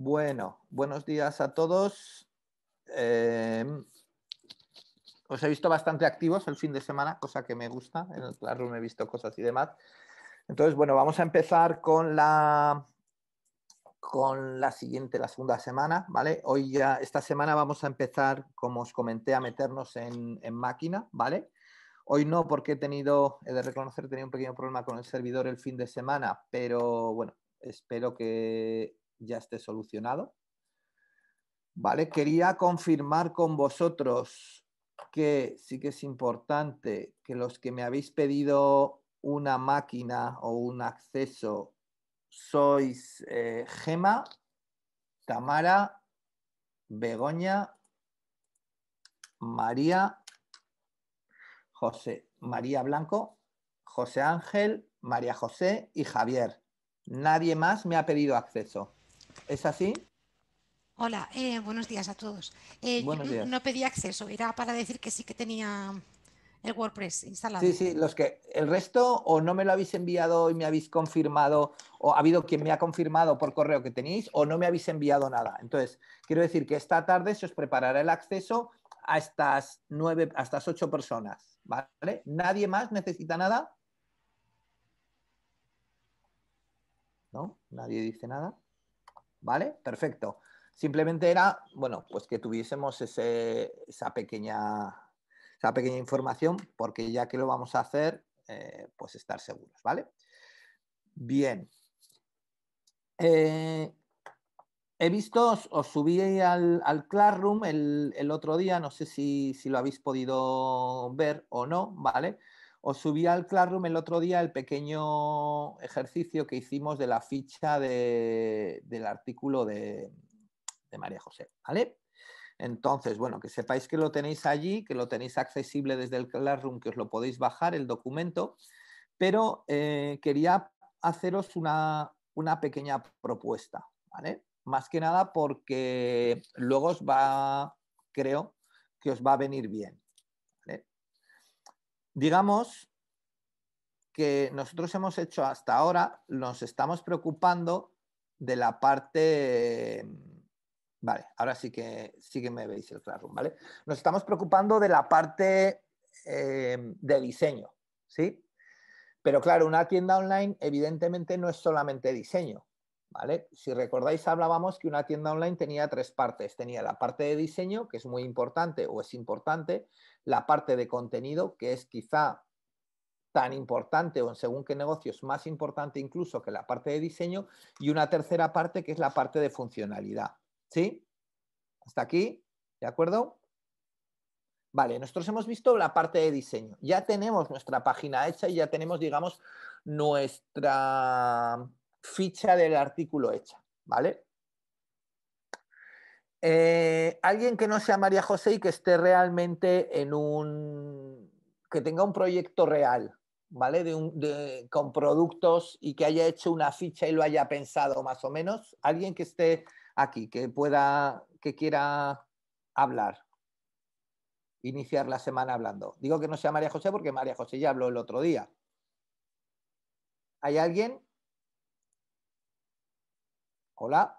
Bueno, buenos días a todos. Os he visto bastante activos el fin de semana, cosa que me gusta. En el Classroom he visto cosas y demás. Entonces, bueno, vamos a empezar con la siguiente, la segunda semana, ¿vale? Hoy ya, esta semana vamos a empezar, como os comenté, a meternos en máquina, ¿vale? Hoy no, porque he de reconocer, tenía un pequeño problema con el servidor el fin de semana, pero bueno, espero que ya esté solucionado. Vale, quería confirmar con vosotros que sí que es importante que los que me habéis pedido una máquina o un acceso sois Gema, Tamara, Begoña, María, María Blanco, José Ángel, María José y Javier. Nadie más me ha pedido acceso. ¿Es así? Hola, buenos días a todos. Yo Buenos días. no pedí acceso, era para decir que sí que tenía el WordPress Sí, instalado. sí, los que el resto o no me lo habéis enviado y me habéis confirmado, o ha habido quien me ha confirmado por correo que tenéis, o no me habéis enviado nada. Entonces, quiero decir que esta tarde se os preparará el acceso a a estas 8 personas, ¿vale? ¿Nadie más necesita nada? ¿No? ¿Nadie dice nada? ¿Vale? Perfecto. Simplemente era, bueno, pues que tuviésemos esa pequeña información, porque ya que lo vamos a hacer, pues estar seguros, ¿vale? Bien. He visto, os subí al Classroom el otro día, no sé si lo habéis podido ver o no, ¿vale? Os subí al Classroom el otro día el pequeño ejercicio que hicimos de la ficha del artículo de María José, ¿vale? Entonces, bueno, que sepáis que lo tenéis allí, que lo tenéis accesible desde el Classroom, que os lo podéis bajar, el documento, pero quería haceros una pequeña propuesta, ¿vale? Más que nada porque luego creo que os va a venir bien, ¿vale? Digamos que nosotros hemos hecho hasta ahora, nos estamos preocupando de la parte... Vale, ahora sí que me veis el Classroom, ¿vale? Nos estamos preocupando de la parte de diseño, ¿sí? Pero claro, una tienda online evidentemente no es solamente diseño, ¿vale? Si recordáis, hablábamos que una tienda online tenía 3 partes. Tenía la parte de diseño, que es muy importante o es importante, la parte de contenido, que es quizá tan importante o en según qué negocios más importante incluso que la parte de diseño, y una tercera parte que es la parte de funcionalidad. ¿Sí? ¿Hasta aquí? ¿De acuerdo? Vale, nosotros hemos visto la parte de diseño. Ya tenemos nuestra página hecha y ya tenemos, digamos, nuestra ficha del artículo hecha, ¿vale? Alguien que no sea María José y que esté realmente que tenga un proyecto real, ¿vale? Con productos y que haya hecho una ficha y lo haya pensado más o menos. Alguien que esté aquí, que quiera hablar, iniciar la semana hablando. Digo que no sea María José porque María José ya habló el otro día. ¿Hay alguien? Hola.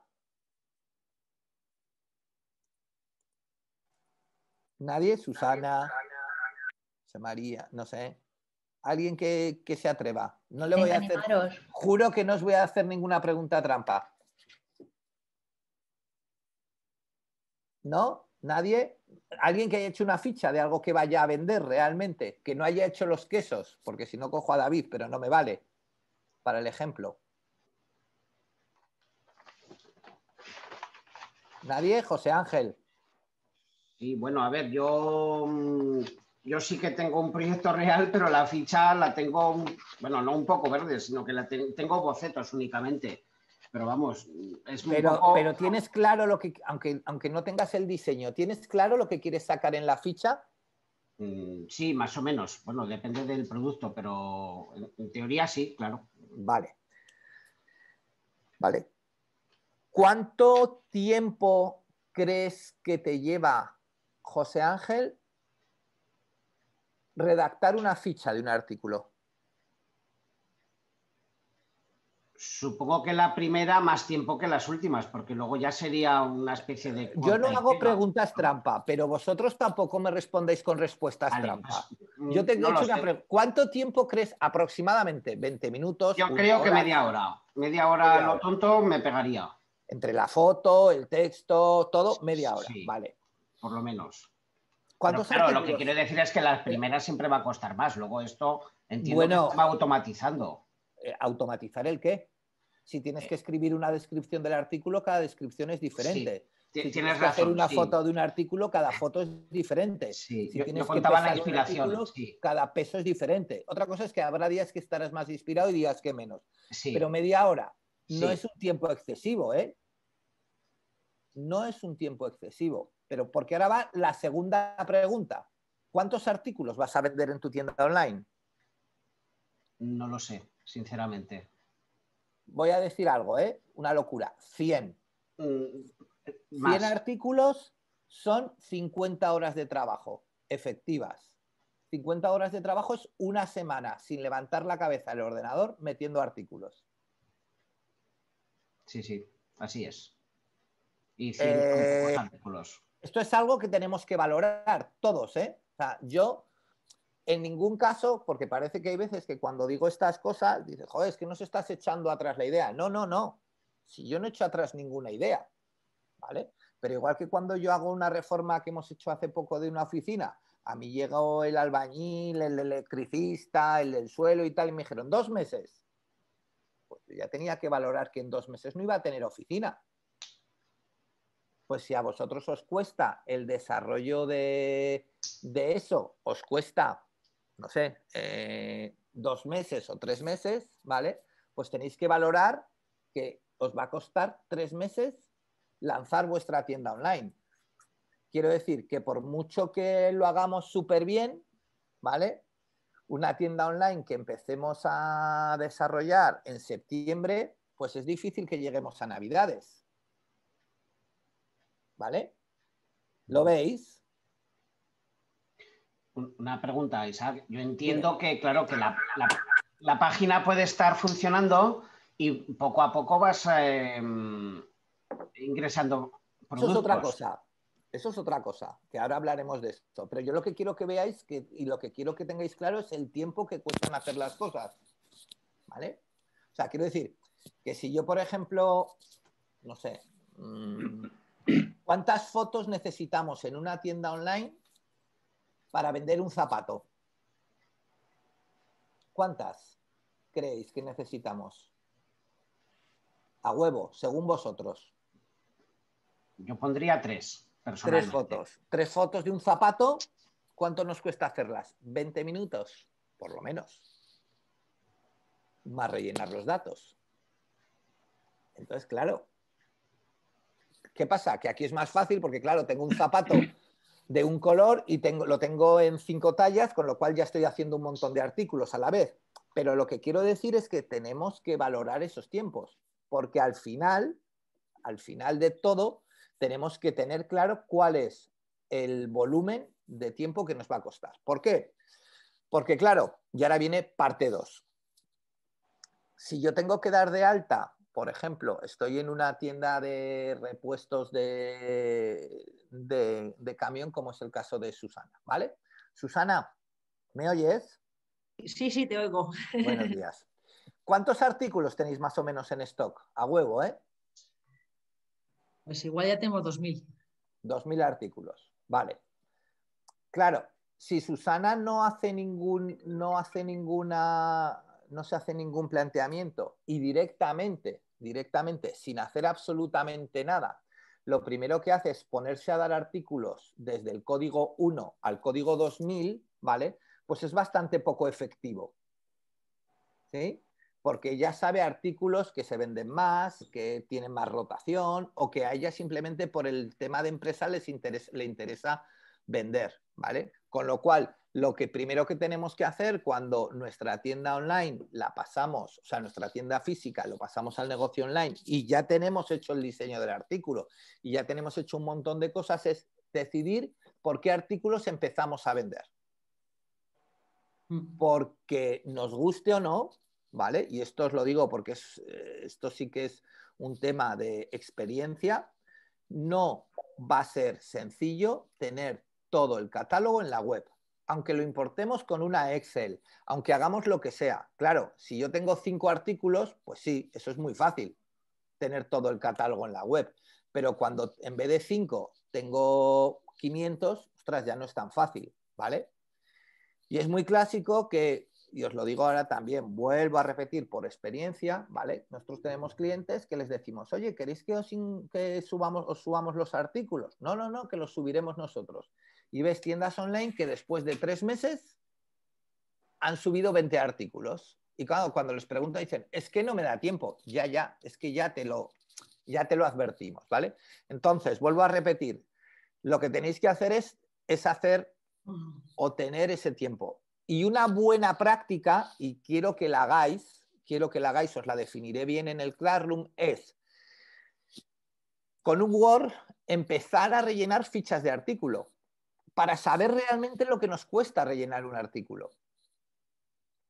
¿Nadie? Susana, José María, no sé. Alguien que se atreva. No le voy Venga, a hacer, animaros. juro que no os voy a hacer ninguna pregunta trampa. ¿No? ¿Nadie? Alguien que haya hecho una ficha de algo que vaya a vender realmente, que no haya hecho los quesos, porque si no cojo a David, pero no me vale para el ejemplo. ¿Nadie? José Ángel. Sí, bueno, a ver, yo sí que tengo un proyecto real, pero la ficha la tengo, bueno, no un poco verde, sino que tengo bocetos únicamente. Pero vamos, es un poco... Pero tienes claro lo que, aunque no tengas el diseño, ¿tienes claro lo que quieres sacar en la ficha? Sí, más o menos. Bueno, depende del producto, pero en teoría sí, claro. Vale. Vale. ¿Cuánto tiempo crees que te lleva, José Ángel, redactar una ficha de un artículo? Supongo que la primera más tiempo que las últimas, porque luego ya sería una especie de... Yo no corta y hago pega, preguntas ¿no? trampa, pero vosotros tampoco me respondéis con respuestas Vale, trampa. pues, Yo te he no lo hecho una sé. pregunta. ¿Cuánto tiempo crees aproximadamente? ¿20 minutos? Yo ¿Una creo que hora? media hora. Media hora Media lo hora. tonto me pegaría. Entre la foto, el texto, todo, media hora. Sí, Vale. por lo menos. Pero ¿Cuántos claro, lo que quiero artículos? decir es que las primeras siempre va a costar más. Luego esto entiendo que se Bueno, va automatizando. ¿automatizar el qué? Si tienes que escribir una descripción del artículo, cada descripción es Sí, diferente. Si tienes tienes que hacer razón, una sí. foto de un artículo, cada foto es diferente. Sí, Si yo tienes que contaba la pesar un inspiración, artículo, sí, cada peso es diferente. Otra cosa es que habrá días que estarás más inspirado y días que menos. Pero sí, media hora no sí. es un tiempo excesivo, ¿eh? No es un tiempo excesivo. Pero porque ahora va la segunda pregunta. ¿Cuántos artículos vas a vender en tu tienda online? No lo sé, sinceramente. Voy a decir algo, ¿eh? Una locura. 100. Mm, 100 Más, artículos son 50 horas de trabajo efectivas. 50 horas de trabajo es una semana sin levantar la cabeza del ordenador metiendo artículos. sí, sí, así es. Y 100 son pocos Eh, artículos. esto es algo que tenemos que valorar todos, ¿eh? O sea, yo en ningún caso, porque parece que hay veces que cuando digo estas cosas, dices, joder, es que nos estás echando atrás la idea. No, no, no. Si yo no he hecho atrás ninguna idea, ¿vale? Pero igual que cuando yo hago una reforma que hemos hecho hace poco de una oficina, a mí llegó el albañil, el electricista, el del suelo y tal, y me dijeron 2 meses. Pues yo ya tenía que valorar que en 2 meses no iba a tener oficina. Pues si a vosotros os cuesta el desarrollo de eso, os cuesta, no sé, 2 meses o 3 meses, ¿vale? Pues tenéis que valorar que os va a costar 3 meses lanzar vuestra tienda online. Quiero decir que por mucho que lo hagamos súper bien, ¿vale? Una tienda online que empecemos a desarrollar en septiembre, pues es difícil que lleguemos a Navidades, ¿vale? ¿Lo veis? Una pregunta, Isaac. Yo Dime. entiendo que, claro, que la página puede estar funcionando y poco a poco vas ingresando Eso es otra productos. cosa. Eso es otra cosa, que ahora hablaremos de esto. Pero yo lo que quiero que veáis y lo que quiero que tengáis claro es el tiempo que cuestan hacer las cosas. ¿Vale? O sea, quiero decir que si yo, por ejemplo, no sé, ¿cuántas fotos necesitamos en una tienda online para vender un zapato? ¿Cuántas creéis que necesitamos? A huevo, según vosotros. Yo pondría 3, Tres personalmente. fotos. 3 fotos de un zapato, ¿cuánto nos cuesta hacerlas? 20 minutos, por lo menos. Más rellenar los datos. Entonces, claro, ¿qué pasa? Que aquí es más fácil porque, claro, tengo un zapato de un color y lo tengo en 5 tallas, con lo cual ya estoy haciendo un montón de artículos a la vez. Pero lo que quiero decir es que tenemos que valorar esos tiempos, porque al final de todo, tenemos que tener claro cuál es el volumen de tiempo que nos va a costar. ¿Por qué? Porque, claro, y ahora viene parte 2. Si yo tengo que dar de alta, por ejemplo, estoy en una tienda de repuestos de camión, como es el caso de Susana, ¿vale? Susana, ¿me oyes? Sí, sí, te oigo. Buenos días. ¿Cuántos artículos tenéis más o menos en stock? A huevo, ¿eh? Pues igual ya tenemos 2000. 2.000 artículos. Vale. Claro, si Susana no se hace ningún planteamiento y directamente, sin hacer absolutamente nada, lo primero que hace es ponerse a dar artículos desde el código 1 al código 2000, ¿vale? Pues es bastante poco efectivo, ¿sí? Porque ya sabe artículos que se venden más, que tienen más rotación o que a ella simplemente por el tema de empresa le interesa vender, ¿vale? Con lo cual, lo que primero que tenemos que hacer cuando nuestra tienda online la pasamos, o sea, nuestra tienda física lo pasamos al negocio online y ya tenemos hecho el diseño del artículo y ya tenemos hecho un montón de cosas, es decidir por qué artículos empezamos a vender. Porque nos guste o no, ¿vale? Y esto os lo digo porque esto sí que es un tema de experiencia. No va a ser sencillo tener todo el catálogo en la web, aunque lo importemos con una Excel, aunque hagamos lo que sea. Claro, si yo tengo 5 artículos, pues sí, eso es muy fácil, tener todo el catálogo en la web. Pero cuando en vez de 5 tengo 500, ostras, ya no es tan fácil, ¿vale? Y es muy clásico que, y os lo digo ahora también, vuelvo a repetir por experiencia, ¿vale? Nosotros tenemos clientes que les decimos, oye, ¿queréis que os subamos los artículos? No, no, no, que los subiremos nosotros. Y ves tiendas online que después de 3 meses han subido 20 artículos. Y cuando les pregunto dicen, es que no me da tiempo. Ya, es que ya te lo advertimos, ¿vale? Entonces, vuelvo a repetir, lo que tenéis que hacer es hacer o tener ese tiempo. Y una buena práctica, y quiero que la hagáis, os la definiré bien en el Classroom, es con un Word empezar a rellenar fichas de artículo para saber realmente lo que nos cuesta rellenar un artículo.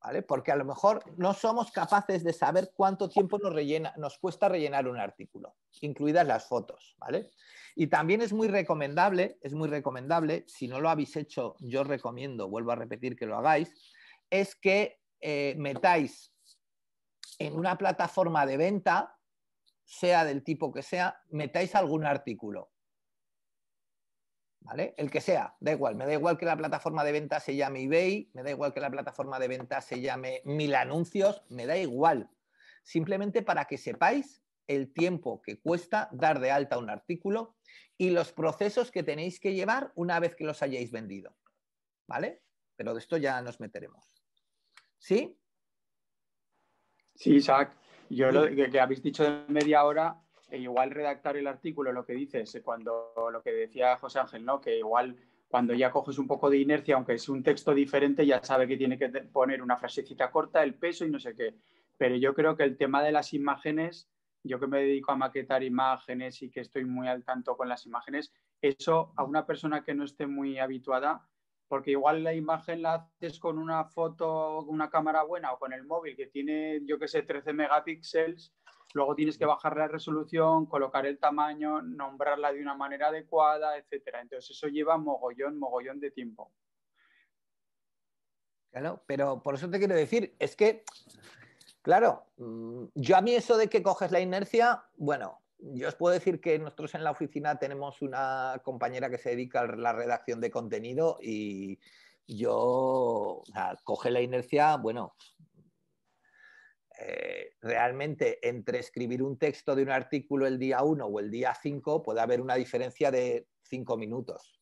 ¿Vale? Porque a lo mejor no somos capaces de saber cuánto tiempo nos cuesta rellenar un artículo, incluidas las fotos, ¿vale? Y también es muy recomendable, si no lo habéis hecho, yo os recomiendo, vuelvo a repetir que lo hagáis, es que metáis en una plataforma de venta, sea del tipo que sea, metáis algún artículo. ¿Vale? El que sea, da igual, me da igual que la plataforma de venta se llame eBay, me da igual que la plataforma de venta se llame 1000 anuncios, me da igual. Simplemente para que sepáis el tiempo que cuesta dar de alta un artículo y los procesos que tenéis que llevar una vez que los hayáis vendido. ¿Vale? Pero de esto ya nos meteremos. ¿Sí? Sí, Isaac. Yo lo que habéis dicho de media hora, igual redactar el artículo, lo que dices, cuando lo que decía José Ángel, ¿no? Que igual cuando ya coges un poco de inercia, aunque es un texto diferente, ya sabe que tiene que poner una frasecita corta, el peso y no sé qué. Pero yo creo que el tema de las imágenes, yo que me dedico a maquetar imágenes y que estoy muy al tanto con las imágenes, eso a una persona que no esté muy habituada, porque igual la imagen la haces con una foto, una cámara buena o con el móvil que tiene, yo que sé, 13 megapíxeles, luego tienes que bajar la resolución, colocar el tamaño, nombrarla de una manera adecuada, etcétera. Entonces eso lleva mogollón de tiempo. Claro, pero por eso te quiero decir, es que, claro, yo a mí eso de que coges la inercia, bueno, yo os puedo decir que nosotros en la oficina tenemos una compañera que se dedica a la redacción de contenido y yo, o sea, coge la inercia, bueno, realmente entre escribir un texto de un artículo el día 1 o el día 5 puede haber una diferencia de 5 minutos.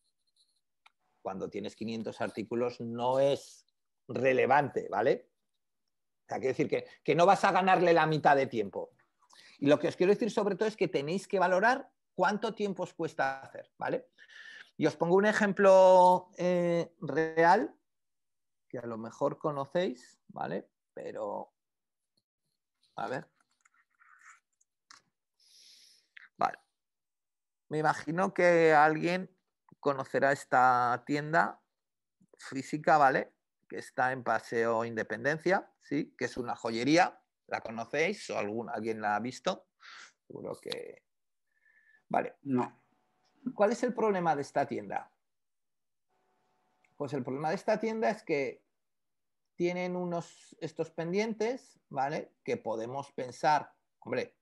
Cuando tienes 500 artículos no es relevante, ¿vale? O sea, quiere decir que no vas a ganarle la mitad de tiempo. Y lo que os quiero decir sobre todo es que tenéis que valorar cuánto tiempo os cuesta hacer, ¿vale? Y os pongo un ejemplo real que a lo mejor conocéis, ¿vale? Pero, a ver. Vale. Me imagino que alguien conocerá esta tienda física, ¿vale? Que está en Paseo Independencia, ¿sí? Que es una joyería. ¿La conocéis o alguien la ha visto? Seguro que... Vale. No. ¿Cuál es el problema de esta tienda? Pues el problema de esta tienda es que tienen estos pendientes, ¿vale? Que podemos pensar, hombre,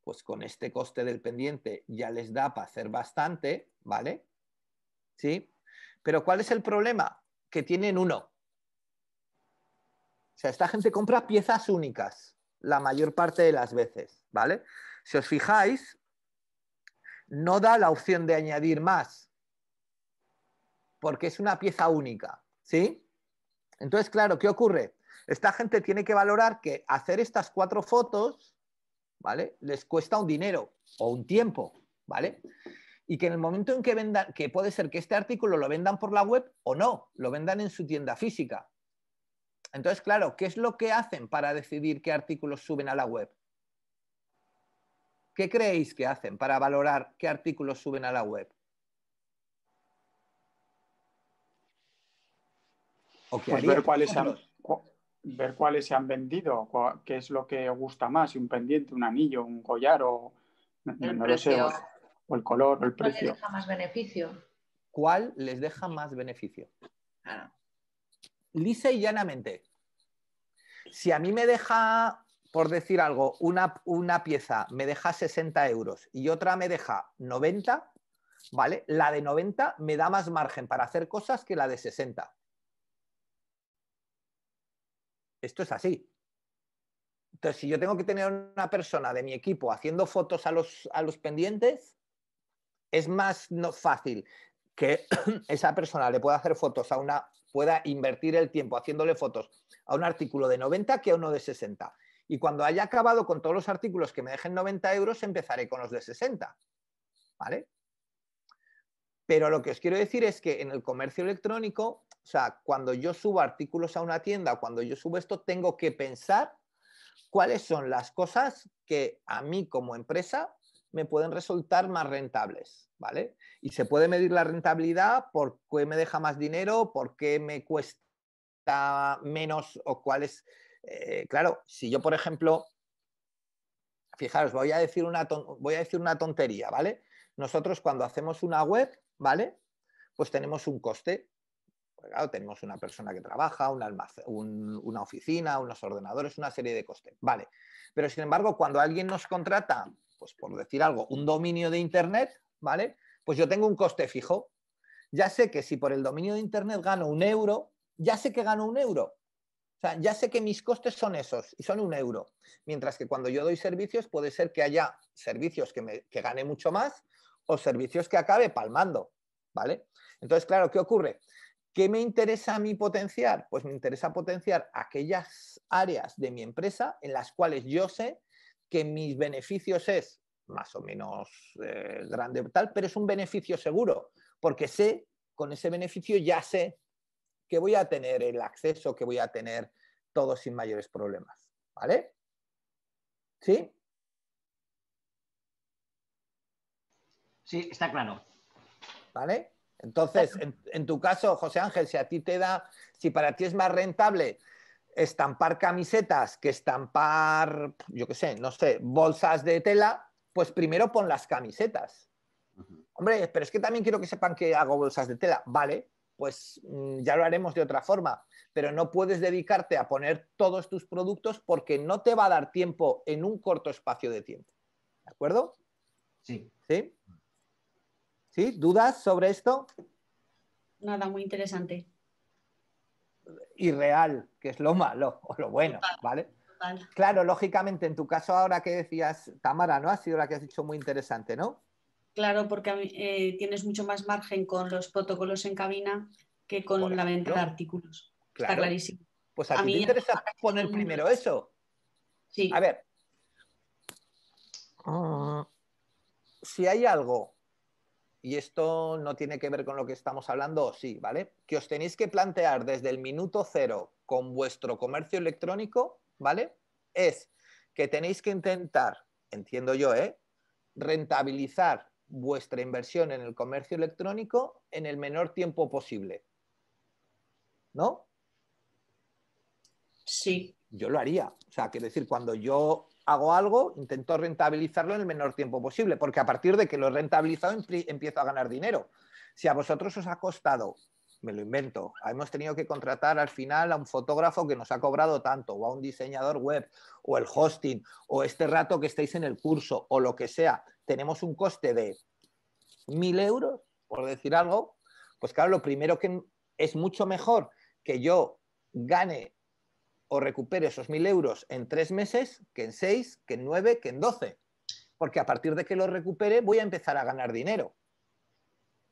pues con este coste del pendiente ya les da para hacer bastante, ¿vale? ¿Sí? Pero ¿cuál es el problema? Que tienen uno. O sea, esta gente compra piezas únicas la mayor parte de las veces, ¿vale? Si os fijáis, no da la opción de añadir más, porque es una pieza única, ¿sí? Entonces, claro, ¿qué ocurre? Esta gente tiene que valorar que hacer estas 4 fotos, ¿vale? Les cuesta un dinero o un tiempo, ¿vale? Y que en el momento en que vendan, que puede ser que este artículo lo vendan por la web o no, lo vendan en su tienda física. Entonces, claro, ¿qué es lo que hacen para decidir qué artículos suben a la web? ¿Qué creéis que hacen para valorar qué artículos suben a la web? ¿O qué Pues ver haríais cuáles vosotros? ver cuáles se han vendido, qué es lo que gusta más, si un pendiente, un anillo, un collar o El no lo sé, precio. o el color o el ¿Cuál le precio. deja más beneficio? ¿Cuál les deja más beneficio? Claro. Lisa y llanamente. Si a mí me deja, por decir algo, una pieza me deja 60 euros y otra me deja 90, ¿vale? La de 90 me da más margen para hacer cosas que la de 60. Esto es así. Entonces, si yo tengo que tener una persona de mi equipo haciendo fotos a los pendientes, es más fácil que esa persona le pueda hacer fotos pueda invertir el tiempo haciéndole fotos a un artículo de 90 que a uno de 60. Y cuando haya acabado con todos los artículos que me dejen 90 euros, empezaré con los de 60. ¿Vale? Pero lo que os quiero decir es que en el comercio electrónico, o sea, cuando yo subo artículos a una tienda, cuando yo subo esto, tengo que pensar cuáles son las cosas que a mí como empresa me pueden resultar más rentables, ¿vale? Y se puede medir la rentabilidad por qué me deja más dinero, por qué me cuesta menos o cuál es... claro, si yo, por ejemplo, fijaros, voy a decir una tontería, ¿vale? Nosotros cuando hacemos una web, ¿vale? Pues tenemos un coste. Claro, tenemos una persona que trabaja, una oficina, unos ordenadores, una serie de costes. Vale. Pero sin embargo, cuando alguien nos contrata, pues por decir algo, un dominio de Internet, ¿vale? Pues yo tengo un coste fijo. Ya sé que si por el dominio de Internet gano 1 euro, ya sé que gano 1 euro. O sea, ya sé que mis costes son esos y son 1 euro. Mientras que cuando yo doy servicios, puede ser que haya servicios que gane mucho más o servicios que acabe palmando, ¿vale? Entonces, claro, ¿qué ocurre? ¿Qué me interesa a mí potenciar? Pues me interesa potenciar aquellas áreas de mi empresa en las cuales yo sé que mis beneficios es más o menos grande tal, pero es un beneficio seguro, porque sé, con ese beneficio ya sé que voy a tener el acceso, que voy a tener todo sin mayores problemas. ¿Vale? ¿Sí? Sí, está claro. ¿Vale? Entonces, en tu caso, José Ángel, si para ti es más rentable estampar camisetas que estampar, yo qué sé, no sé, bolsas de tela, pues primero pon las camisetas. Hombre, pero es que también quiero que sepan que hago bolsas de tela. Vale, pues ya lo haremos de otra forma, pero no puedes dedicarte a poner todos tus productos porque no te va a dar tiempo en un corto espacio de tiempo. ¿De acuerdo? Sí. ¿Sí? ¿Sí? ¿Dudas sobre esto? Nada, muy interesante. Irreal, que es lo malo o lo bueno, Total, ¿vale? total. Claro, lógicamente, en tu caso ahora que decías, Tamara, ¿no? Ha sido la que has dicho muy interesante, ¿no? Claro, porque tienes mucho más margen con los protocolos en cabina que Por con la venta de ejemplo, artículos. Está claro. clarísimo. Pues a A ti te mí, interesa a casi todo poner el mundo primero le- eso. A Sí, ver, si hay algo, y esto no tiene que ver con lo que estamos hablando, o sí, ¿vale? Que os tenéis que plantear desde el minuto cero con vuestro comercio electrónico, ¿vale? Es que tenéis que intentar, entiendo yo, rentabilizar vuestra inversión en el comercio electrónico en el menor tiempo posible. ¿No? sí. Yo lo haría. O sea, quiero decir, cuando yo hago algo, intento rentabilizarlo en el menor tiempo posible, porque a partir de que lo he rentabilizado empiezo a ganar dinero. Si a vosotros os ha costado, me lo invento, hemos tenido que contratar al final a un fotógrafo que nos ha cobrado tanto, o a un diseñador web, o el hosting, o este rato que estáis en el curso, o lo que sea, tenemos un coste de 1.000 euros, por decir algo, pues claro, lo primero que es mucho mejor que yo gane o recupere esos 1.000 euros en 3 meses que en 6, que en 9, que en 12. Porque a partir de que lo recupere voy a empezar a ganar dinero.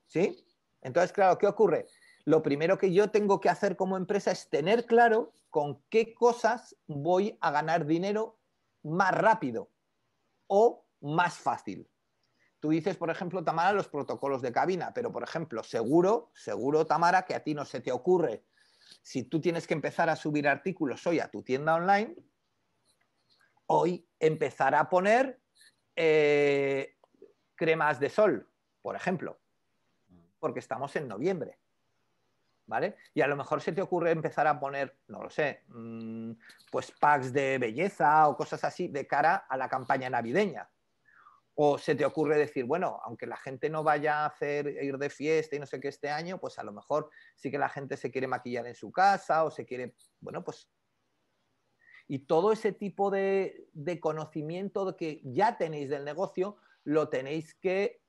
¿Sí? Entonces, claro, ¿qué ocurre? Lo primero que yo tengo que hacer como empresa es tener claro con qué cosas voy a ganar dinero más rápido o más fácil. Tú dices, por ejemplo, Tamara, los protocolos de cabina, pero, por ejemplo, seguro, Tamara, que a ti no se te ocurre. Si tú tienes que empezar a subir artículos hoy a tu tienda online, hoy empezar a poner cremas de sol, por ejemplo, porque estamos en noviembre. ¿vale? Y a lo mejor se te ocurre empezar a poner, no lo sé, pues packs de belleza o cosas así de cara a la campaña navideña. O se te ocurre decir, bueno, aunque la gente no vaya a ir de fiesta y no sé qué este año, pues a lo mejor sí que la gente se quiere maquillar en su casa o se quiere, bueno, pues... Y todo ese tipo de conocimiento que ya tenéis del negocio, lo tenéis que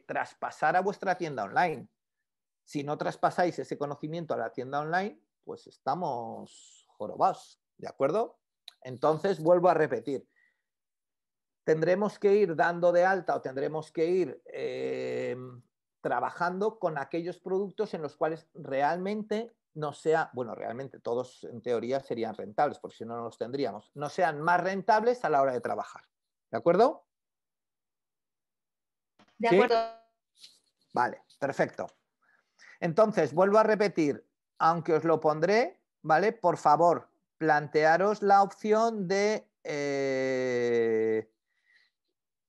traspasar a vuestra tienda online. Si no traspasáis ese conocimiento a la tienda online, pues estamos jorobados, ¿de acuerdo? Entonces, vuelvo a repetir. Tendremos que ir dando de alta o tendremos que ir trabajando con aquellos productos en los cuales realmente no sea, bueno, realmente todos en teoría serían rentables, porque si no, no los tendríamos, no sean más rentables a la hora de trabajar. ¿De acuerdo? De ¿Sí? acuerdo. Vale, perfecto. Entonces, vuelvo a repetir, aunque os lo pondré, ¿vale? Por favor, plantearos la opción de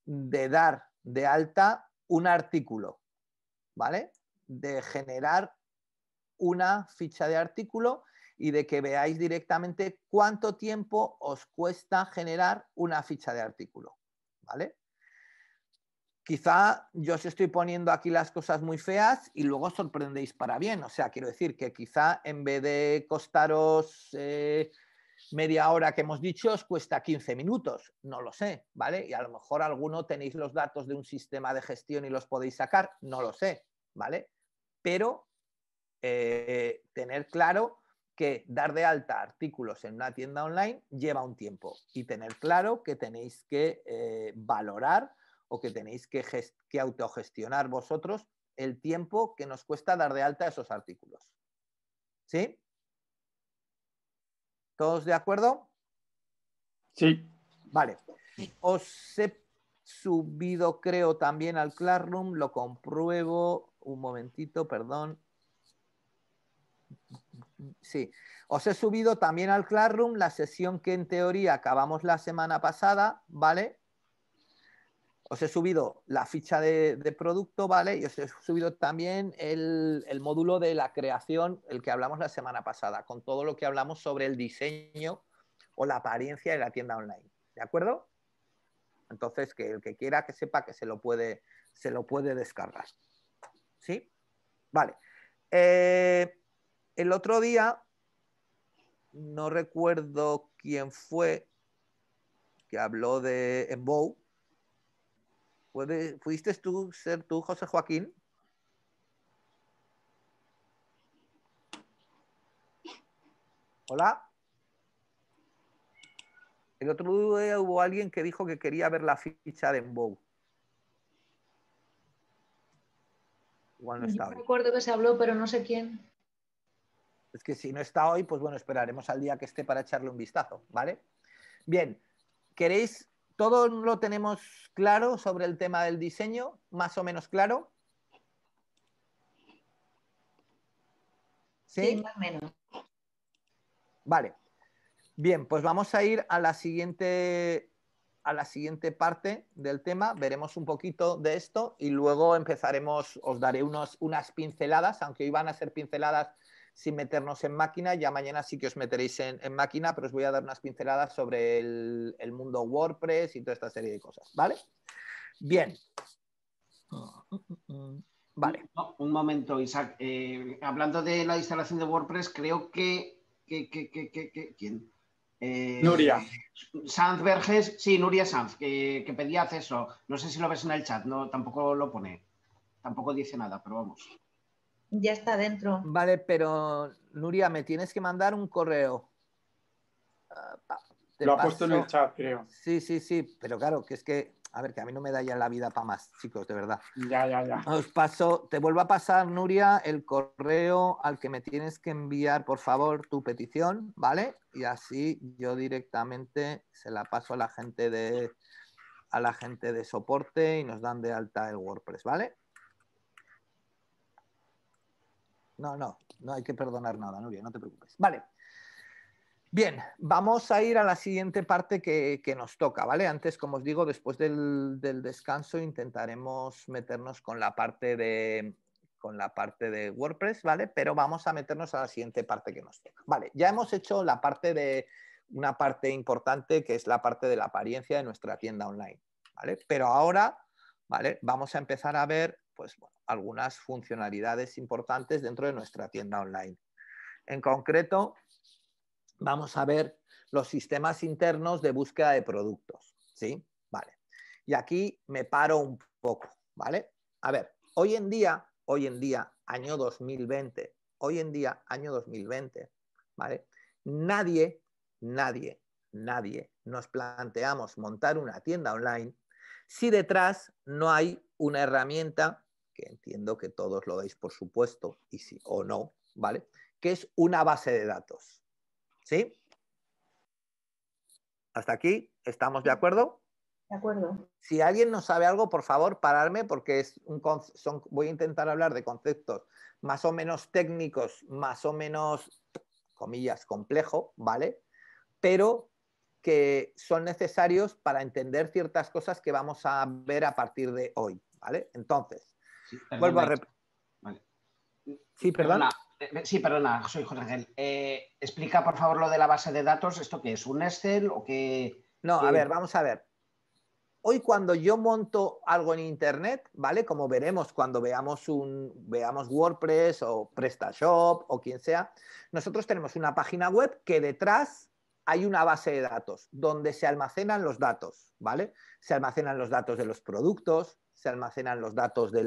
dar de alta un artículo, ¿vale? De generar una ficha de artículo y de que veáis directamente cuánto tiempo os cuesta generar una ficha de artículo, ¿vale? Quizá yo os estoy poniendo aquí las cosas muy feas y luego os sorprendéis para bien. O sea, quiero decir que quizá en vez de costaros media hora que hemos dicho, os cuesta 15 minutos. No lo sé, ¿vale? Y a lo mejor alguno tenéis los datos de un sistema de gestión y los podéis sacar. No lo sé, ¿vale? Pero tener claro que dar de alta artículos en una tienda online lleva un tiempo y tener claro que tenéis que valorar o que tenéis que autogestionar vosotros el tiempo que nos cuesta dar de alta esos artículos. ¿Sí? ¿Todos de acuerdo? Sí. Vale. Os he subido, creo, también al Classroom, lo compruebo. Un momentito, perdón. Sí, os he subido también al Classroom la sesión que en teoría acabamos la semana pasada, ¿vale? Os he subido la ficha de producto, ¿vale? Y os he subido también el módulo de la creación, el que hablamos la semana pasada, con todo lo que hablamos sobre el diseño o la apariencia de la tienda online, ¿de acuerdo? Entonces, que el que quiera que sepa que se lo puede descargar, ¿sí? Vale. El otro día, no recuerdo quién fue que habló de Embow. ¿Pudiste ser tú, José Joaquín? Hola. El otro día hubo alguien que dijo que quería ver la ficha de Embow. Igual no Yo está hoy. recuerdo que se habló, pero no sé quién. Es que si no está hoy, pues bueno, esperaremos al día que esté para echarle un vistazo, ¿vale? Bien, ¿queréis? ¿Todo lo tenemos claro sobre el tema del diseño? ¿Más o menos claro? Sí, más o menos. Vale. Bien, pues vamos a ir a la siguiente parte del tema. Veremos un poquito de esto y luego empezaremos, os daré unas pinceladas, aunque hoy van a ser pinceladas sin meternos en máquina. Ya mañana sí que os meteréis en máquina, pero os voy a dar unas pinceladas sobre el mundo WordPress y toda esta serie de cosas, ¿vale? Bien. Vale. No, un momento, Isaac. Hablando de la instalación de WordPress, creo que ¿quién? Nuria. Sanz Verges, sí, Nuria Sanz, que pedía acceso. No sé si lo ves en el chat, no, tampoco lo pone. Tampoco dice nada, pero vamos. Ya está dentro. Vale, pero Nuria, me tienes que mandar un correo. Lo ha puesto en el chat, creo. Sí, pero claro, que es que, a ver, que a mí no me da ya la vida para más, chicos, de verdad. Ya. Os paso, te vuelvo a pasar, Nuria, el correo al que me tienes que enviar, por favor, tu petición, ¿vale? Y así yo directamente se la paso a la gente de soporte y nos dan de alta el WordPress, ¿vale? No hay que perdonar nada, Nuria, no te preocupes. Vale. Bien, vamos a ir a la siguiente parte que nos toca, ¿vale? Antes, como os digo, después del descanso intentaremos meternos con la parte de con la parte de WordPress, ¿vale? Pero vamos a meternos a la siguiente parte que nos toca. Vale, ya hemos hecho la parte de una parte importante que es la parte de la apariencia de nuestra tienda online, ¿vale? Pero ahora, ¿vale? Vamos a empezar a ver, pues, bueno, algunas funcionalidades importantes dentro de nuestra tienda online. En concreto, vamos a ver los sistemas internos de búsqueda de productos, ¿sí? Vale. Y aquí me paro un poco, ¿vale? A ver, hoy en día, año 2020, ¿vale? Nadie nos planteamos montar una tienda online si detrás no hay una herramienta, que entiendo que todos lo veis por supuesto, y si o no, ¿vale? Que es una base de datos, ¿sí? ¿Hasta aquí estamos de acuerdo? De acuerdo. Si alguien no sabe algo, por favor, pararme, porque voy a intentar hablar de conceptos más o menos técnicos, más o menos, comillas, complejo, ¿vale? Pero que son necesarios para entender ciertas cosas que vamos a ver a partir de hoy, ¿vale? Entonces, Sí, vuelvo a perdona. repetir. Vale. Sí, perdón. Sí, perdona, soy Jorge Ángel. Explica, por favor, lo de la base de datos. ¿Esto qué es? ¿Un Excel o qué? No, a ver, vamos a ver. Hoy cuando yo monto algo en Internet, ¿vale? Como veremos cuando veamos WordPress o PrestaShop o quien sea, nosotros tenemos una página web que detrás hay una base de datos donde se almacenan los datos, ¿vale? Se almacenan los datos de los productos, se almacenan los datos de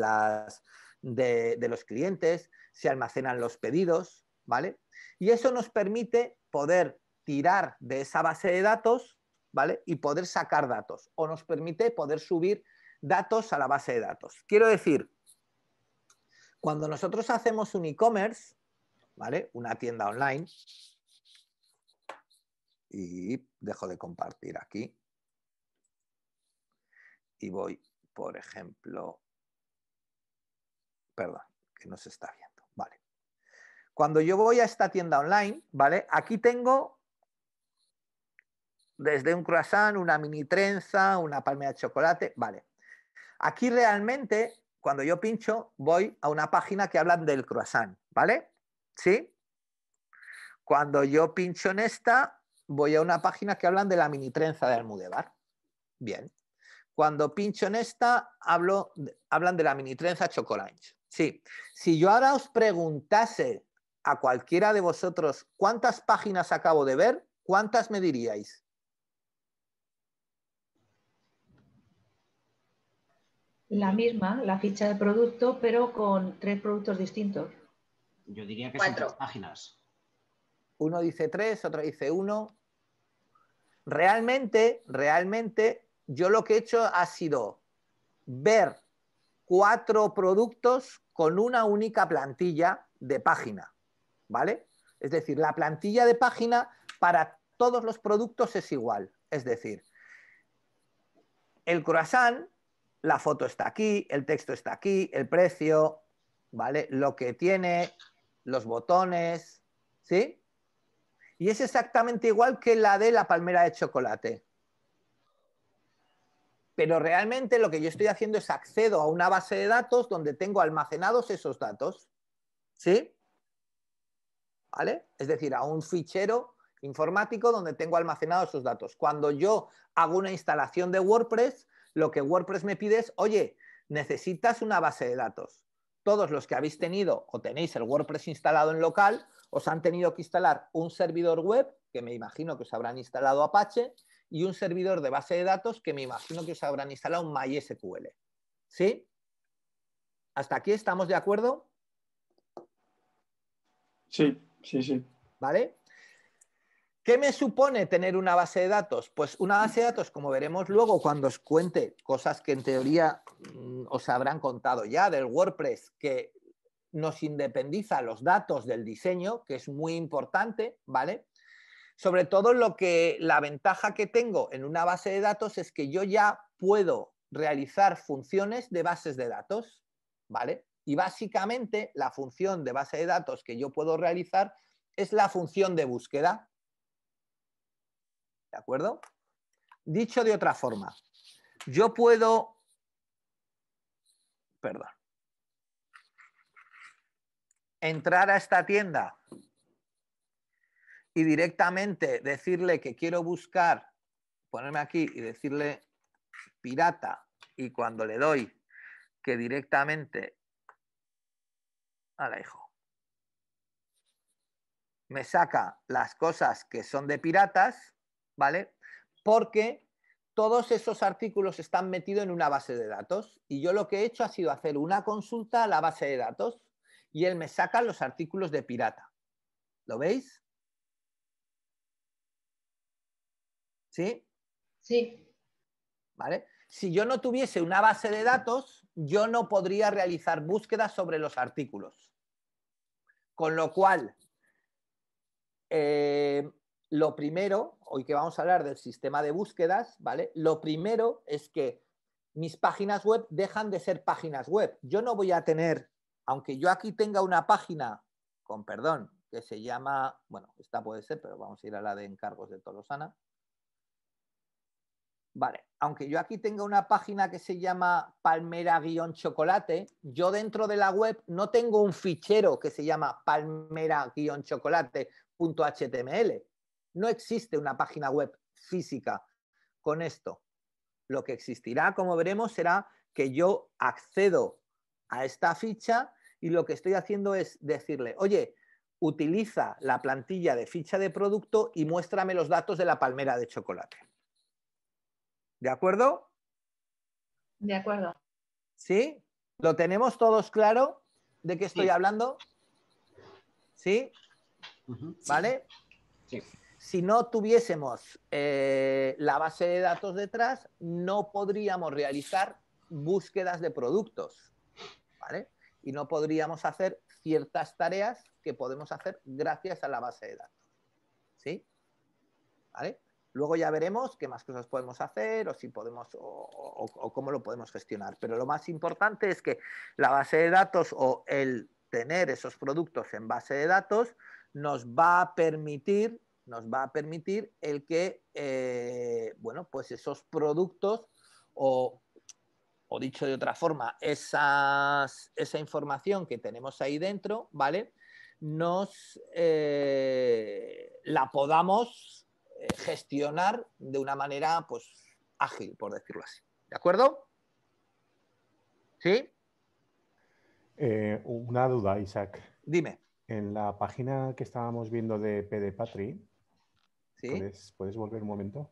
los clientes, se almacenan los pedidos, ¿vale? Y eso nos permite poder tirar de esa base de datos, ¿vale? Y poder sacar datos, o nos permite poder subir datos a la base de datos. Quiero decir, cuando nosotros hacemos un e-commerce, ¿vale? Una tienda online, y dejo de compartir aquí, y voy, por ejemplo, perdón, que no se está viendo, ¿vale? Cuando yo voy a esta tienda online, ¿vale? Aquí tengo desde un croissant, una mini trenza, una palmera de chocolate, vale. Aquí realmente, cuando yo pincho, voy a una página que habla del croissant, ¿vale? ¿Sí? Cuando yo pincho en esta, voy a una página que hablan de la mini trenza de Almudevar. Bien. Cuando pincho en esta, hablan de la mini trenza Chocolange. Sí. Si yo ahora os preguntase a cualquiera de vosotros cuántas páginas acabo de ver, ¿cuántas me diríais? La misma, la ficha de producto, pero con 3 productos distintos. Yo diría que son 3 páginas. Uno dice 3, otro dice 1. Realmente, yo lo que he hecho ha sido ver 4 productos con una única plantilla de página, ¿vale? Es decir, la plantilla de página para todos los productos es igual. Es decir, el croissant, la foto está aquí, el texto está aquí, el precio, ¿vale? Lo que tiene, los botones, ¿sí? Y es exactamente igual que la de la palmera de chocolate. Pero realmente lo que yo estoy haciendo es accedo a una base de datos donde tengo almacenados esos datos. ¿Sí? ¿Vale? Es decir, a un fichero informático donde tengo almacenados esos datos. Cuando yo hago una instalación de WordPress, lo que WordPress me pide es, oye, necesitas una base de datos. Todos los que habéis tenido o tenéis el WordPress instalado en local, os han tenido que instalar un servidor web, que me imagino que os habrán instalado Apache, y un servidor de base de datos, que me imagino que os habrán instalado un MySQL. ¿Sí? ¿Hasta aquí estamos de acuerdo? Sí, sí, sí. ¿Vale? ¿Qué me supone tener una base de datos? Pues una base de datos, como veremos luego cuando os cuente cosas que en teoría os habrán contado ya del WordPress, que nos independiza los datos del diseño, que es muy importante, ¿vale? Sobre todo la ventaja que tengo en una base de datos es que yo ya puedo realizar funciones de bases de datos, ¿vale? Y básicamente la función de base de datos que yo puedo realizar es la función de búsqueda. ¿De acuerdo? Dicho de otra forma, yo puedo... Perdón. entrar a esta tienda y directamente decirle que quiero buscar, ponerme aquí y decirle pirata, y cuando le doy que directamente, ala hijo, me saca las cosas que son de piratas, ¿vale? Porque todos esos artículos están metidos en una base de datos y yo lo que he hecho ha sido hacer una consulta a la base de datos y él me saca los artículos de pirata. ¿Lo veis? ¿Sí? Sí. ¿Vale? Si yo no tuviese una base de datos, yo no podría realizar búsquedas sobre los artículos. Con lo cual, lo primero, hoy que vamos a hablar del sistema de búsquedas, ¿vale? Lo primero es que mis páginas web dejan de ser páginas web. Yo no voy a tener, aunque yo aquí tenga una página, con perdón, que se llama, bueno, esta puede ser, pero vamos a ir a la de encargos de Tolosana. Vale, aunque yo aquí tenga una página que se llama palmera-chocolate, yo dentro de la web no tengo un fichero que se llama palmera-chocolate.html. No existe una página web física con esto. Lo que existirá, como veremos, será que yo accedo a esta ficha y lo que estoy haciendo es decirle, oye, utiliza la plantilla de ficha de producto y muéstrame los datos de la palmera de chocolate. ¿De acuerdo? De acuerdo. ¿Sí? ¿Lo tenemos todos claro de qué estoy Sí. hablando? ¿Sí? ¿Vale? Sí. Si no tuviésemos la base de datos detrás, no podríamos realizar búsquedas de productos, ¿vale? Y no podríamos hacer ciertas tareas que podemos hacer gracias a la base de datos. ¿Sí? ¿Vale? Luego ya veremos qué más cosas podemos hacer o si podemos o cómo lo podemos gestionar. Pero lo más importante es que la base de datos o el tener esos productos en base de datos nos va a permitir el que, bueno, pues esos productos o dicho de otra forma, esa información que tenemos ahí dentro, ¿vale? Nos la podamos gestionar de una manera, pues, ágil, por decirlo así. ¿De acuerdo? ¿Sí? Una duda, Isaac. Dime. En la página que estábamos viendo de PDPatri, ¿Sí? ¿puedes volver un momento?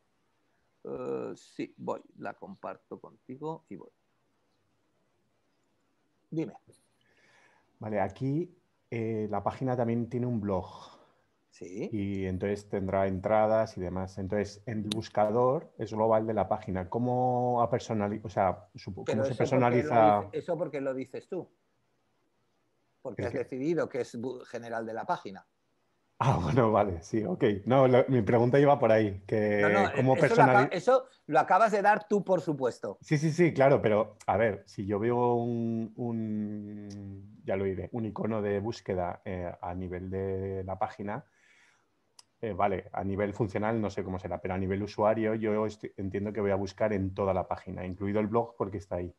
Sí, voy. La comparto contigo y voy. Dime. Vale, aquí la página también tiene un blog. Sí. Y entonces tendrá entradas y demás. Entonces, en el buscador es global de la página. ¿Cómo o sea, cómo se personaliza? Eso porque lo dices tú. Porque has decidido que es general de la página. Ah, bueno, vale, sí, ok. No, mi pregunta iba por ahí. Que ¿cómo eso lo acabas de dar tú, por supuesto. Sí, claro, pero a ver, si yo veo ya lo diré, un icono de búsqueda a nivel de la página, vale, a nivel funcional no sé cómo será, pero a nivel usuario yo entiendo que voy a buscar en toda la página, incluido el blog porque está ahí.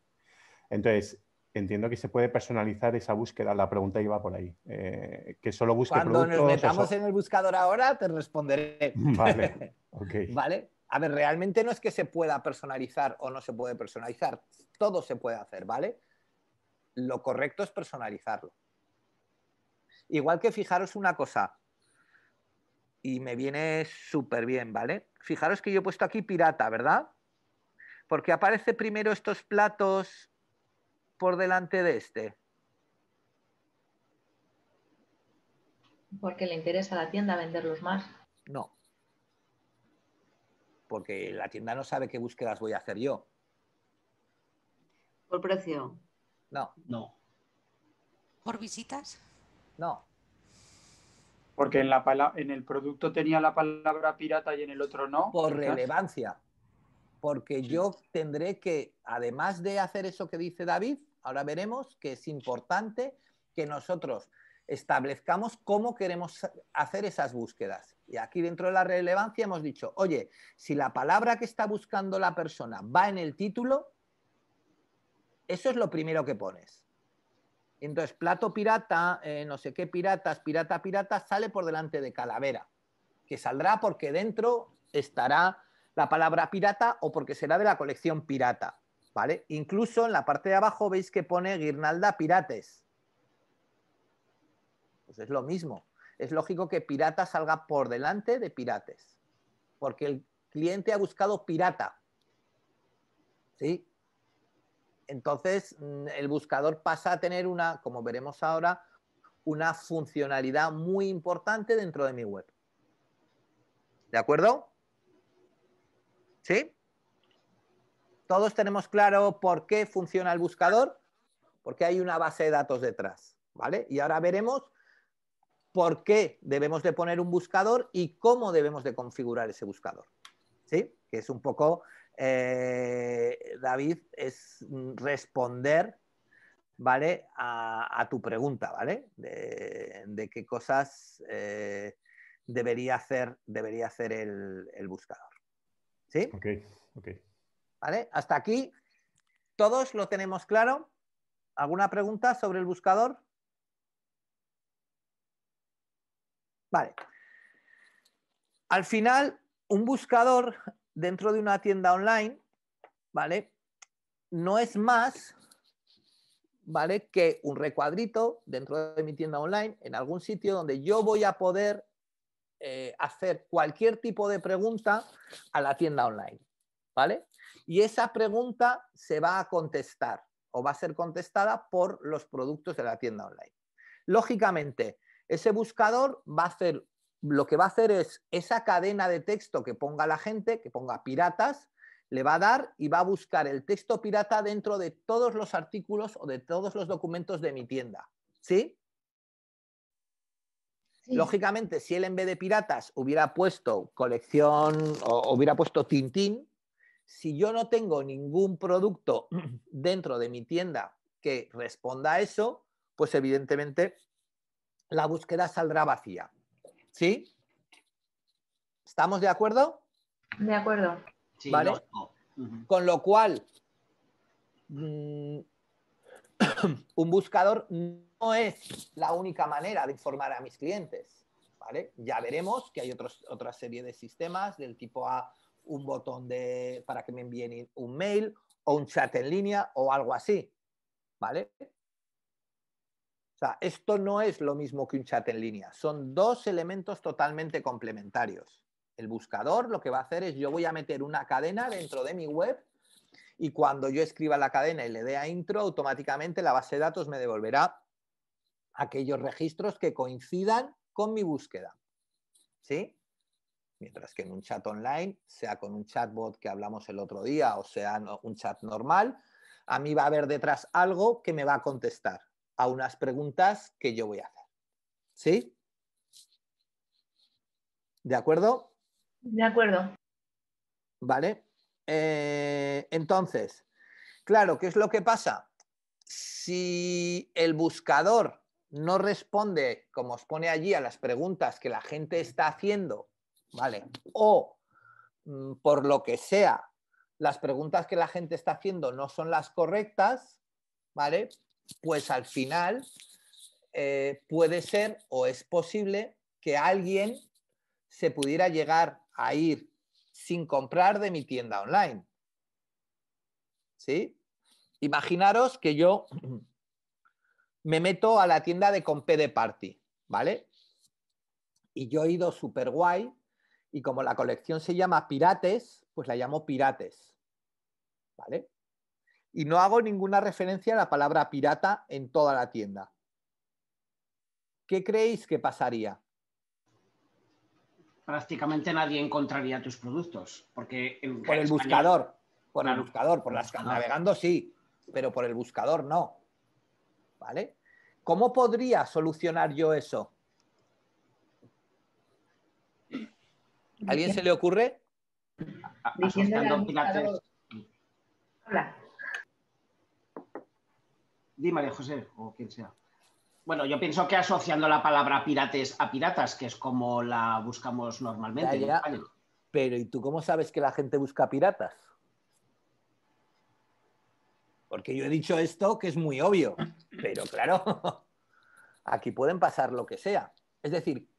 Entonces, entiendo que se puede personalizar esa búsqueda. La pregunta iba por ahí. Que solo busque Cuando productos... nos metamos en el buscador ahora, te responderé. Vale, ok. ¿Vale? A ver, realmente no es que se pueda personalizar o no se puede personalizar. Todo se puede hacer, ¿vale? Lo correcto es personalizarlo. Igual que fijaros una cosa, y me viene súper bien, ¿vale? Fijaros que yo he puesto aquí pirata, ¿verdad? Porque aparece primero estos platos por delante de este. Porque le interesa a la tienda venderlos más. No. Porque la tienda no sabe qué búsquedas voy a hacer yo. ¿Por precio? No. No. ¿Por visitas? No. Porque en el producto tenía la palabra pirata y en el otro no. Por quizás. relevancia. Porque yo tendré que, además de hacer eso que dice David, ahora veremos que es importante que nosotros establezcamos cómo queremos hacer esas búsquedas. Y aquí dentro de la relevancia hemos dicho, oye, si la palabra que está buscando la persona va en el título, eso es lo primero que pones. Entonces, plato pirata, no sé qué piratas, pirata, pirata, sale por delante de calavera, que saldrá porque dentro estará la palabra pirata o porque será de la colección pirata, ¿vale? Incluso en la parte de abajo veis que pone guirnalda pirates. Pues es lo mismo. Es lógico que pirata salga por delante de pirates, porque el cliente ha buscado pirata, ¿sí? Entonces, el buscador pasa a tener una, como veremos ahora, una funcionalidad muy importante dentro de mi web. ¿De acuerdo? ¿Sí? ¿Todos tenemos claro por qué funciona el buscador? Porque hay una base de datos detrás, ¿vale? Y ahora veremos por qué debemos de poner un buscador y cómo debemos de configurar ese buscador. ¿Sí? Que es un poco, David, es responder, ¿vale? A tu pregunta, ¿vale? De qué cosas debería hacer el buscador. ¿Sí? Ok, ok. ¿Vale? Hasta aquí, ¿todos lo tenemos claro? ¿Alguna pregunta sobre el buscador? Vale. Al final, un buscador dentro de una tienda online, ¿vale? No es más, ¿vale? Que un recuadrito dentro de mi tienda online, en algún sitio donde yo voy a poder hacer cualquier tipo de pregunta a la tienda online, ¿vale? Y esa pregunta se va a contestar o va a ser contestada por los productos de la tienda online. Lógicamente, ese buscador va a hacer, lo que va a hacer es esa cadena de texto que ponga la gente, que ponga piratas, le va a dar y va a buscar el texto pirata dentro de todos los artículos o de todos los documentos de mi tienda. ¿Sí? Sí. Lógicamente, si él en vez de piratas hubiera puesto colección o hubiera puesto Tintín, si yo no tengo ningún producto dentro de mi tienda que responda a eso, pues evidentemente la búsqueda saldrá vacía. ¿Sí? ¿Estamos de acuerdo? De acuerdo. Sí, ¿Vale? lógico. Con lo cual, un buscador no es la única manera de informar a mis clientes, ¿vale? Ya veremos que hay otra serie de sistemas del tipo A, un botón para que me envíen un mail o un chat en línea o algo así, ¿vale? O sea, esto no es lo mismo que un chat en línea, son dos elementos totalmente complementarios. El buscador lo que va a hacer es yo voy a meter una cadena dentro de mi web y cuando yo escriba la cadena y le dé a intro, automáticamente la base de datos me devolverá aquellos registros que coincidan con mi búsqueda. ¿Sí? Mientras que en un chat online, sea con un chatbot que hablamos el otro día o sea un chat normal, a mí va a haber detrás algo que me va a contestar a unas preguntas que yo voy a hacer. ¿Sí? ¿De acuerdo? De acuerdo. ¿Vale? Entonces, claro, ¿qué es lo que pasa? Si el buscador no responde, como os pone allí, a las preguntas que la gente está haciendo, ¿vale? O por lo que sea, las preguntas que la gente está haciendo no son las correctas, ¿vale? Pues al final puede ser o es posible que alguien se pudiera llegar a ir sin comprar de mi tienda online. ¿Sí? Imaginaros que yo me meto a la tienda de Compé de Party, ¿vale? Y yo he ido súper guay y como la colección se llama Pirates, pues la llamo Pirates, ¿vale? Y no hago ninguna referencia a la palabra pirata en toda la tienda. ¿Qué creéis que pasaría? Prácticamente nadie encontraría tus productos, porque en Por el español, buscador, por claro, el buscador, por el buscador. navegando sí, pero por el buscador no, ¿vale? ¿Cómo podría solucionar yo eso? ¿A alguien se le ocurre? Diciéndole Asociando al pirates. buscador. Hola. Di, María José, o quien sea. Bueno, yo pienso que asociando la palabra pirates a piratas, que es como la buscamos normalmente en España. Pero ¿y tú cómo sabes que la gente busca piratas? Porque yo he dicho esto que es muy obvio, pero claro, aquí pueden pasar lo que sea. Es decir,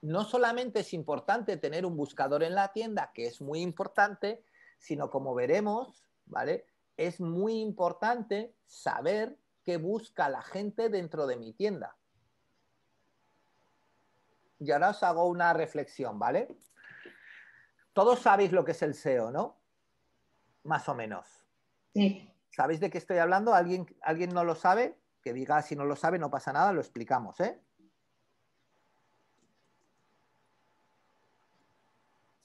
no solamente es importante tener un buscador en la tienda, que es muy importante, sino como veremos, ¿vale? Es muy importante saber qué busca la gente dentro de mi tienda. Y ahora os hago una reflexión, ¿vale? Todos sabéis lo que es el SEO, ¿no? Más o menos. Sí. ¿Sabéis de qué estoy hablando? ¿Alguien no lo sabe? Que diga si no lo sabe, no pasa nada, lo explicamos, ¿eh?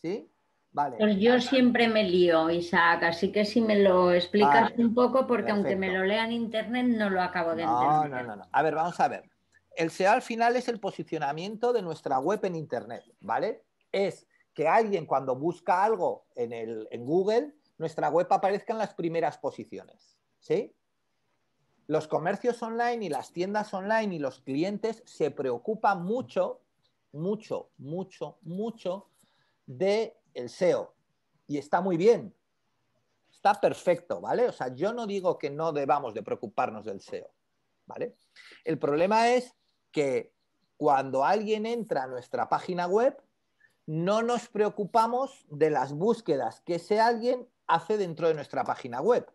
¿Sí? Vale. Pues yo siempre me lío, Isaac, así que si me lo explicas Vale, un poco, porque aunque me perfecto. lo lea en internet, no lo acabo de No. entender. A ver, vamos a ver. El SEO al final es el posicionamiento de nuestra web en internet, ¿vale? Es que alguien cuando busca algo en Google, nuestra web aparezca en las primeras posiciones, ¿sí? Los comercios online y las tiendas online y los clientes se preocupan mucho de el SEO. Y está muy bien. Está perfecto, ¿vale? O sea, yo no digo que no debamos de preocuparnos del SEO, ¿vale? El problema es que cuando alguien entra a nuestra página web, no nos preocupamos de las búsquedas que ese alguien hace dentro de nuestra página web.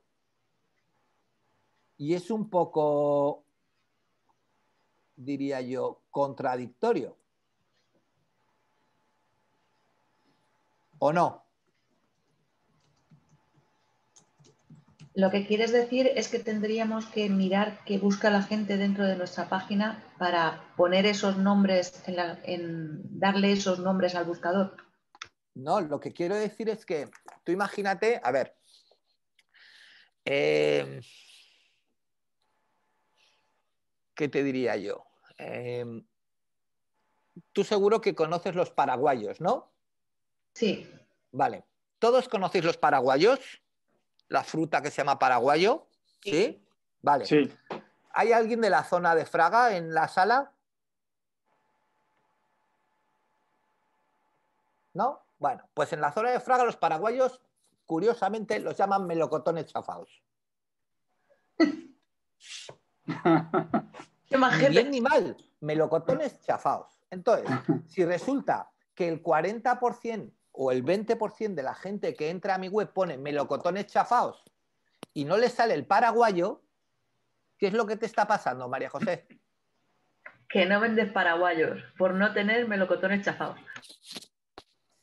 Y es un poco, diría yo, contradictorio. ¿O no? Lo que quieres decir es que tendríamos que mirar qué busca la gente dentro de nuestra página para poner esos nombres, darle esos nombres al buscador. No, lo que quiero decir es que tú imagínate, a ver, ¿qué te diría yo? Tú seguro que conoces los paraguayos, ¿no? Sí. Vale. ¿Todos conocéis los paraguayos? La fruta que se llama paraguayo. ¿Sí? Vale. Sí. ¿Hay alguien de la zona de Fraga en la sala? ¿No? Bueno, pues en la zona de Fraga los paraguayos, curiosamente, los llaman melocotones chafados. Ni bien ni mal, melocotones chafados. Entonces, si resulta que el 40% o el 20% de la gente que entra a mi web pone melocotones chafados y no le sale el paraguayo, ¿qué es lo que te está pasando, María José? Que no vendes paraguayos por no tener melocotones chafados.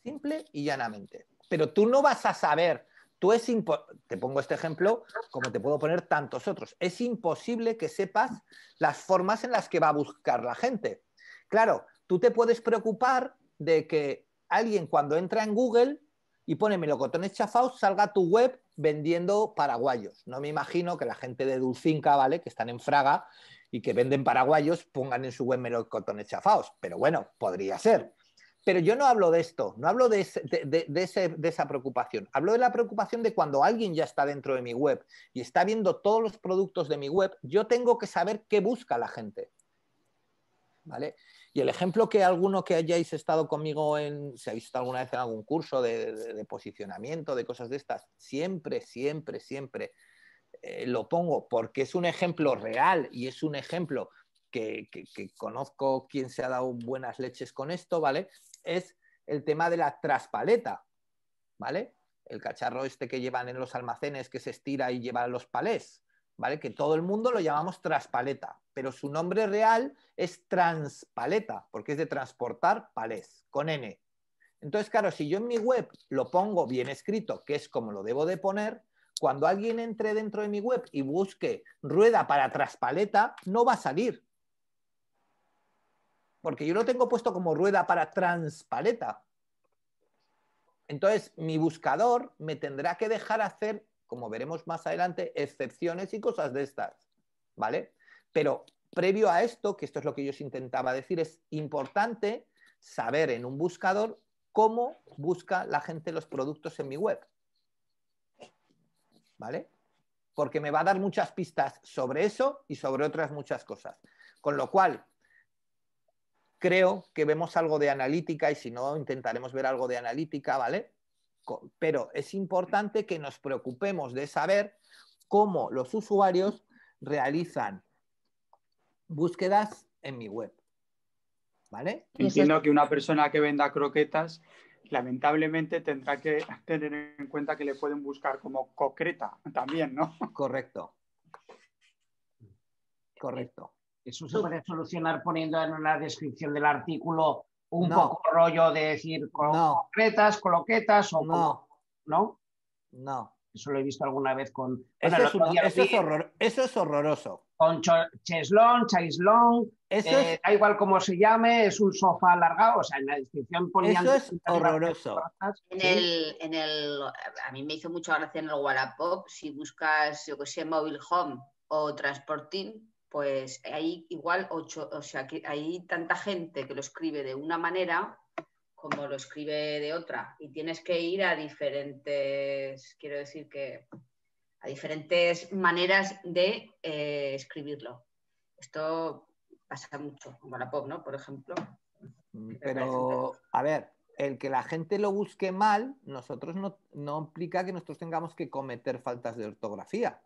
Simple y llanamente. Pero tú no vas a saber, te pongo este ejemplo como te puedo poner tantos otros. Es imposible que sepas las formas en las que va a buscar la gente. Claro, tú te puedes preocupar de que alguien cuando entra en Google y pone melocotones chafados salga a tu web vendiendo paraguayos. No me imagino que la gente de Dulcinca, ¿vale?, que están en Fraga y que venden paraguayos, pongan en su web melocotones chafados. Pero bueno, podría ser. Pero yo no hablo de esto, no hablo de esa preocupación. Hablo de la preocupación de cuando alguien ya está dentro de mi web y está viendo todos los productos de mi web, yo tengo que saber qué busca la gente. ¿Vale? Y el ejemplo que alguno que hayáis estado conmigo si habéis estado alguna vez en algún curso de posicionamiento, de cosas de estas, siempre lo pongo porque es un ejemplo real y es un ejemplo que conozco quien se ha dado buenas leches con esto, ¿vale? Es el tema de la traspaleta, ¿vale? El cacharro este que llevan en los almacenes que se estira y lleva los palés, ¿vale? Que todo el mundo lo llamamos traspaleta, pero su nombre real es transpaleta, porque es de transportar palés, con N. Entonces, claro, si yo en mi web lo pongo bien escrito, que es como lo debo de poner, cuando alguien entre dentro de mi web y busque rueda para traspaleta, no va a salir. Porque yo lo tengo puesto como rueda para transpaleta. Entonces, mi buscador me tendrá que dejar hacer, como veremos más adelante, excepciones y cosas de estas, ¿vale? Pero previo a esto, que esto es lo que yo os intentaba decir, es importante saber en un buscador cómo busca la gente los productos en mi web, ¿vale? Porque me va a dar muchas pistas sobre eso y sobre otras muchas cosas. Con lo cual, creo que vemos algo de analítica y si no, intentaremos ver algo de analítica, ¿vale? pero es importante que nos preocupemos de saber cómo los usuarios realizan búsquedas en mi web. ¿Vale? Entiendo que una persona que venda croquetas lamentablemente tendrá que tener en cuenta que le pueden buscar como concreta también, ¿no? Correcto. Correcto. Eso se puede solucionar poniendo en la descripción del artículo un poco rollo de decir concretas, coloquetas o ¿no? No. Eso lo he visto alguna vez con... Bueno, eso es horroroso. Con cheslón, chaislón, da igual cómo se llame, es un sofá alargado, o sea, en la descripción ponían... Eso es horroroso. A mí me hizo mucha gracia en el Wallapop, si buscas, yo que sé, mobile home o transporting, pues hay igual 8, o sea, que hay tanta gente que lo escribe de una manera como lo escribe de otra, y tienes que ir a diferentes, quiero decir que a diferentes maneras de escribirlo. Esto pasa mucho en Wallapop, ¿no? Por ejemplo. Pero, a ver, el que la gente lo busque mal, nosotros no implica que nosotros tengamos que cometer faltas de ortografía.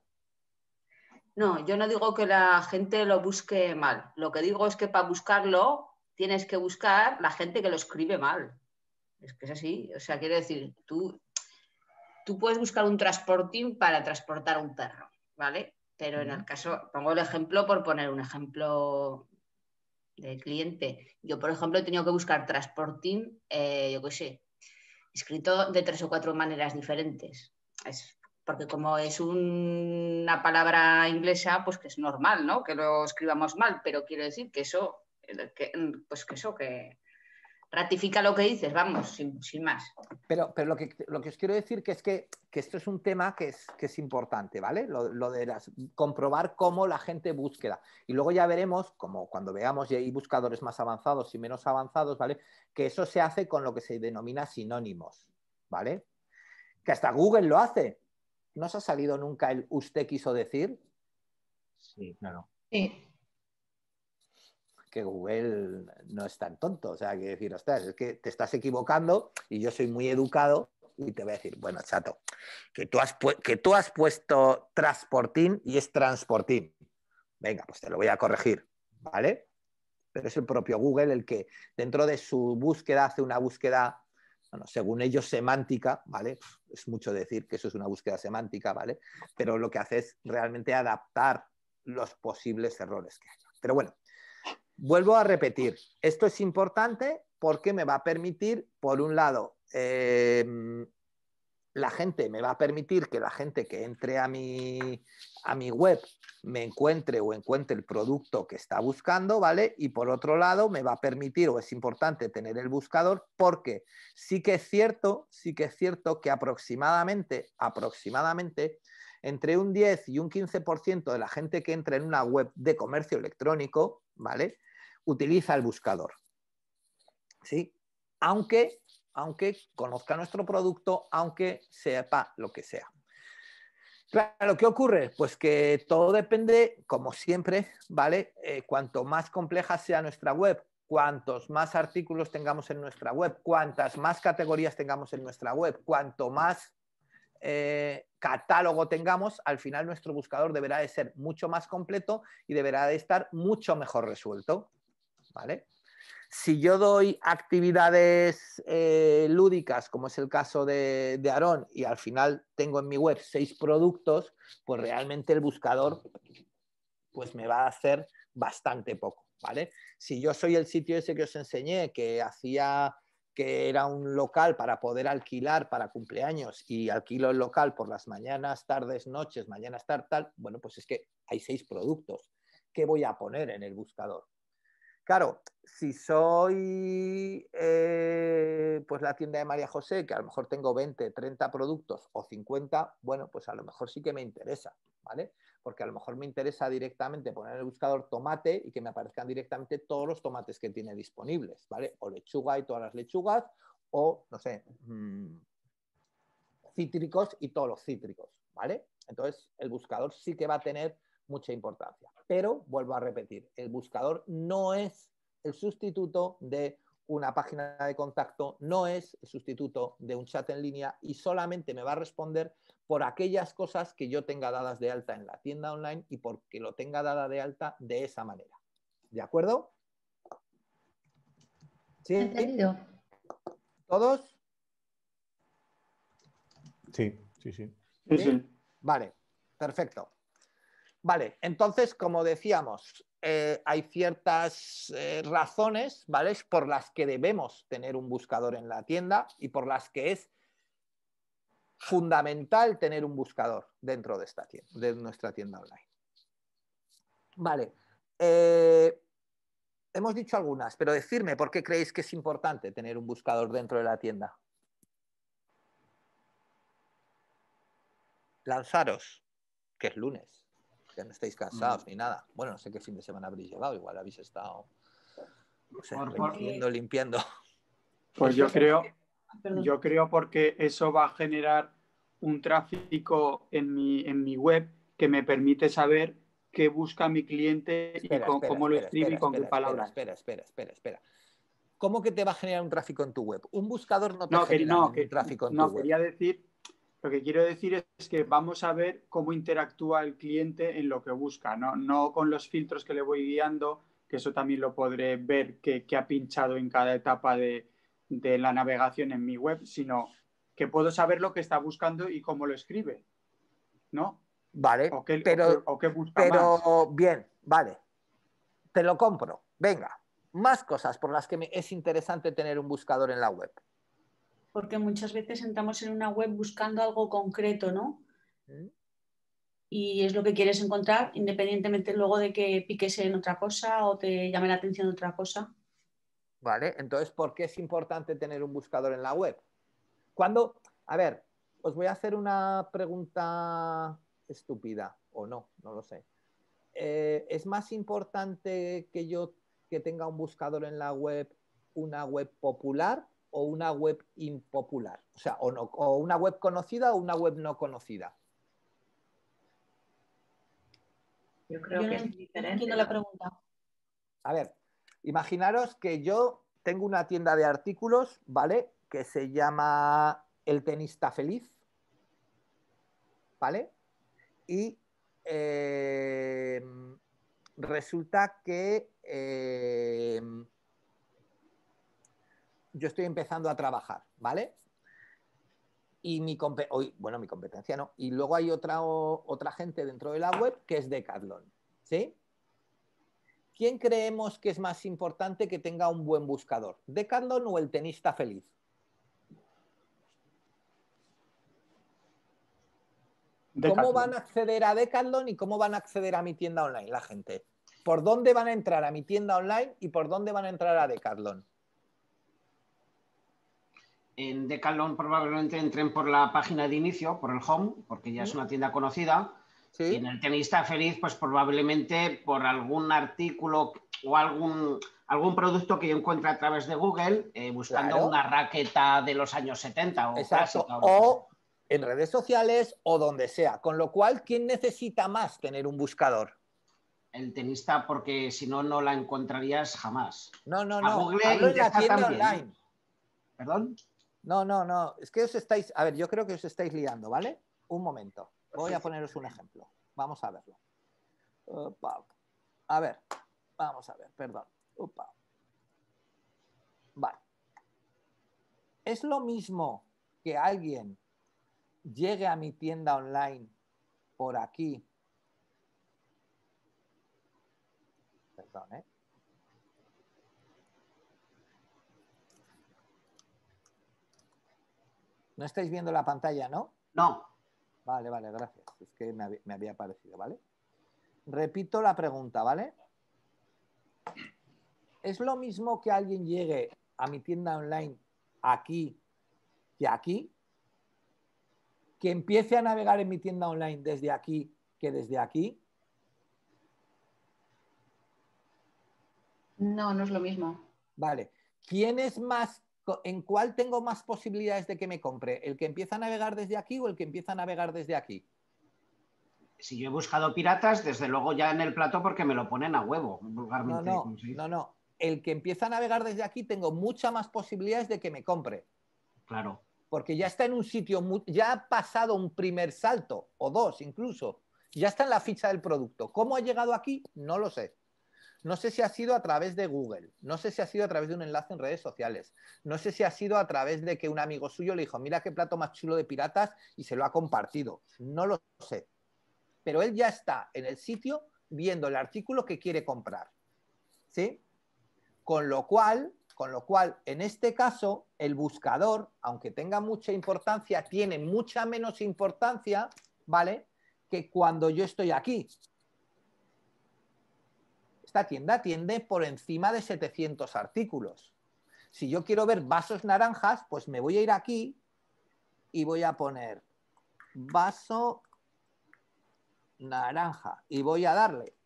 No, yo no digo que la gente lo busque mal. Lo que digo es que para buscarlo tienes que buscar la gente que lo escribe mal. Es que es así. O sea, quiero decir, tú puedes buscar un transporting para transportar un perro, ¿vale? Pero en el caso, pongo el ejemplo por poner un ejemplo de cliente. Yo, por ejemplo, he tenido que buscar transporting, yo qué sé, escrito de 3 o 4 maneras diferentes. Porque como es una palabra inglesa, pues que es normal, ¿no? Que lo escribamos mal, pero quiero decir que eso, que ratifica lo que dices, vamos, sin más. Pero lo que os quiero decir que es que esto es un tema que es importante, ¿vale? Lo de comprobar cómo la gente búsqueda. Y luego ya veremos, como cuando veamos y hay buscadores más avanzados y menos avanzados, ¿vale? Que eso se hace con lo que se denomina sinónimos, ¿vale? Que hasta Google lo hace. ¿No os ha salido nunca el usted quiso decir? Sí, claro. Sí. Que Google no es tan tonto, o sea, que decir, ostras, es que te estás equivocando y yo soy muy educado y te voy a decir, bueno, chato, que tú has puesto transportín y es transportín. Venga, pues te lo voy a corregir, ¿vale? Pero es el propio Google el que dentro de su búsqueda hace una búsqueda, bueno, según ellos semántica, ¿vale? Es mucho decir que eso es una búsqueda semántica, ¿vale? Pero lo que hace es realmente adaptar los posibles errores que hay. Pero bueno, vuelvo a repetir, esto es importante porque me va a permitir, por un lado, la gente me va a permitir que la gente que entre a mi web me encuentre el producto que está buscando, ¿vale? Y por otro lado, me va a permitir, o es importante tener el buscador, porque sí que es cierto que aproximadamente entre un 10 y un 15% de la gente que entra en una web de comercio electrónico, ¿vale?, utiliza el buscador. ¿Sí? Aunque conozca nuestro producto, aunque sepa lo que sea. Claro, ¿qué ocurre? Pues que todo depende, como siempre, ¿vale? Cuanto más compleja sea nuestra web, cuantos más artículos tengamos en nuestra web, cuantas más categorías tengamos en nuestra web, cuanto más catálogo tengamos, al final nuestro buscador deberá de ser mucho más completo y deberá de estar mucho mejor resuelto, ¿vale? Si yo doy actividades lúdicas, como es el caso de Aarón, y al final tengo en mi web 6 productos, pues realmente el buscador pues me va a hacer bastante poco, ¿vale? Si yo soy el sitio ese que os enseñé, que era un local para poder alquilar para cumpleaños y alquilo el local por las mañanas, tardes, noches, mañanas, tal, bueno, pues es que hay 6 productos. ¿Qué voy a poner en el buscador? Claro, si soy pues la tienda de María José, que a lo mejor tengo 20, 30 productos o 50, bueno, pues a lo mejor sí que me interesa, ¿vale? Porque a lo mejor me interesa directamente poner en el buscador tomate y que me aparezcan directamente todos los tomates que tiene disponibles, ¿vale? O lechuga y todas las lechugas, o, no sé, cítricos y todos los cítricos, ¿vale? Entonces, el buscador sí que va a tener mucha importancia. Pero, vuelvo a repetir, el buscador no es el sustituto de una página de contacto, no es el sustituto de un chat en línea y solamente me va a responder por aquellas cosas que yo tenga dadas de alta en la tienda online y porque lo tenga dada de alta de esa manera. ¿De acuerdo? ¿Sí? ¿Entendido? ¿Todos? Sí, sí, sí. Sí, ¿Sí? sí. Vale, perfecto. Vale, entonces, como decíamos, hay ciertas razones, ¿vale?, por las que debemos tener un buscador en la tienda y por las que es fundamental tener un buscador dentro de esta tienda, de nuestra tienda online. Vale. Hemos dicho algunas, pero decirme por qué creéis que es importante tener un buscador dentro de la tienda. Lanzaros, que es lunes, que no estáis cansados ni nada. Bueno, no sé qué fin de semana habréis llevado, igual habéis estado, no sé, limpiando. Pues yo creo porque eso va a generar un tráfico en mi web que me permite saber qué busca mi cliente y cómo lo escribe y con qué palabras. Espera. ¿Cómo que te va a generar un tráfico en tu web? Un buscador no te genera ningún tráfico en tu web. Quería decir, lo que quiero decir es que vamos a ver cómo interactúa el cliente en lo que busca, no con los filtros que le voy guiando, que eso también lo podré ver que ha pinchado en cada etapa de la navegación en mi web, sino que puedo saber lo que está buscando y cómo lo escribe, ¿no? Vale, o qué busca pero más. Bien, vale, te lo compro. Venga, más cosas por las que es interesante tener un buscador en la web. Porque muchas veces entramos en una web buscando algo concreto, ¿no? Y es lo que quieres encontrar, independientemente luego de que piques en otra cosa o te llame la atención otra cosa. Vale, entonces, ¿por qué es importante tener un buscador en la web? A ver, os voy a hacer una pregunta estúpida, o no lo sé. ¿Es más importante que tenga un buscador en la web, una web popular o una web impopular? O sea, o una web conocida o una web no conocida. Yo creo que es diferente. No entiendo la pregunta. A ver, imaginaros que yo tengo una tienda de artículos, ¿vale?, que se llama El Tenista Feliz, ¿vale? Y resulta que yo estoy empezando a trabajar, ¿vale? Y mi competencia no. Y luego hay otra gente dentro de la web que es Decathlon, ¿sí? ¿Quién creemos que es más importante que tenga un buen buscador? ¿Decathlon o El Tenista Feliz? ¿Cómo van a acceder a Decathlon y cómo van a acceder a mi tienda online la gente? ¿Por dónde van a entrar a mi tienda online y por dónde van a entrar a Decathlon? En Decathlon probablemente entren por la página de inicio, por el home, porque ya es una tienda conocida. ¿Sí? Y en El Tenista Feliz, pues probablemente por algún artículo o algún producto que yo encuentre a través de Google, buscando una raqueta de los años 70 o exacto, clásica. O en redes sociales o donde sea. Con lo cual, ¿quién necesita más tener un buscador? El tenista, porque si no, no la encontrarías jamás. No. Google hablo en la tienda también. Online. ¿Perdón? No. Es que os estáis... A ver, yo creo que os estáis liando, ¿vale? Un momento. Voy a poneros un ejemplo. Vamos a verlo. A ver. Vamos a ver, perdón. Vale. Es lo mismo que alguien llegue a mi tienda online por aquí. Perdón, ¿eh? ¿No estáis viendo la pantalla, no? No. Vale, gracias. Es que me había parecido, ¿vale? Repito la pregunta, ¿vale? ¿Es lo mismo que alguien llegue a mi tienda online aquí que aquí? ¿Que empiece a navegar en mi tienda online desde aquí que desde aquí? No es lo mismo. Vale. ¿En cuál tengo más posibilidades de que me compre? ¿El que empieza a navegar desde aquí o el que empieza a navegar desde aquí? Si yo he buscado piratas, desde luego ya en el plato porque me lo ponen a huevo, vulgarmente. No. el que empieza a navegar desde aquí tengo muchas más posibilidades de que me compre. Claro. Porque ya está en un sitio, ya ha pasado un primer salto, o dos incluso, ya está en la ficha del producto. ¿Cómo ha llegado aquí? No lo sé. No sé si ha sido a través de Google, no sé si ha sido a través de un enlace en redes sociales, no sé si ha sido a través de que un amigo suyo le dijo, mira qué plato más chulo de piratas y se lo ha compartido. No lo sé. Pero él ya está en el sitio viendo el artículo que quiere comprar. ¿Sí? Con lo cual, en este caso, el buscador, aunque tenga mucha importancia, tiene mucha menos importancia, ¿vale?, que cuando yo estoy aquí. Esta tienda atiende por encima de 700 artículos. Si yo quiero ver vasos naranjas, pues me voy a ir aquí y voy a poner vaso naranja y voy a darle,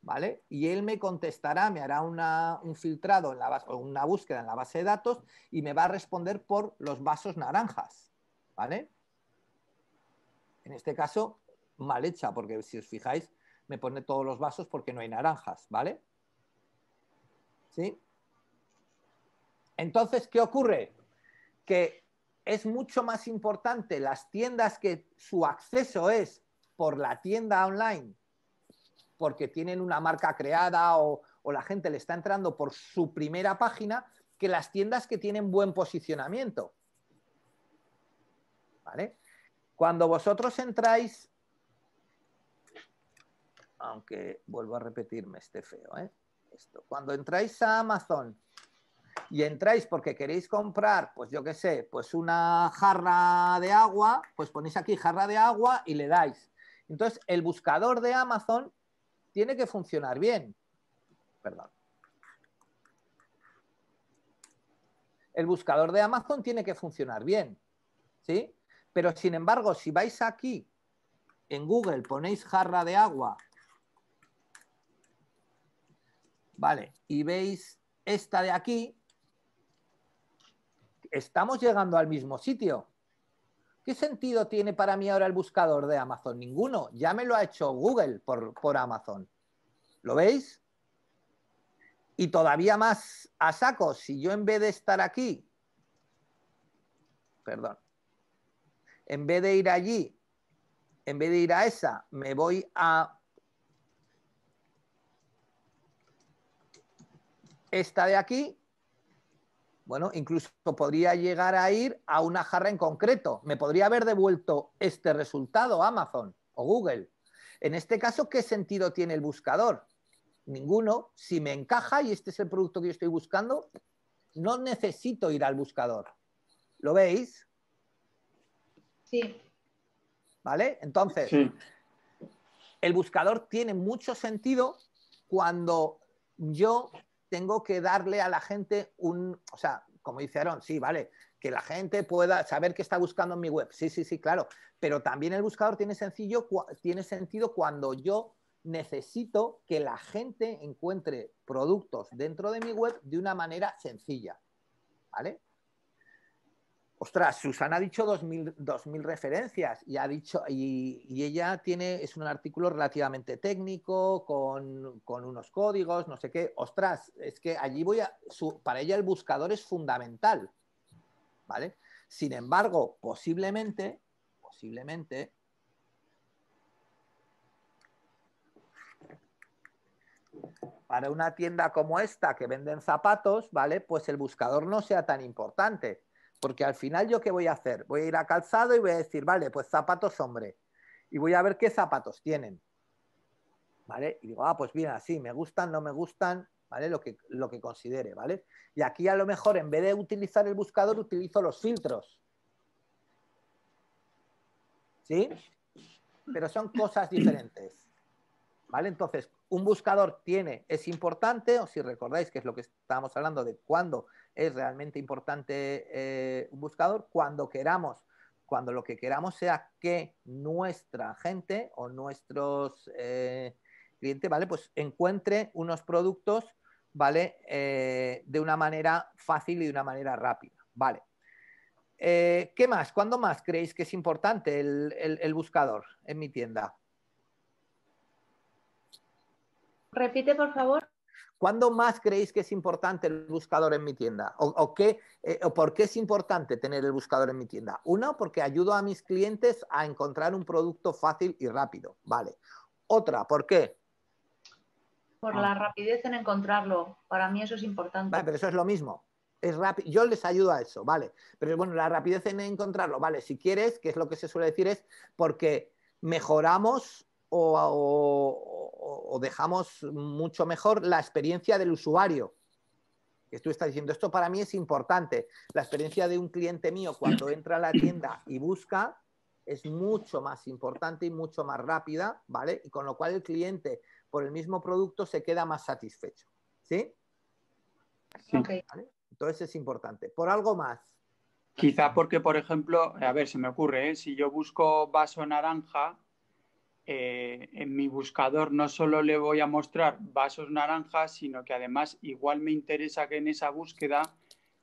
¿vale? Y él me contestará, me hará un filtrado, en la base, o una búsqueda en la base de datos y me va a responder por los vasos naranjas, ¿vale? En este caso, mal hecha, porque si os fijáis, me pone todos los vasos porque no hay naranjas, ¿vale? ¿Sí? Entonces, ¿qué ocurre? Que es mucho más importante las tiendas que su acceso es por la tienda online, porque tienen una marca creada o la gente le está entrando por su primera página, que las tiendas que tienen buen posicionamiento. ¿Vale? Cuando vosotros entráis, aunque vuelvo a repetirme, esté feo, ¿eh? Esto. Cuando entráis a Amazon y entráis porque queréis comprar, pues yo qué sé, pues una jarra de agua, pues ponéis aquí jarra de agua y le dais. Entonces, el buscador de Amazon tiene que funcionar bien. Perdón. El buscador de Amazon tiene que funcionar bien, ¿sí? Pero, sin embargo, si vais aquí en Google, ponéis jarra de agua, ¿vale? Y veis esta de aquí, estamos llegando al mismo sitio. ¿Qué sentido tiene para mí ahora el buscador de Amazon? Ninguno. Ya me lo ha hecho Google por Amazon. ¿Lo veis? Y todavía más a saco, si yo en vez de estar aquí, perdón, en vez de ir allí, en vez de ir a esa, me voy a esta de aquí, bueno, incluso podría llegar a ir a una jarra en concreto. Me podría haber devuelto este resultado Amazon o Google. En este caso, ¿qué sentido tiene el buscador? Ninguno. Si me encaja y este es el producto que yo estoy buscando, no necesito ir al buscador. ¿Lo veis? Sí. ¿Vale? Entonces, sí, el buscador tiene mucho sentido cuando yo tengo que darle a la gente o sea, como dice Aaron, sí, vale, que la gente pueda saber qué está buscando en mi web. Sí, sí, sí, claro. Pero también el buscador tiene sentido cuando yo necesito que la gente encuentre productos dentro de mi web de una manera sencilla, ¿vale? Ostras, Susana ha dicho 2000 referencias y ha dicho, y ella es un artículo relativamente técnico, con unos códigos, no sé qué. Ostras, es que allí para ella el buscador es fundamental, ¿vale? Sin embargo, posiblemente, para una tienda como esta que venden zapatos, ¿vale? Pues el buscador no sea tan importante. Porque al final, ¿yo qué voy a hacer? Voy a ir a calzado y voy a decir, vale, pues zapatos hombre. Y voy a ver qué zapatos tienen. ¿Vale? Y digo, pues bien, así, me gustan, no me gustan, ¿vale? Lo que considere, ¿vale? Y aquí a lo mejor, en vez de utilizar el buscador, utilizo los filtros. ¿Sí? Pero son cosas diferentes. ¿Vale? Entonces, un buscador es importante, o si recordáis que es lo que estábamos hablando de cuándo es realmente importante un buscador, cuando lo que queramos sea que nuestra gente o nuestros clientes, ¿vale? Pues encuentre unos productos, ¿vale? De una manera fácil y de una manera rápida, ¿vale? ¿Qué más? ¿Cuándo más creéis que es importante el buscador en mi tienda? Repite, por favor. ¿Cuándo más creéis que es importante el buscador en mi tienda? ¿O por qué es importante tener el buscador en mi tienda? Uno, porque ayudo a mis clientes a encontrar un producto fácil y rápido. Vale. Otra, ¿por qué? Por la rapidez en encontrarlo. Para mí eso es importante. Vale, pero eso es lo mismo. Es rápido. Yo les ayudo a eso, ¿vale? Pero bueno, la rapidez en encontrarlo, ¿vale? Si quieres, que es lo que se suele decir, es porque mejoramos o dejamos mucho mejor la experiencia del usuario. Que tú estás diciendo, esto para mí es importante. La experiencia de un cliente mío cuando entra a la tienda y busca es mucho más importante y mucho más rápida, ¿vale? Y con lo cual el cliente por el mismo producto se queda más satisfecho. ¿Sí? Sí. Okay. ¿Vale? Entonces es importante. Por algo más. Quizá porque, por ejemplo, a ver, se me ocurre, ¿eh? Si yo busco vaso naranja, en mi buscador no solo le voy a mostrar vasos naranjas, sino que además igual me interesa que en esa búsqueda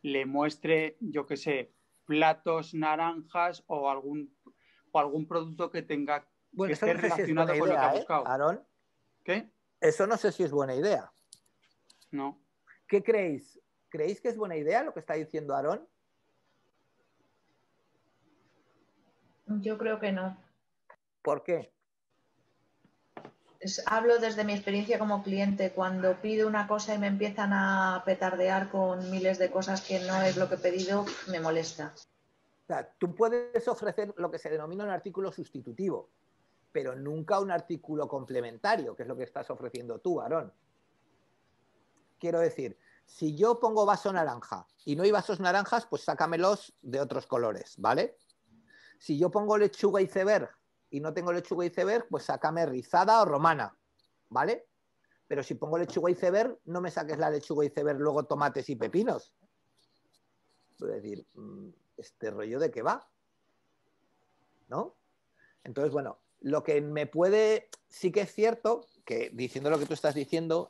le muestre, yo qué sé, platos naranjas o algún producto que tenga Bueno, que eso esté no sé si es buena relacionado con lo que ha idea, buscado. Aarón. ¿Qué? Eso no sé si es buena idea. No. ¿Qué creéis? ¿Creéis que es buena idea lo que está diciendo Aarón? Yo creo que no. ¿Por qué? Hablo desde mi experiencia como cliente. Cuando pido una cosa y me empiezan a petardear con miles de cosas que no es lo que he pedido, me molesta. O sea, tú puedes ofrecer lo que se denomina un artículo sustitutivo, pero nunca un artículo complementario, que es lo que estás ofreciendo tú, Aarón. Quiero decir, si yo pongo vaso naranja y no hay vasos naranjas, pues sácamelos de otros colores, ¿vale? Si yo pongo lechuga iceberg y no tengo lechuga iceberg, pues sácame rizada o romana, ¿vale? Pero si pongo lechuga iceberg, no me saques la lechuga iceberg, luego tomates y pepinos. Es decir, ¿este rollo de qué va? ¿No? Entonces, bueno, lo que me puede... Sí que es cierto que, diciendo lo que tú estás diciendo,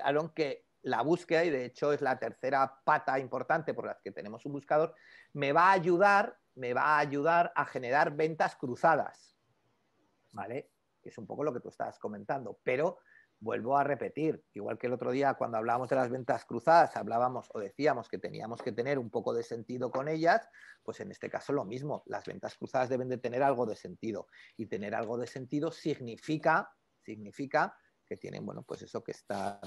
Aaron, que la búsqueda, y de hecho es la tercera pata importante por la que tenemos un buscador, me va a ayudar a generar ventas cruzadas, ¿vale? Que es un poco lo que tú estabas comentando, pero vuelvo a repetir, igual que el otro día cuando hablábamos de las ventas cruzadas, hablábamos o decíamos que teníamos que tener un poco de sentido con ellas, pues en este caso lo mismo, las ventas cruzadas deben de tener algo de sentido, y tener algo de sentido significa que tienen, bueno, pues eso, que estar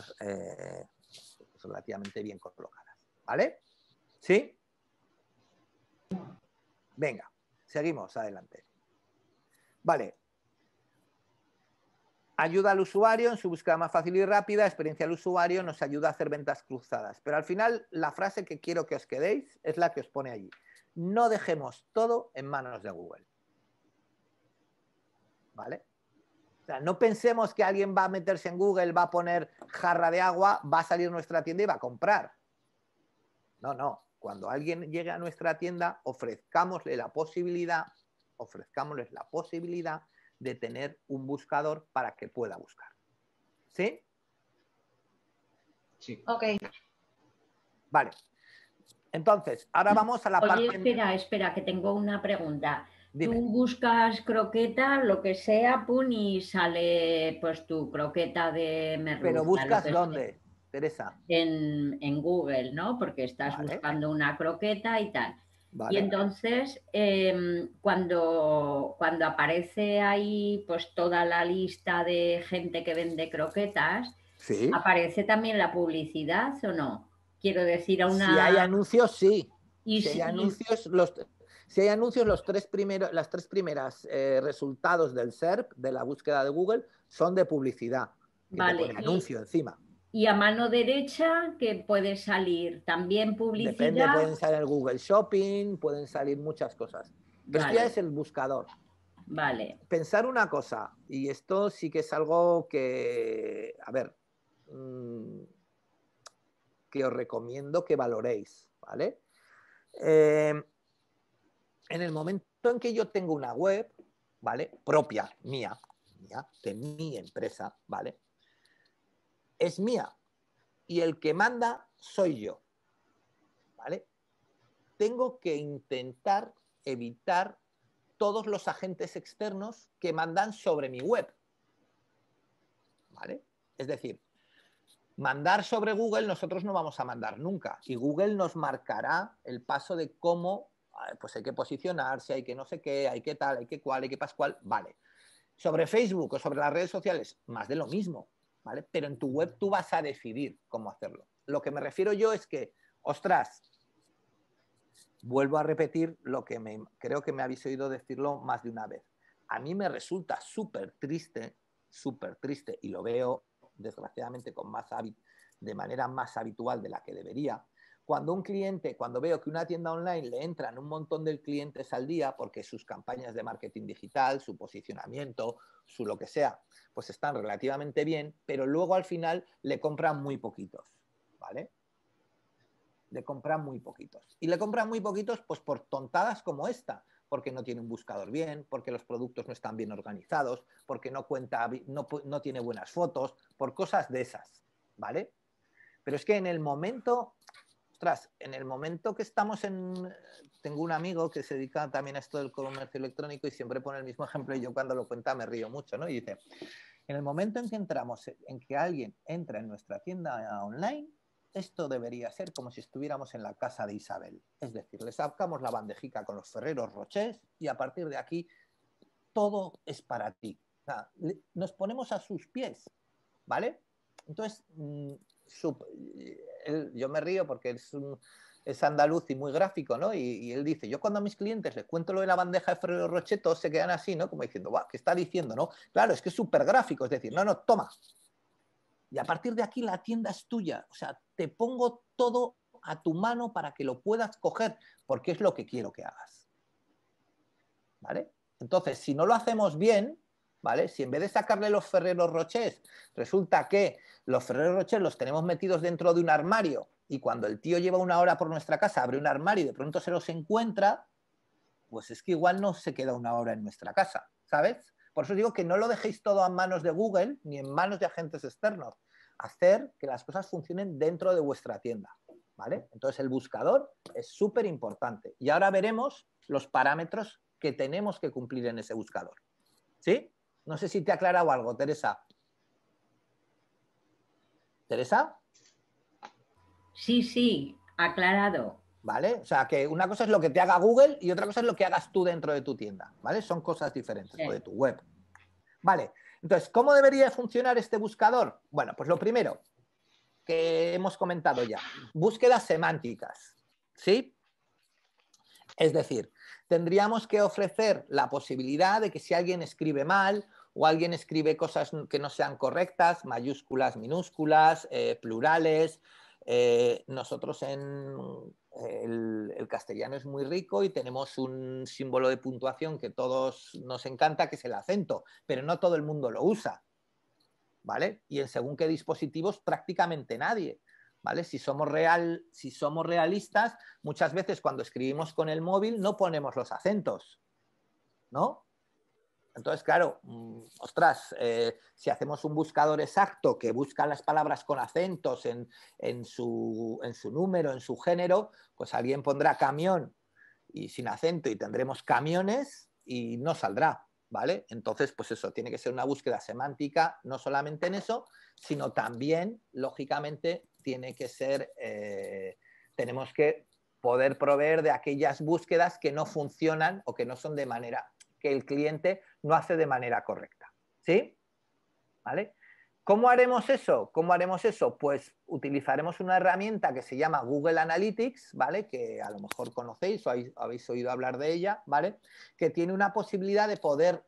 relativamente bien colocadas, ¿vale? ¿Sí? Venga, seguimos adelante. Vale. Ayuda al usuario en su búsqueda más fácil y rápida, experiencia del usuario, nos ayuda a hacer ventas cruzadas. Pero al final, la frase que quiero que os quedéis es la que os pone allí. No dejemos todo en manos de Google. ¿Vale? O sea, no pensemos que alguien va a meterse en Google, va a poner jarra de agua, va a salir a nuestra tienda y va a comprar. No, no. Cuando alguien llegue a nuestra tienda, ofrezcámosles la posibilidad de tener un buscador para que pueda buscar. ¿Sí? Sí. Ok. Vale. Entonces, ahora vamos a la parte... Oye, espera, que tengo una pregunta. Dime. Tú buscas croqueta, lo que sea, pum, y sale pues tu croqueta de merluza. Pero buscas lo que ¿dónde, sea. Teresa? En Google, ¿no? Porque estás Vale. buscando una croqueta y tal. Vale. Y entonces, cuando aparece ahí pues toda la lista de gente que vende croquetas, Sí. ¿aparece también la publicidad o no? Quiero decir, a una... Si hay anuncios, sí. Y si hay si- anuncios, las tres primeras resultados del SERP, de la búsqueda de Google, son de publicidad. Que Vale, te pone anuncio encima. Y a mano derecha, que puede salir también publicidad. Depende, pueden salir el Google Shopping, pueden salir muchas cosas. Pero esto ya es el buscador. Vale. Pensar una cosa, y esto sí que es algo que, a ver, que os recomiendo que valoréis, ¿vale? En el momento en que yo tengo una web, ¿vale? Propia, mía, de mi empresa, ¿vale? Es mía. Y el que manda soy yo, ¿vale? Tengo que intentar evitar todos los agentes externos que mandan sobre mi web, ¿vale? Es decir, Mandar sobre Google nosotros no vamos a mandar nunca y Google nos marcará el paso de cómo pues hay que posicionarse, hay que no sé qué, hay que tal, hay que cual, hay que pascual, vale. Sobre Facebook o sobre las redes sociales, más de lo mismo, ¿vale? Pero en tu web tú vas a decidir cómo hacerlo. Lo que me refiero yo es que, ostras, vuelvo a repetir lo que creo que me habéis oído decirlo más de una vez. A mí me resulta súper triste, y lo veo desgraciadamente de manera más habitual de la que debería, cuando cuando veo que una tienda online le entran un montón de clientes al día porque sus campañas de marketing digital, su posicionamiento, su lo que sea, pues están relativamente bien, pero luego al final le compran muy poquitos, ¿vale? Le compran muy poquitos. Y le compran muy poquitos pues por tontadas como esta, porque no tiene un buscador bien, porque los productos no están bien organizados, porque no tiene buenas fotos, por cosas de esas, ¿vale? Pero es que en el momento, ostras, en el momento que estamos en... Tengo un amigo que se dedica también a esto del comercio electrónico y siempre pone el mismo ejemplo y yo cuando lo cuenta me río mucho, ¿no? Y dice, en el momento en que en que alguien entra en nuestra tienda online, esto debería ser como si estuviéramos en la casa de Isabel. Es decir, le sacamos la bandejica con los Ferreros Rochers y a partir de aquí todo es para ti. O sea, nos ponemos a sus pies, ¿vale? Entonces, yo me río porque es andaluz y muy gráfico, ¿no? Y él dice, yo cuando a mis clientes les cuento lo de la bandeja de Ferrero Rocher, todos se quedan así, ¿no? Como diciendo, ¡guau! ¿Qué está diciendo, no? Claro, es que es súper gráfico, es decir, no, toma. Y a partir de aquí la tienda es tuya. O sea, te pongo todo a tu mano para que lo puedas coger, porque es lo que quiero que hagas. ¿Vale? Entonces, si no lo hacemos bien, ¿vale? Si en vez de sacarle los Ferrero Rochers, resulta que los Ferrero Rochers los tenemos metidos dentro de un armario y cuando el tío lleva una hora por nuestra casa, abre un armario y de pronto se los encuentra, pues es que igual no se queda una hora en nuestra casa, ¿sabes? Por eso digo que no lo dejéis todo en manos de Google ni en manos de agentes externos. Hacer que las cosas funcionen dentro de vuestra tienda, ¿vale? Entonces el buscador es súper importante. Y ahora veremos los parámetros que tenemos que cumplir en ese buscador. ¿Sí? No sé si te ha aclarado algo, Teresa. ¿Teresa? Sí, aclarado. ¿Vale? O sea, que una cosa es lo que te haga Google y otra cosa es lo que hagas tú dentro de tu tienda, ¿vale? Son cosas diferentes, Sí. o de tu web. Vale, entonces, ¿cómo debería funcionar este buscador? Bueno, pues lo primero que hemos comentado ya, búsquedas semánticas, ¿sí? Es decir, tendríamos que ofrecer la posibilidad de que si alguien escribe mal o alguien escribe cosas que no sean correctas, mayúsculas, minúsculas, plurales, nosotros el castellano es muy rico y tenemos un símbolo de puntuación que todos nos encanta, que es el acento, pero no todo el mundo lo usa, ¿vale? Y en según qué dispositivos prácticamente nadie, ¿vale? Si somos realistas, muchas veces cuando escribimos con el móvil no ponemos los acentos, ¿no? Entonces, claro, ostras, si hacemos un buscador exacto que busca las palabras con acentos en su número, en su género, pues alguien pondrá camión y sin acento y tendremos camiones y no saldrá, ¿vale? Entonces, pues eso, tiene que ser una búsqueda semántica, no solamente en eso, sino también, lógicamente, tiene que ser, tenemos que poder proveer de aquellas búsquedas que no funcionan o que no son de manera, que el cliente no hace de manera correcta, ¿sí? ¿Vale? ¿Cómo haremos eso? ¿Cómo haremos eso? Pues utilizaremos una herramienta que se llama Google Analytics, ¿vale? Que a lo mejor conocéis o habéis oído hablar de ella, ¿vale? Que tiene una posibilidad de poder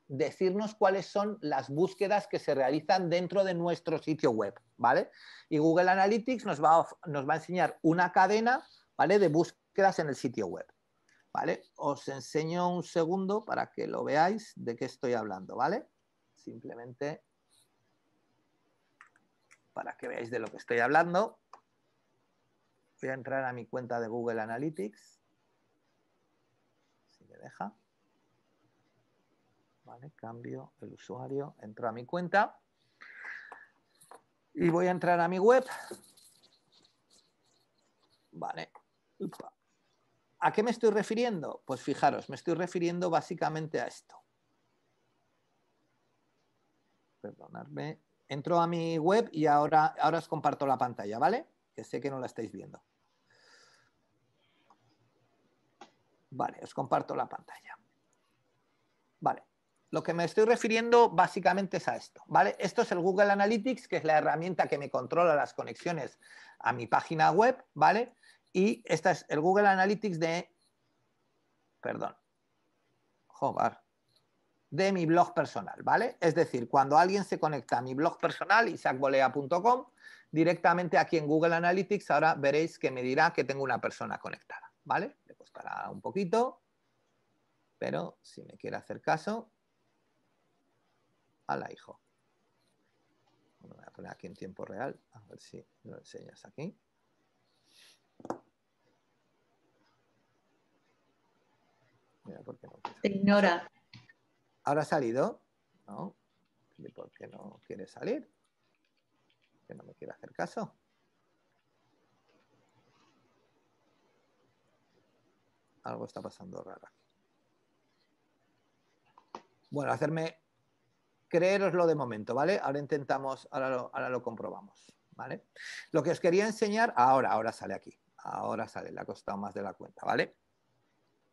decirnos cuáles son las búsquedas que se realizan dentro de nuestro sitio web, ¿vale? Y Google Analytics nos va a enseñar una cadena, ¿vale? De búsquedas en el sitio web, ¿vale? Os enseño un segundo para que lo veáis de qué estoy hablando, ¿vale? Simplemente para que veáis de lo que estoy hablando. Voy a entrar a mi cuenta de Google Analytics. Si me deja. Vale, cambio el usuario, entro a mi cuenta y voy a entrar a mi web. Vale. ¿A qué me estoy refiriendo? Pues fijaros, me estoy refiriendo básicamente a esto. Perdonadme, Entro a mi web y ahora os comparto la pantalla, ¿vale? Que sé que no la estáis viendo. Vale, os comparto la pantalla. Vale, lo que me estoy refiriendo básicamente es a esto, ¿vale? Esto es el Google Analytics, que es la herramienta que me controla las conexiones a mi página web, ¿vale? Y este es el Google Analytics de... Perdón. Joder. De mi blog personal, ¿vale? Es decir, cuando alguien se conecta a mi blog personal, isaacbolea.com, directamente aquí en Google Analytics, ahora veréis que me dirá que tengo una persona conectada, ¿vale? Le costará un poquito, pero si me quiere hacer caso, hala, hijo. Bueno, voy a poner aquí en tiempo real, a ver si lo enseñas aquí. Mira, ¿por qué no quiere? Te ignora. ¿Ahora ha salido? No. ¿Y por qué no quiere salir? ¿Que no me quiere hacer caso? Algo está pasando raro aquí. Bueno, hacerme creéroslo de momento, ¿vale? Ahora intentamos, ahora lo comprobamos, ¿vale? Lo que os quería enseñar, ahora sale aquí. Ahora sale, le ha costado más de la cuenta, ¿vale?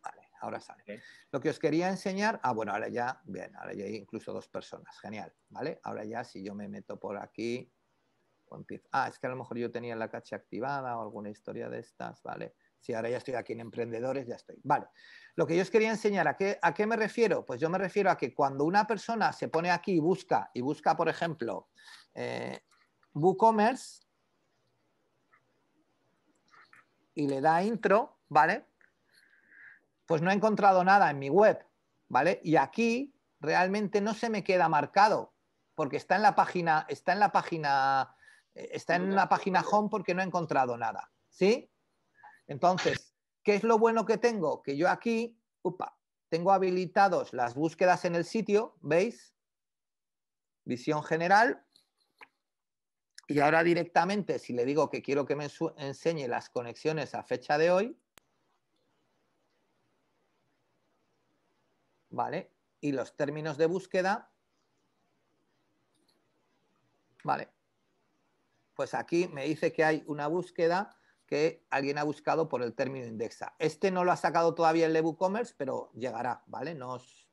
Vale, ahora sale. Okay. Lo que os quería enseñar, bueno, ahora ya, bien, ahora ya hay incluso 2 personas, genial, ¿vale? Ahora ya si yo me meto por aquí, o empiezo, es que a lo mejor yo tenía la caché activada o alguna historia de estas, ¿vale? Sí, ahora ya estoy aquí en Emprendedores, ya estoy. Vale, lo que yo os quería enseñar, ¿a qué me refiero? Pues yo me refiero a que cuando una persona se pone aquí y busca, por ejemplo, WooCommerce y le da intro, ¿vale? Pues no he encontrado nada en mi web, ¿vale? Y aquí realmente no se me queda marcado, porque está en la página home porque no he encontrado nada, ¿sí? Entonces, ¿qué es lo bueno que tengo? Que yo aquí, tengo habilitados las búsquedas en el sitio, ¿veis? Visión general. Y ahora directamente, si le digo que quiero que me enseñe las conexiones a fecha de hoy, ¿vale? Y los términos de búsqueda, ¿vale? Pues aquí me dice que hay una búsqueda que alguien ha buscado por el término indexa. Este no lo ha sacado todavía el WooCommerce, pero llegará, ¿vale? No os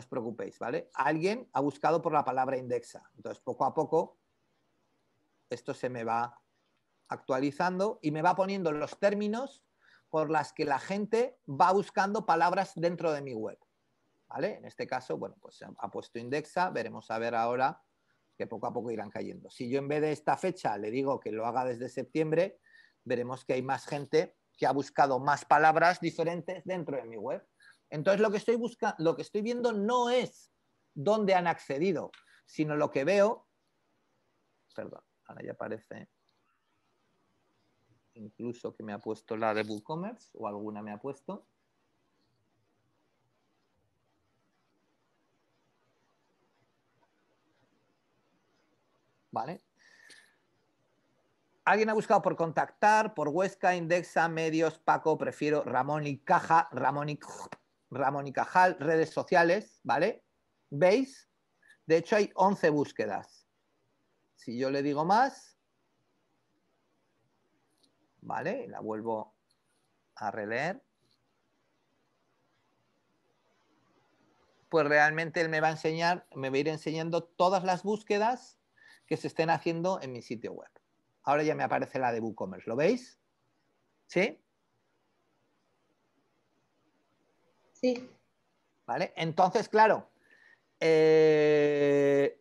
preocupéis, ¿vale? Alguien ha buscado por la palabra indexa. Entonces, poco a poco, esto se me va actualizando y me va poniendo los términos por las que la gente va buscando palabras dentro de mi web, ¿vale? En este caso, bueno, pues ha puesto indexa, veremos a ver ahora que poco a poco irán cayendo. Si yo en vez de esta fecha le digo que lo haga desde septiembre, veremos que hay más gente que ha buscado más palabras diferentes dentro de mi web. Entonces lo que estoy viendo no es dónde han accedido, sino lo que veo, perdón, ahora ya aparece incluso que me ha puesto la de WooCommerce o alguna me ha puesto. ¿Vale? Alguien ha buscado por contactar, por Huesca, Indexa, Medios, Paco, Prefiero, Ramón y Cajal, redes sociales, ¿vale? ¿Veis? De hecho hay 11 búsquedas. Si yo le digo más, ¿vale? La vuelvo a releer. Pues realmente él me va a enseñar, me va a ir enseñando todas las búsquedas que se estén haciendo en mi sitio web. Ahora ya me aparece la de WooCommerce, ¿lo veis? ¿Sí? Sí. ¿Vale? Entonces, claro, ¿qué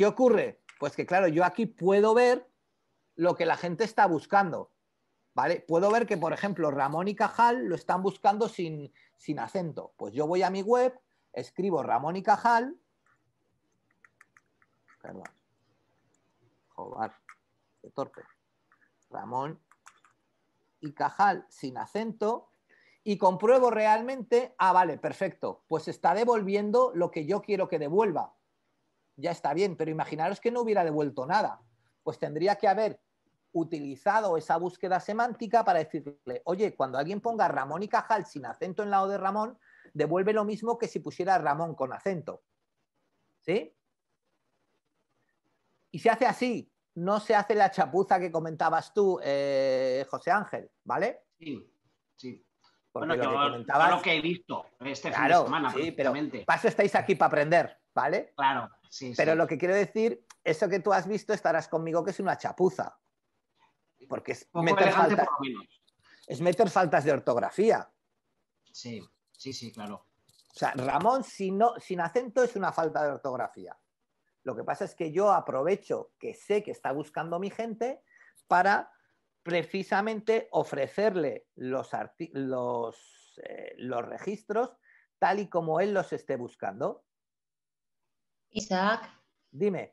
ocurre? Pues que, claro, yo aquí puedo ver lo que la gente está buscando, ¿vale? Puedo ver que, por ejemplo, Ramón y Cajal lo están buscando sin acento. Pues yo voy a mi web, escribo Ramón y Cajal, perdón, joder, qué torpe, Ramón y Cajal sin acento, y compruebo realmente, vale, perfecto, pues está devolviendo lo que yo quiero que devuelva. Ya está bien, pero imaginaros que no hubiera devuelto nada. Pues tendría que haber utilizado esa búsqueda semántica para decirle, oye, cuando alguien ponga Ramón y Cajal sin acento en lado de Ramón, devuelve lo mismo que si pusiera Ramón con acento. ¿Sí? Y se hace así, no se hace la chapuza que comentabas tú, José Ángel, ¿vale? Sí, sí. Porque Bueno, lo que yo comentabas... lo que he visto este fin de Claro, semana, sí, pero precisamente. para eso estáis aquí para aprender, ¿vale? Claro, sí, Pero sí. lo que quiero decir, eso que tú has visto, estarás conmigo que es una chapuza. Porque es Poco meter elegante faltas, por lo menos. es meter faltas de ortografía. Sí, sí, sí, claro. O sea, Ramón sin acento es una falta de ortografía. Lo que pasa es que yo aprovecho que sé que está buscando mi gente para precisamente ofrecerle los registros tal y como él los esté buscando. Isaac, Dime.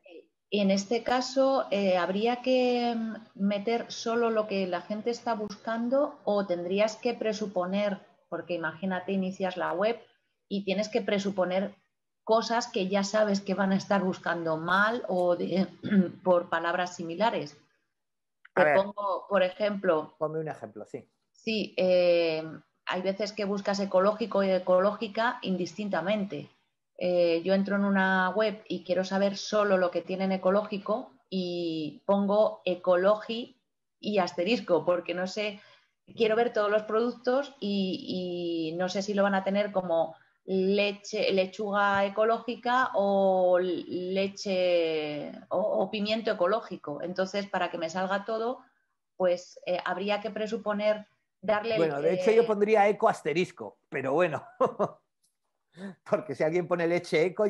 y en este caso, ¿habría que meter solo lo que la gente está buscando o tendrías que presuponer, porque imagínate, inicias la web y tienes que presuponer cosas que ya sabes que van a estar buscando mal o por palabras similares? A Te ver, pongo, por ejemplo, ponme un ejemplo, sí. sí, hay veces que buscas ecológico y ecológica indistintamente. Yo entro en una web y quiero saber solo lo que tienen ecológico y pongo ecologi y asterisco, porque no sé, quiero ver todos los productos y no sé si lo van a tener como lechuga ecológica o leche o pimiento ecológico. Entonces, para que me salga todo, pues habría que presuponer darle Bueno, de hecho yo pondría eco asterisco, pero bueno, porque si alguien pone leche eco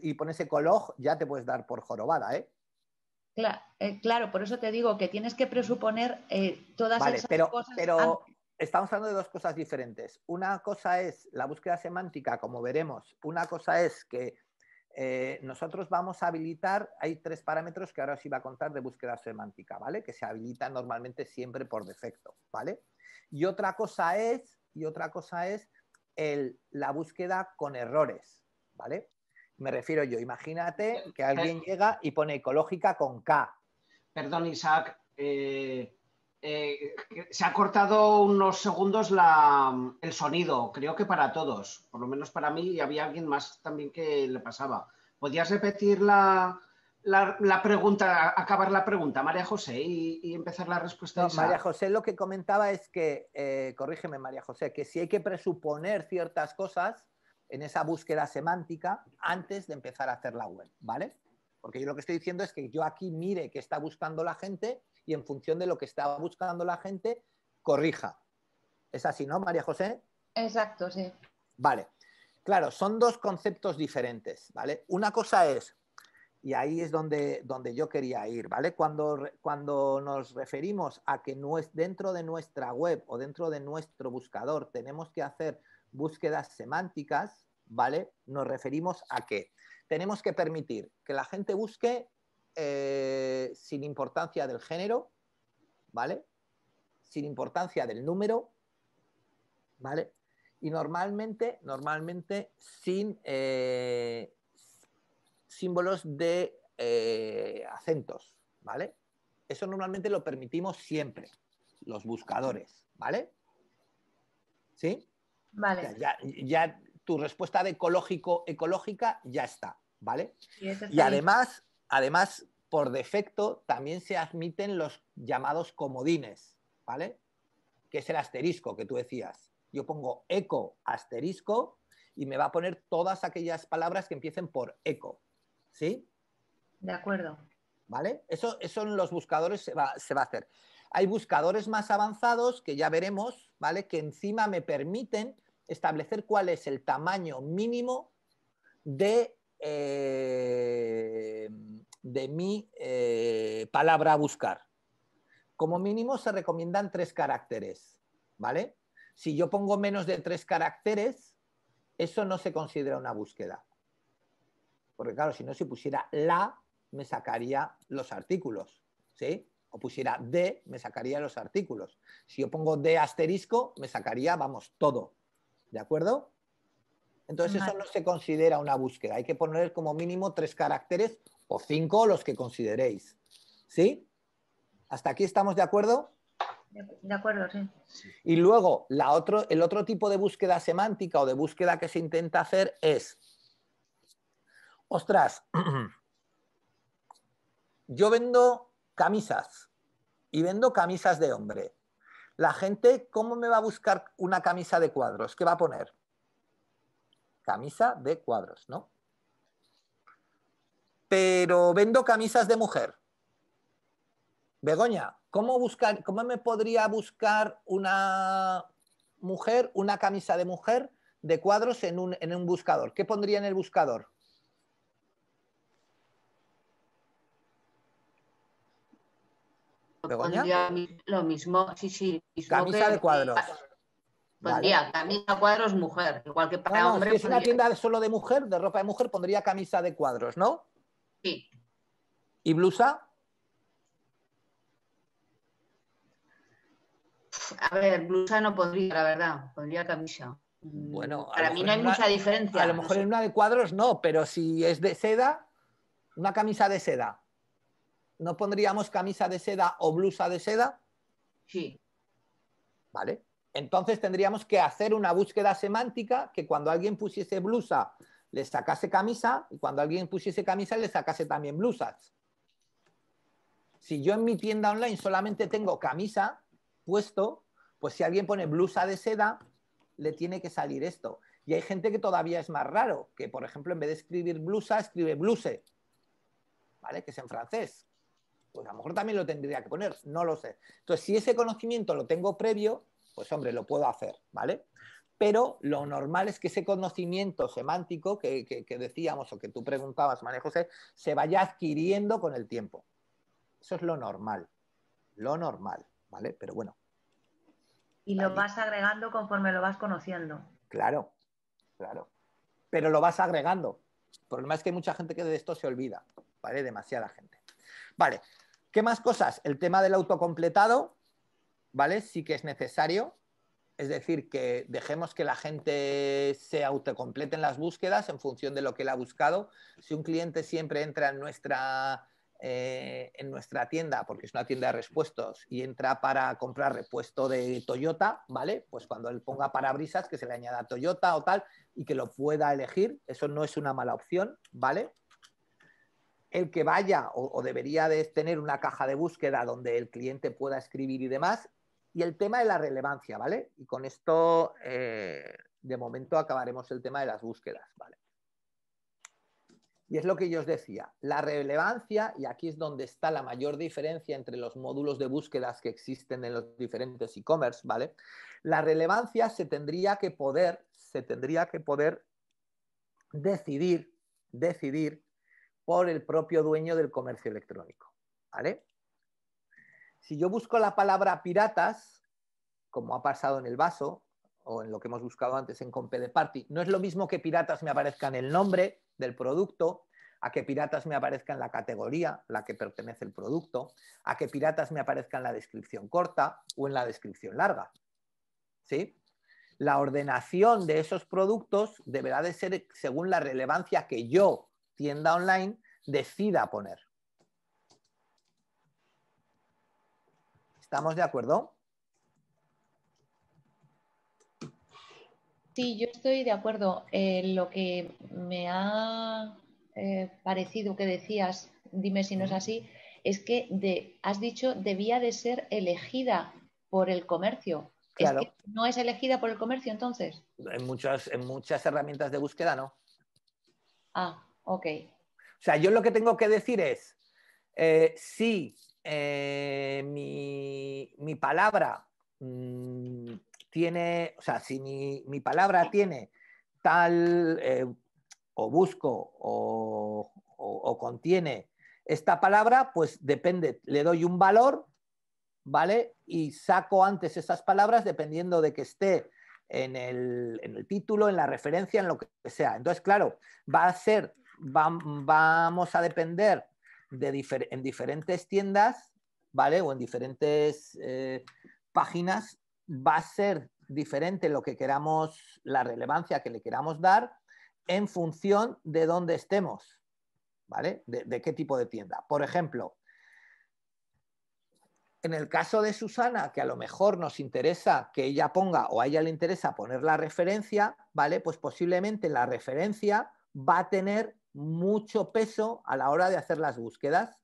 y pones ecolog, ya te puedes dar por jorobada, ¿eh? Claro, por eso te digo que tienes que presuponer todas Vale, esas pero cosas. estamos hablando de dos cosas diferentes. Una cosa es la búsqueda semántica, como veremos. Una cosa es que nosotros vamos a habilitar, hay 3 parámetros que ahora os iba a contar de búsqueda semántica, ¿vale? Que se habilitan normalmente siempre por defecto, ¿vale? Y otra cosa es la búsqueda con errores, ¿vale? Me refiero yo, imagínate que alguien llega y pone ecológica con K. Perdón, Isaac, se ha cortado unos segundos el sonido, creo que para todos, por lo menos para mí, y había alguien más también que le pasaba. ¿Podrías repetir la pregunta, acabar la pregunta, María José, y empezar la respuesta? No, Isaac? María José lo que comentaba es que, corrígeme María José, que si hay que presuponer ciertas cosas en esa búsqueda semántica antes de empezar a hacer la web, ¿vale? Porque yo lo que estoy diciendo es que yo aquí mire qué está buscando la gente y en función de lo que está buscando la gente, corrija. ¿Es así, no, María José? Exacto, sí. Vale. Claro, son dos conceptos diferentes, ¿vale? Una cosa es, y ahí es donde yo quería ir, ¿vale? Cuando nos referimos a que dentro de nuestra web o dentro de nuestro buscador tenemos que hacer búsquedas semánticas, ¿vale? Nos referimos a que tenemos que permitir que la gente busque sin importancia del género, ¿vale? Sin importancia del número, ¿vale? Y normalmente sin símbolos de acentos, ¿vale? Eso normalmente lo permitimos siempre, los buscadores, ¿vale? ¿Sí? Vale. O sea, ya tu respuesta de ecológica ya está, ¿vale? Y además, por defecto, también se admiten los llamados comodines, ¿vale? Que es el asterisco que tú decías. Yo pongo eco asterisco y me va a poner todas aquellas palabras que empiecen por eco, ¿sí? De acuerdo. ¿Vale? Eso en los buscadores se va a hacer. Hay buscadores más avanzados que ya veremos, ¿vale? Que encima me permiten establecer cuál es el tamaño mínimo de mi palabra a buscar. Como mínimo se recomiendan 3 caracteres, ¿vale? Si yo pongo menos de 3 caracteres, eso no se considera una búsqueda. Porque claro, si no, si pusiera la, me sacaría los artículos, ¿sí? O pusiera de, me sacaría los artículos. Si yo pongo de asterisco, me sacaría, vamos, todo. ¿De acuerdo? Entonces eso no se considera una búsqueda. Hay que poner como mínimo 3 caracteres o 5, los que consideréis. ¿Sí? ¿Hasta aquí estamos de acuerdo? De acuerdo, sí. Y luego, el otro tipo de búsqueda semántica o de búsqueda que se intenta hacer es, ostras, yo vendo camisas y vendo camisas de hombre. La gente, ¿cómo me va a buscar una camisa de cuadros? ¿Qué va a poner? Camisa de cuadros, ¿no? Pero vendo camisas de mujer. Begoña, ¿cómo me podría buscar una mujer, una camisa de mujer de cuadros en un buscador? ¿Qué pondría en el buscador? ¿Begoña? Pondría lo mismo, sí, mismo camisa que de cuadros. Pondría Vale. camisa cuadros mujer, igual que para No, hombre. si es una tienda solo de mujer, de ropa de mujer, pondría camisa de cuadros, ¿no? Sí. ¿Y blusa? A ver, blusa no pondría, la verdad, pondría camisa. Bueno, para mí no hay mucha diferencia. A lo mejor en una de cuadros no, pero si es de seda, una camisa de seda. ¿No pondríamos camisa de seda o blusa de seda? Sí. ¿Vale? Entonces tendríamos que hacer una búsqueda semántica que cuando alguien pusiese blusa le sacase camisa y cuando alguien pusiese camisa le sacase también blusas. Si yo en mi tienda online solamente tengo camisa puesto, pues si alguien pone blusa de seda, le tiene que salir esto. Y hay gente que todavía es más raro, que por ejemplo en vez de escribir blusa, escribe bluse, ¿vale? Que es en francés. Pues a lo mejor también lo tendría que poner, no lo sé. Entonces, si ese conocimiento lo tengo previo, pues hombre, lo puedo hacer, ¿vale? Pero lo normal es que ese conocimiento semántico que decíamos o que tú preguntabas, María José, se vaya adquiriendo con el tiempo. Eso es lo normal, ¿vale? Pero bueno. Y lo vas agregando conforme lo vas conociendo. Claro. Pero lo vas agregando. El problema es que hay mucha gente que de esto se olvida, ¿vale? Demasiada gente. Vale, ¿qué más cosas? El tema del autocompletado, ¿vale? Sí que es necesario. Es decir, que dejemos que la gente se autocomplete en las búsquedas en función de lo que él ha buscado. Si un cliente siempre entra en nuestra tienda, porque es una tienda de repuestos, y entra para comprar repuesto de Toyota, ¿vale? Pues cuando él ponga parabrisas, que se le añada Toyota o tal, y que lo pueda elegir, eso no es una mala opción, ¿vale? El que vaya o debería de tener una caja de búsqueda donde el cliente pueda escribir y demás. Y el tema de la relevancia, ¿vale? Y con esto, de momento, acabaremos el tema de las búsquedas, ¿vale? Y es lo que yo os decía, la relevancia, y aquí es donde está la mayor diferencia entre los módulos de búsquedas que existen en los diferentes e-commerce, ¿vale? La relevancia se tendría que poder decidir por el propio dueño del comercio electrónico, ¿vale? Si yo busco la palabra piratas, como ha pasado en el vaso, o en lo que hemos buscado antes en Compe de Party, no es lo mismo que piratas me aparezca en el nombre del producto, a que piratas me aparezca en la categoría a la que pertenece el producto, a que piratas me aparezca en la descripción corta o en la descripción larga. ¿Sí? La ordenación de esos productos deberá de ser según la relevancia que yo, tienda online, decida poner. ¿Estamos de acuerdo? Sí, yo estoy de acuerdo. Lo que me ha parecido que decías, dime si no es así, es que has dicho debía de ser elegida por el comercio. Claro. ¿Es que no es elegida por el comercio entonces? En muchas herramientas de búsqueda no. Ah, ok. O sea, yo lo que tengo que decir es, si mi palabra tiene, o sea, si mi palabra tiene tal, o busco o contiene esta palabra, pues depende, le doy un valor, ¿vale? Y saco antes esas palabras dependiendo de que esté en el título, en la referencia, en lo que sea. Entonces, claro, vamos a depender en diferentes tiendas, ¿vale? O en diferentes páginas, va a ser diferente lo que queramos, la relevancia que le queramos dar en función de dónde estemos, ¿vale? De qué tipo de tienda. Por ejemplo, en el caso de Susana, que a lo mejor nos interesa que ella ponga o a ella le interesa poner la referencia, ¿vale? Pues posiblemente la referencia va a tener mucho peso a la hora de hacer las búsquedas.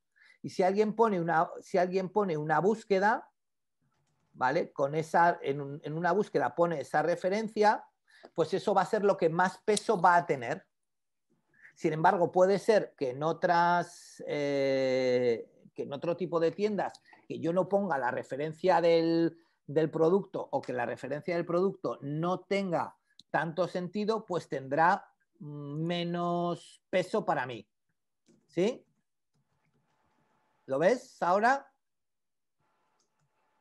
Y si alguien pone una búsqueda, ¿vale? Con esa, en una búsqueda pone esa referencia, pues eso va a ser lo que más peso va a tener. Sin embargo, puede ser que en otro tipo de tiendas que yo no ponga la referencia del producto o que la referencia del producto no tenga tanto sentido, pues tendrá menos peso para mí. ¿Sí? ¿Lo ves ahora?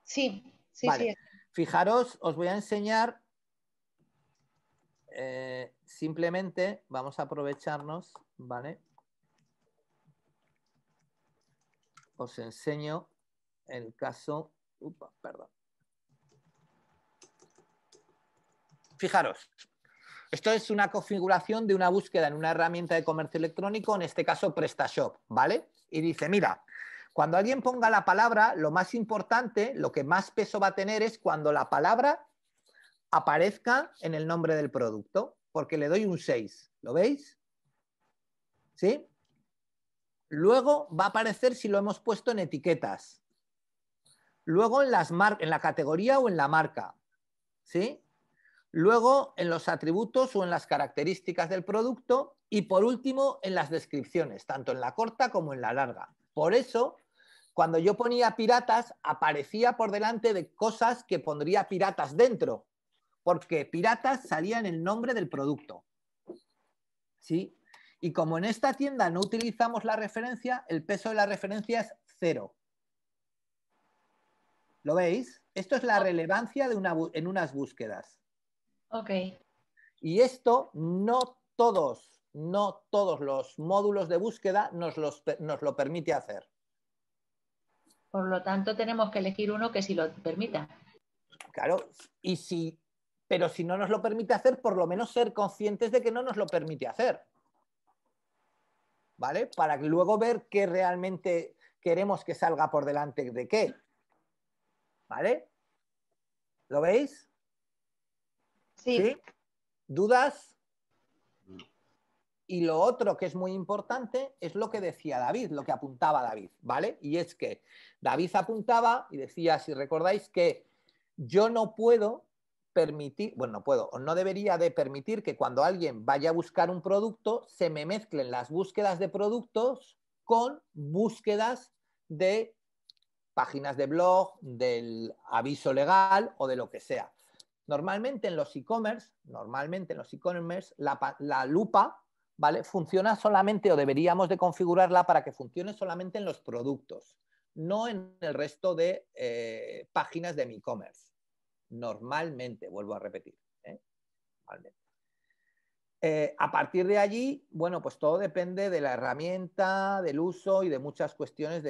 Sí, sí, vale. sí. Fijaros, os voy a enseñar simplemente, vamos a aprovecharnos, ¿vale? Os enseño el caso, perdón. Fijaros, esto es una configuración de una búsqueda en una herramienta de comercio electrónico, en este caso PrestaShop, ¿vale? Y dice, mira, cuando alguien ponga la palabra, lo más importante, lo que más peso va a tener es cuando la palabra aparezca en el nombre del producto, porque le doy un 6, ¿lo veis? ¿Sí? Luego va a aparecer si lo hemos puesto en etiquetas. Luego en la categoría o en la marca, ¿sí? Luego en los atributos o en las características del producto y por último en las descripciones, tanto en la corta como en la larga. Por eso, cuando yo ponía piratas, aparecía por delante de cosas que pondría piratas dentro, porque piratas salía en el nombre del producto. ¿Sí? Y como en esta tienda no utilizamos la referencia, el peso de la referencia es 0. ¿Lo veis? Esto es la relevancia en unas búsquedas. Ok. Y esto no todos los módulos de búsqueda nos lo permite hacer. Por lo tanto, tenemos que elegir uno que sí lo permita. Claro, pero si no nos lo permite hacer, por lo menos ser conscientes de que no nos lo permite hacer. ¿Vale? Para luego ver qué realmente queremos que salga por delante de qué. ¿Vale? ¿Lo veis? Sí. ¿Sí? ¿Dudas? Y lo otro que es muy importante es lo que decía David, lo que apuntaba David, ¿vale? Y es que David apuntaba y decía, si recordáis, que yo no puedo permitir, bueno, no puedo, o no debería de permitir que cuando alguien vaya a buscar un producto se me mezclen las búsquedas de productos con búsquedas de páginas de blog, del aviso legal o de lo que sea. Normalmente en los e-commerce, la lupa, ¿vale? Funciona solamente, o deberíamos de configurarla para que funcione solamente en los productos, no en el resto de páginas de mi e-commerce. Normalmente, vuelvo a repetir. Normalmente. A partir de allí, bueno, pues todo depende de la herramienta, del uso y de muchas cuestiones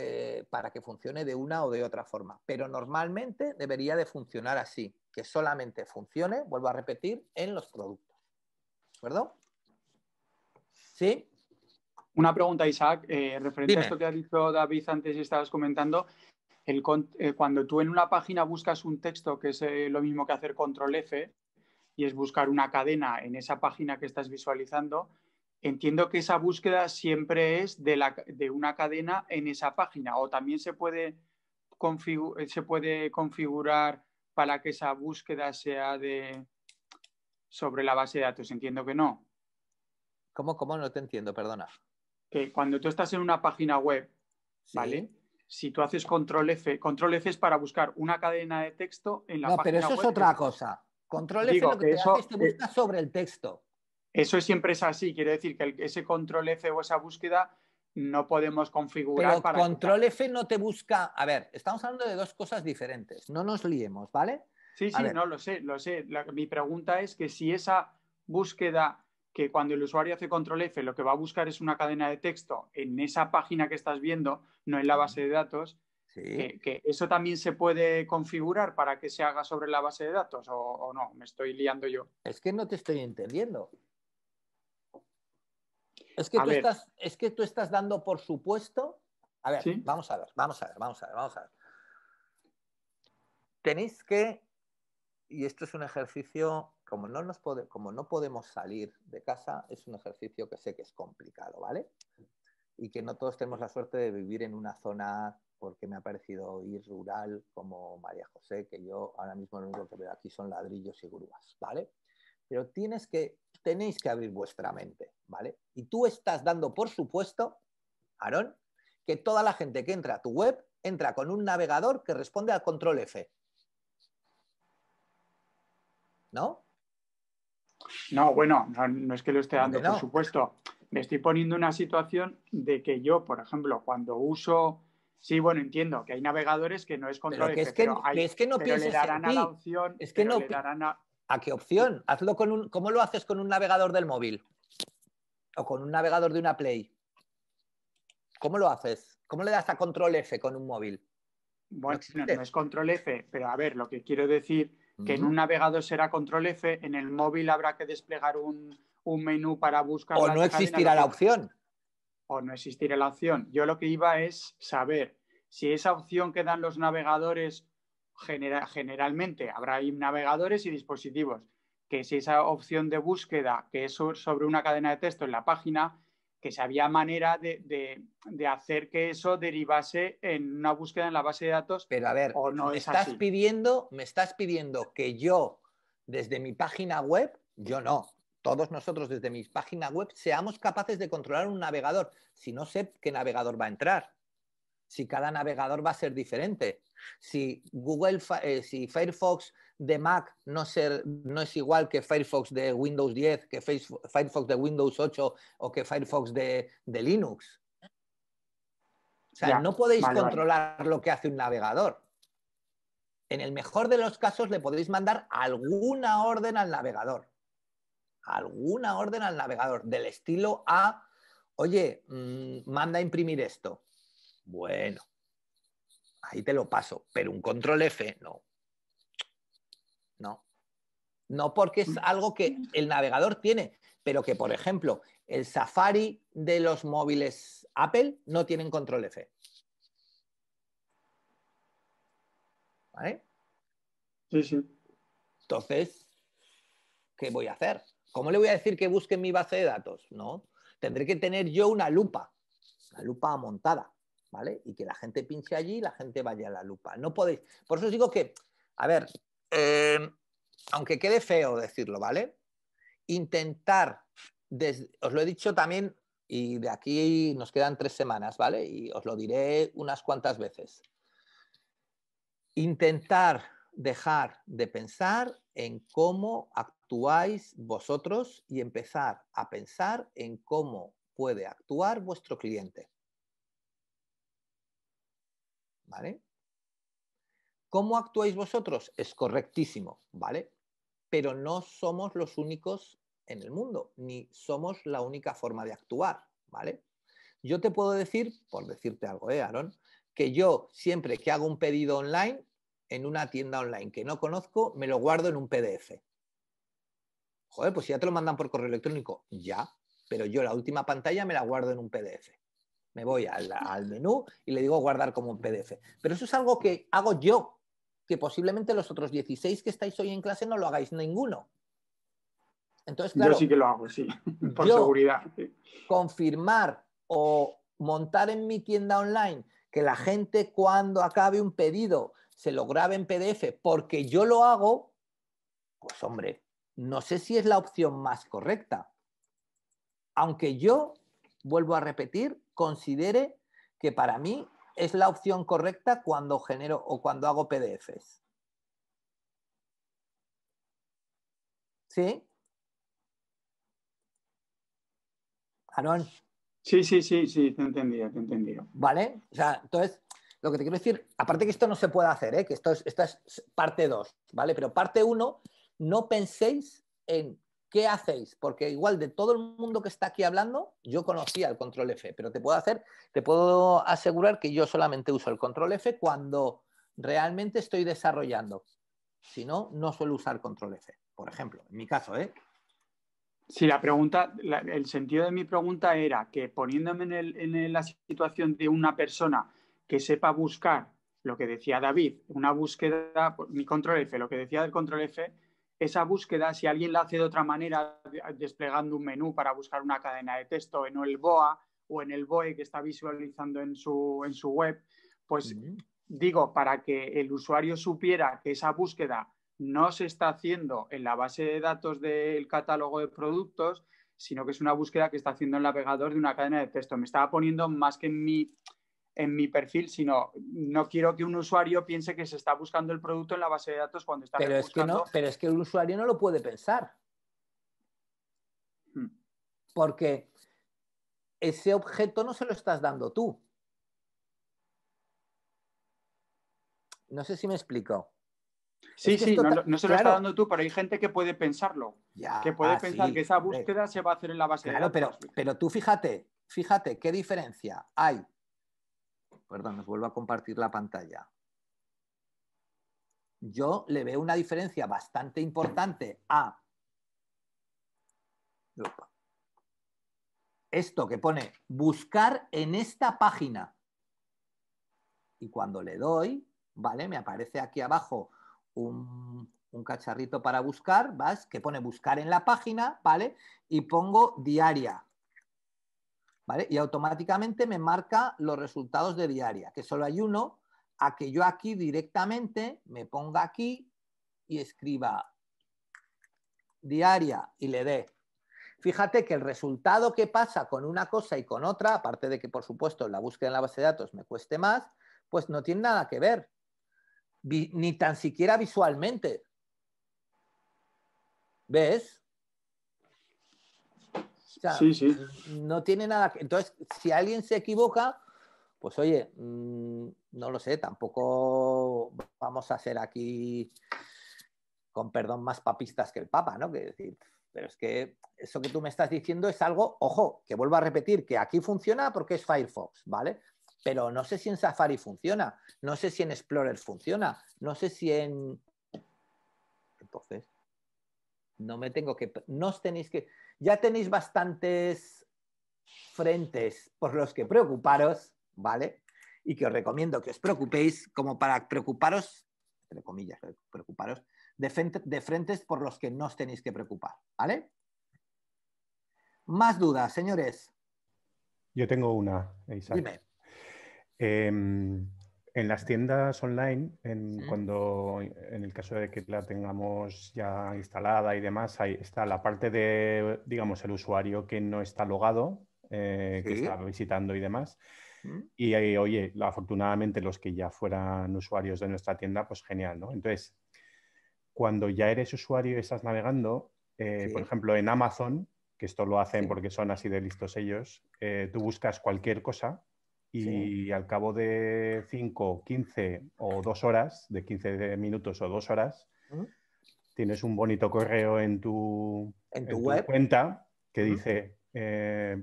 para que funcione de una o de otra forma. Pero normalmente debería de funcionar así, que solamente funcione, vuelvo a repetir, en los productos. ¿De acuerdo? ¿Sí? Una pregunta, Isaac, referente Dime. a esto que ha dicho David antes y estabas comentando. Cuando tú en una página buscas un texto, que es lo mismo que hacer control F, y es buscar una cadena en esa página que estás visualizando, entiendo que esa búsqueda siempre es de una cadena en esa página, o también se puede configurar para que esa búsqueda sea sobre la base de datos. Entiendo que no. ¿Cómo? No te entiendo, perdona. Que cuando tú estás en una página web, ¿sí? ¿Vale? Si tú haces control F es para buscar una cadena de texto en la página web. No, pero eso es otra cosa. Control F lo que te hace es te busca sobre el texto. Eso siempre es así, quiere decir que ese control F o esa búsqueda no podemos configurar pero para control F no te busca. A ver, estamos hablando de dos cosas diferentes. No nos liemos, ¿vale? Sí, no, lo sé. Mi pregunta es que si esa búsqueda, que cuando el usuario hace control F, lo que va a buscar es una cadena de texto en esa página que estás viendo, no en la base de datos, sí. que eso también se puede configurar para que se haga sobre la base de datos, o no, me estoy liando yo. Es que no te estoy entendiendo. Es que tú estás dando por supuesto. A ver, ¿sí? Vamos a ver. Tenéis que, y esto es un ejercicio, como no podemos salir de casa, es un ejercicio que sé que es complicado, ¿vale? y que no todos tenemos la suerte de vivir en una zona, porque me ha parecido ir rural como María José, que yo ahora mismo lo único que veo aquí son ladrillos y grúas, ¿vale? Pero tenéis que abrir vuestra mente, ¿vale? Y tú estás dando por supuesto, Aarón, que toda la gente que entra a tu web entra con un navegador que responde al control F. ¿No? No, bueno, no es que lo esté ¿Cómo dando, que no? por supuesto. Me estoy poniendo una situación de que yo, por ejemplo, cuando uso... Sí, bueno, entiendo que hay navegadores que no es control Pero F, pero es que no pero le pienses darán en a la ti. opción... Es que pero no... le darán a... ¿A qué opción? Hazlo con un... ¿Cómo lo haces con un navegador del móvil? O con un navegador de una Play. ¿Cómo lo haces? ¿Cómo le das a control F con un móvil? Bueno, no es control F, pero a ver, lo que quiero decir que en un navegador será control F, en el móvil habrá que desplegar un menú para buscar O las no existirá la opción. O no existirá la opción. Yo lo que iba es saber si esa opción que dan los navegadores, generalmente habrá ahí navegadores y dispositivos, que si esa opción de búsqueda, que es sobre una cadena de texto en la página, que si había manera de hacer que eso derivase en una búsqueda en la base de datos. Pero a ver, o no me es estás así. pidiendo que yo, desde mi página web, yo no, todos nosotros desde mi página web, seamos capaces de controlar un navegador. Si no sé qué navegador va a entrar, si cada navegador va a ser diferente, si si Firefox de Mac no es igual que Firefox de Windows 10, que Firefox de Windows 8 o que Firefox de Linux. O sea, no podéis controlar lo que hace un navegador. En el mejor de los casos le podéis mandar alguna orden al navegador. Alguna orden al navegador, del estilo a, oye, manda a imprimir esto. Bueno, ahí te lo paso, pero un control F, no. No. No, porque es algo que el navegador tiene, pero que, por ejemplo, el Safari de los móviles Apple no tienen control F. ¿Vale? Sí, sí. Entonces, ¿qué voy a hacer? ¿Cómo le voy a decir que busque en mi base de datos? No, tendré que tener yo una lupa montada, ¿vale? Y que la gente pinche allí y la gente vaya a la lupa. No podéis. Por eso os digo que, a ver, aunque quede feo decirlo, ¿vale? Intentar, os lo he dicho también, y de aquí nos quedan 3 semanas, ¿vale? Y os lo diré unas cuantas veces. Intentar dejar de pensar en cómo actuáis vosotros y empezar a pensar en cómo puede actuar vuestro cliente. ¿Vale? ¿Cómo actuáis vosotros? Es correctísimo, ¿vale? Pero no somos los únicos en el mundo, ni somos la única forma de actuar, ¿vale? Yo te puedo decir, por decirte algo, Aarón, que yo siempre que hago un pedido online, en una tienda online que no conozco, me lo guardo en un PDF. Joder, pues si ya te lo mandan por correo electrónico, ya, pero yo la última pantalla me la guardo en un PDF. Me voy al menú y le digo guardar como un PDF. Pero eso es algo que hago yo, que posiblemente los otros 16 que estáis hoy en clase no lo hagáis ninguno. Entonces, claro, yo sí que lo hago, sí, por seguridad. Confirmar o montar en mi tienda online que la gente cuando acabe un pedido se lo grabe en PDF porque yo lo hago, pues hombre, no sé si es la opción más correcta. Aunque yo, vuelvo a repetir, considere que para mí es la opción correcta cuando genero o cuando hago PDFs. ¿Sí? Aarón. Sí, te he entendido. ¿Vale? O sea, entonces, lo que te quiero decir, aparte que esto no se puede hacer, que esta es parte 2, ¿vale? Pero parte 1, no penséis en qué hacéis, porque igual de todo el mundo que está aquí hablando, yo conocía el control F, pero te puedo asegurar que yo solamente uso el control F cuando realmente estoy desarrollando. Si no, no suelo usar control F, por ejemplo, en mi caso, Sí, la pregunta, el sentido de mi pregunta era que poniéndome en la situación de una persona que sepa buscar lo que decía David, una búsqueda, mi control F, lo que decía del control F, esa búsqueda, si alguien la hace de otra manera, desplegando un menú para buscar una cadena de texto en el BOA o en el BOE que está visualizando en su web, pues digo, para que el usuario supiera que esa búsqueda no se está haciendo en la base de datos del catálogo de productos, sino que es una búsqueda que está haciendo el navegador de una cadena de texto. Me estaba poniendo más que en mi perfil, sino no quiero que un usuario piense que se está buscando el producto en la base de datos cuando está Pero buscando... pero es que el usuario no lo puede pensar. Porque ese objeto no se lo estás dando tú. No sé si me explico. Sí, sí, no se lo claro, está dando tú, pero hay gente que puede pensarlo. Ya, que puede pensar sí, que esa hombre. búsqueda se va a hacer en la base de datos. Pero tú fíjate qué diferencia hay. Perdón, os vuelvo a compartir la pantalla. Yo le veo una diferencia bastante importante a esto que pone buscar en esta página. Y cuando le doy, ¿vale? Me aparece aquí abajo un cacharrito para buscar, ¿vas? Que pone buscar en la página, ¿vale? Y pongo diaria, ¿vale? Y automáticamente me marca los resultados de diaria, que solo hay uno, a que yo aquí directamente me ponga aquí y escriba diaria y le dé. Fíjate que el resultado que pasa con una cosa y con otra, aparte de que, por supuesto, la búsqueda en la base de datos me cueste más, pues no tiene nada que ver, ni tan siquiera visualmente. ¿Ves? O sea, sí. No tiene nada que... Entonces, si alguien se equivoca, pues oye, no lo sé, tampoco vamos a ser aquí, con perdón, más papistas que el Papa, ¿no? Que decir, pero es que eso que tú me estás diciendo es algo, ojo, que vuelvo a repetir, que aquí funciona porque es Firefox, ¿vale? Pero no sé si en Safari funciona, no sé si en Explorer funciona, no sé si en... Entonces, no me tengo que... No os tenéis que... Ya tenéis bastantes frentes por los que preocuparos, ¿vale? Y que os recomiendo que os preocupéis como para preocuparos, entre comillas, preocuparos, de frentes por los que no os tenéis que preocupar, ¿vale? Más dudas, señores. Yo tengo una, Isaac. Dime. En las tiendas online, cuando en el caso de que la tengamos ya instalada y demás, ahí está la parte de, digamos, el usuario que no está logado, que está visitando y demás. Y ahí, oye, afortunadamente los que ya fueran usuarios de nuestra tienda, pues genial, ¿no? Entonces, cuando ya eres usuario y estás navegando, por ejemplo, en Amazon, que esto lo hacen porque son así de listos ellos, tú buscas cualquier cosa y al cabo de 5, 15 o 2 horas, de 15 minutos o 2 horas, tienes un bonito correo en tu web cuenta que dice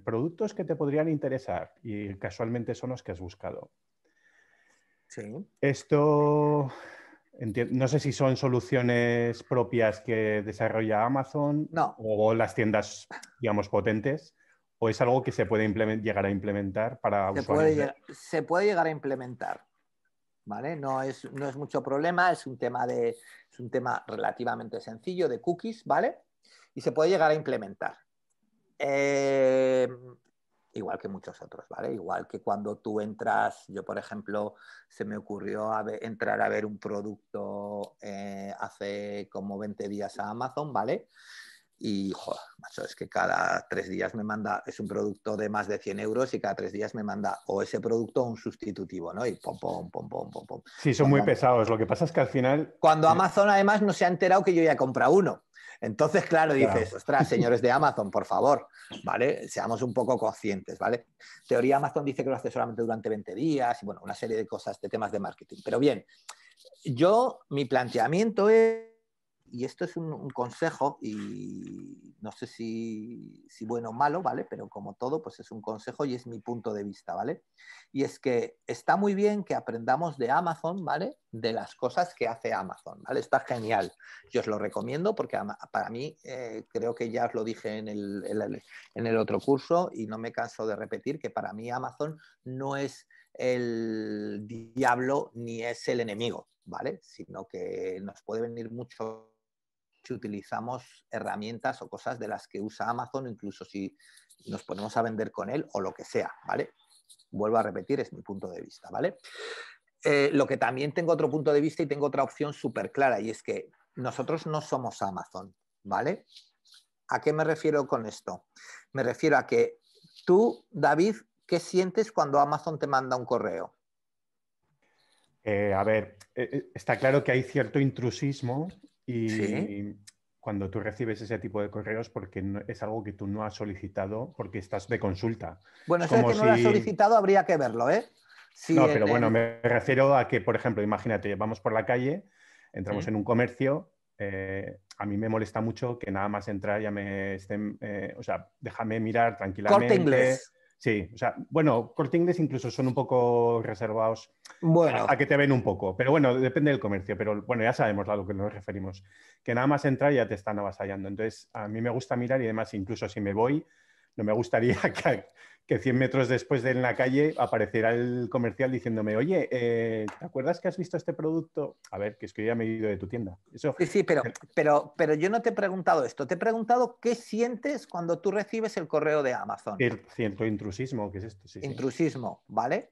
productos que te podrían interesar y casualmente son los que has buscado. Esto... No sé si son soluciones propias que desarrolla Amazon o las tiendas, digamos, potentes, o es algo que se puede llegar a implementar para usuarios. Se puede llegar a implementar, ¿vale? No es mucho problema, es un tema relativamente sencillo de cookies, ¿vale? Y se puede llegar a implementar. Igual que muchos otros, ¿vale? Igual que cuando tú entras, yo por ejemplo, se me ocurrió entrar a ver un producto hace como 20 días a Amazon, ¿vale? Y, joder, macho, es que cada 3 días me manda, es un producto de más de 100 euros y cada 3 días me manda o ese producto o un sustitutivo, ¿no? Y pom, pom, pom, pom, pom, pom. Sí, son muy pesados. Lo que pasa es que al final... Cuando Amazon además no se ha enterado que yo ya he comprado uno. Entonces, claro, dices, ostras, señores de Amazon, por favor, ¿vale? Seamos un poco conscientes, ¿vale? Teoría Amazon dice que lo hace solamente durante 20 días y, bueno, una serie de cosas, de temas de marketing. Pero bien, mi planteamiento es, y esto es un consejo, y no sé si bueno o malo, ¿vale? Pero como todo, pues es un consejo y es mi punto de vista, ¿vale? Y es que está muy bien que aprendamos de Amazon, ¿vale? De las cosas que hace Amazon, ¿vale? Está genial. Yo os lo recomiendo porque para mí, creo que ya os lo dije en el otro curso y no me canso de repetir que para mí Amazon no es el diablo ni es el enemigo, ¿vale? Sino que nos puede venir mucho si utilizamos herramientas o cosas de las que usa Amazon, incluso si nos ponemos a vender con él o lo que sea, ¿vale? Vuelvo a repetir, es mi punto de vista, ¿vale? Lo que también tengo otro punto de vista y tengo otra opción súper clara, y es que nosotros no somos Amazon, ¿vale? ¿A qué me refiero con esto? Me refiero a que tú, David, ¿qué sientes cuando Amazon te manda un correo? A ver, está claro que hay cierto intrusismo y Sí. cuando tú recibes ese tipo de correos porque es algo que tú no has solicitado porque estás de consulta. Bueno, Es eso de como que no lo has si... solicitado habría que verlo, ¿eh? Si No, pero bueno, me refiero a que, por ejemplo, imagínate, vamos por la calle, entramos en un comercio, a mí me molesta mucho que nada más entrar ya me estén, o sea, déjame mirar tranquilamente. Corte Inglés. Sí, o sea, bueno, Corte Inglés incluso son un poco reservados Bueno, a que te ven un poco, pero bueno, depende del comercio, pero bueno, ya sabemos a lo que nos referimos, que nada más entrar ya te están avasallando. Entonces, a mí me gusta mirar y además, incluso si me voy, no me gustaría que 100 metros después de en la calle apareciera el comercial diciéndome, oye, ¿te acuerdas que has visto este producto? A ver, que es que yo ya me he ido de tu tienda. Eso, sí, pero yo no te he preguntado esto, te he preguntado qué sientes cuando tú recibes el correo de Amazon. cierto intrusismo, ¿qué es esto? Sí, Intrusismo, ¿vale?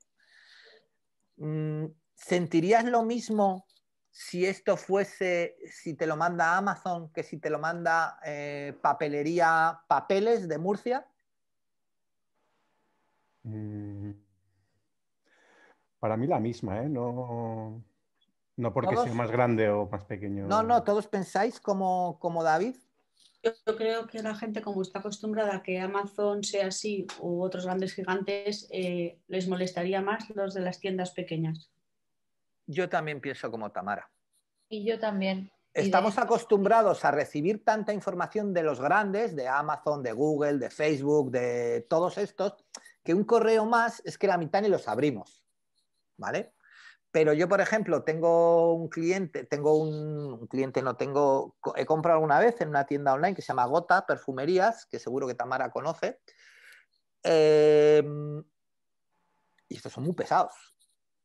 ¿Sentirías lo mismo si esto fuese, si te lo manda Amazon, que si te lo manda papelería Papeles de Murcia? Para mí la misma, ¿eh? No, no porque ¿Todos? sea más grande o más pequeño. No, ¿todos pensáis como David? Yo creo que la gente, como está acostumbrada a que Amazon sea así u otros grandes gigantes, les molestaría más los de las tiendas pequeñas. Yo también pienso como Tamara. Y yo también. Estamos acostumbrados a recibir tanta información de los grandes, de Amazon, de Google, de Facebook, de todos estos, que un correo más es que la mitad ni los abrimos, ¿vale? Pero yo, por ejemplo, tengo un cliente, he comprado alguna vez en una tienda online que se llama Gota Perfumerías, que seguro que Tamara conoce, y estos son muy pesados,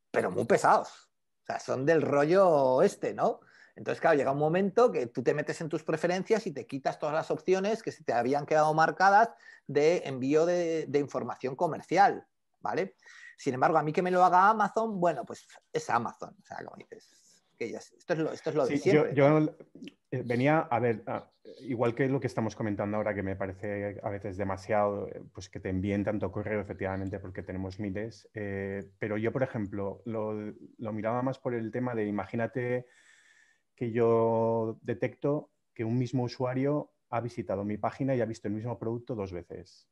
pero muy pesados. O sea, son del rollo este, ¿no? Entonces, claro, llega un momento que tú te metes en tus preferencias y te quitas todas las opciones que se te habían quedado marcadas de envío de información comercial, ¿vale? Sin embargo, a mí que me lo haga Amazon, bueno, pues es Amazon. O sea, como dices, que ya, esto es lo de Sí, siempre. yo venía a ver, igual que lo que estamos comentando ahora, que me parece a veces demasiado, pues que te envíen tanto correo, efectivamente, porque tenemos miles, pero yo, por ejemplo, lo miraba más por el tema de, imagínate que yo detecto que un mismo usuario ha visitado mi página y ha visto el mismo producto 2 veces.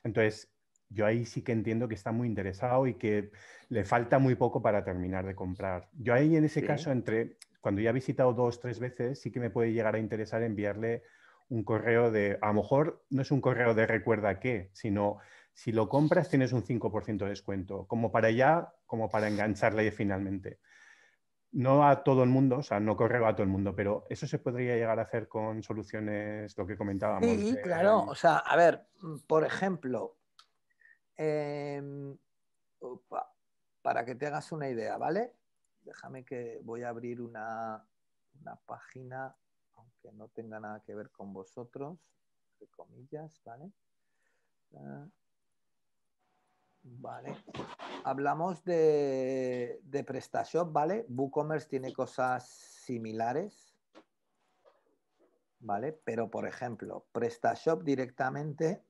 Entonces, yo ahí sí que entiendo que está muy interesado y que le falta muy poco para terminar de comprar. Yo ahí en ese caso, cuando ya ha visitado 2 o 3 veces, sí que me puede llegar a interesar enviarle un correo de, a lo mejor no es un correo de recuerda qué, sino si lo compras tienes un 5% de descuento, como para engancharle finalmente. No a todo el mundo, o sea, no correo a todo el mundo, pero eso se podría llegar a hacer con soluciones, lo que comentábamos. Sí, claro. O sea, a ver, por ejemplo, para que te hagas una idea, ¿vale? Déjame que voy a abrir una página, aunque no tenga nada que ver con vosotros, entre comillas, ¿vale? Vale. Hablamos de PrestaShop, ¿vale? WooCommerce tiene cosas similares, ¿vale? Pero, por ejemplo, PrestaShop directamente...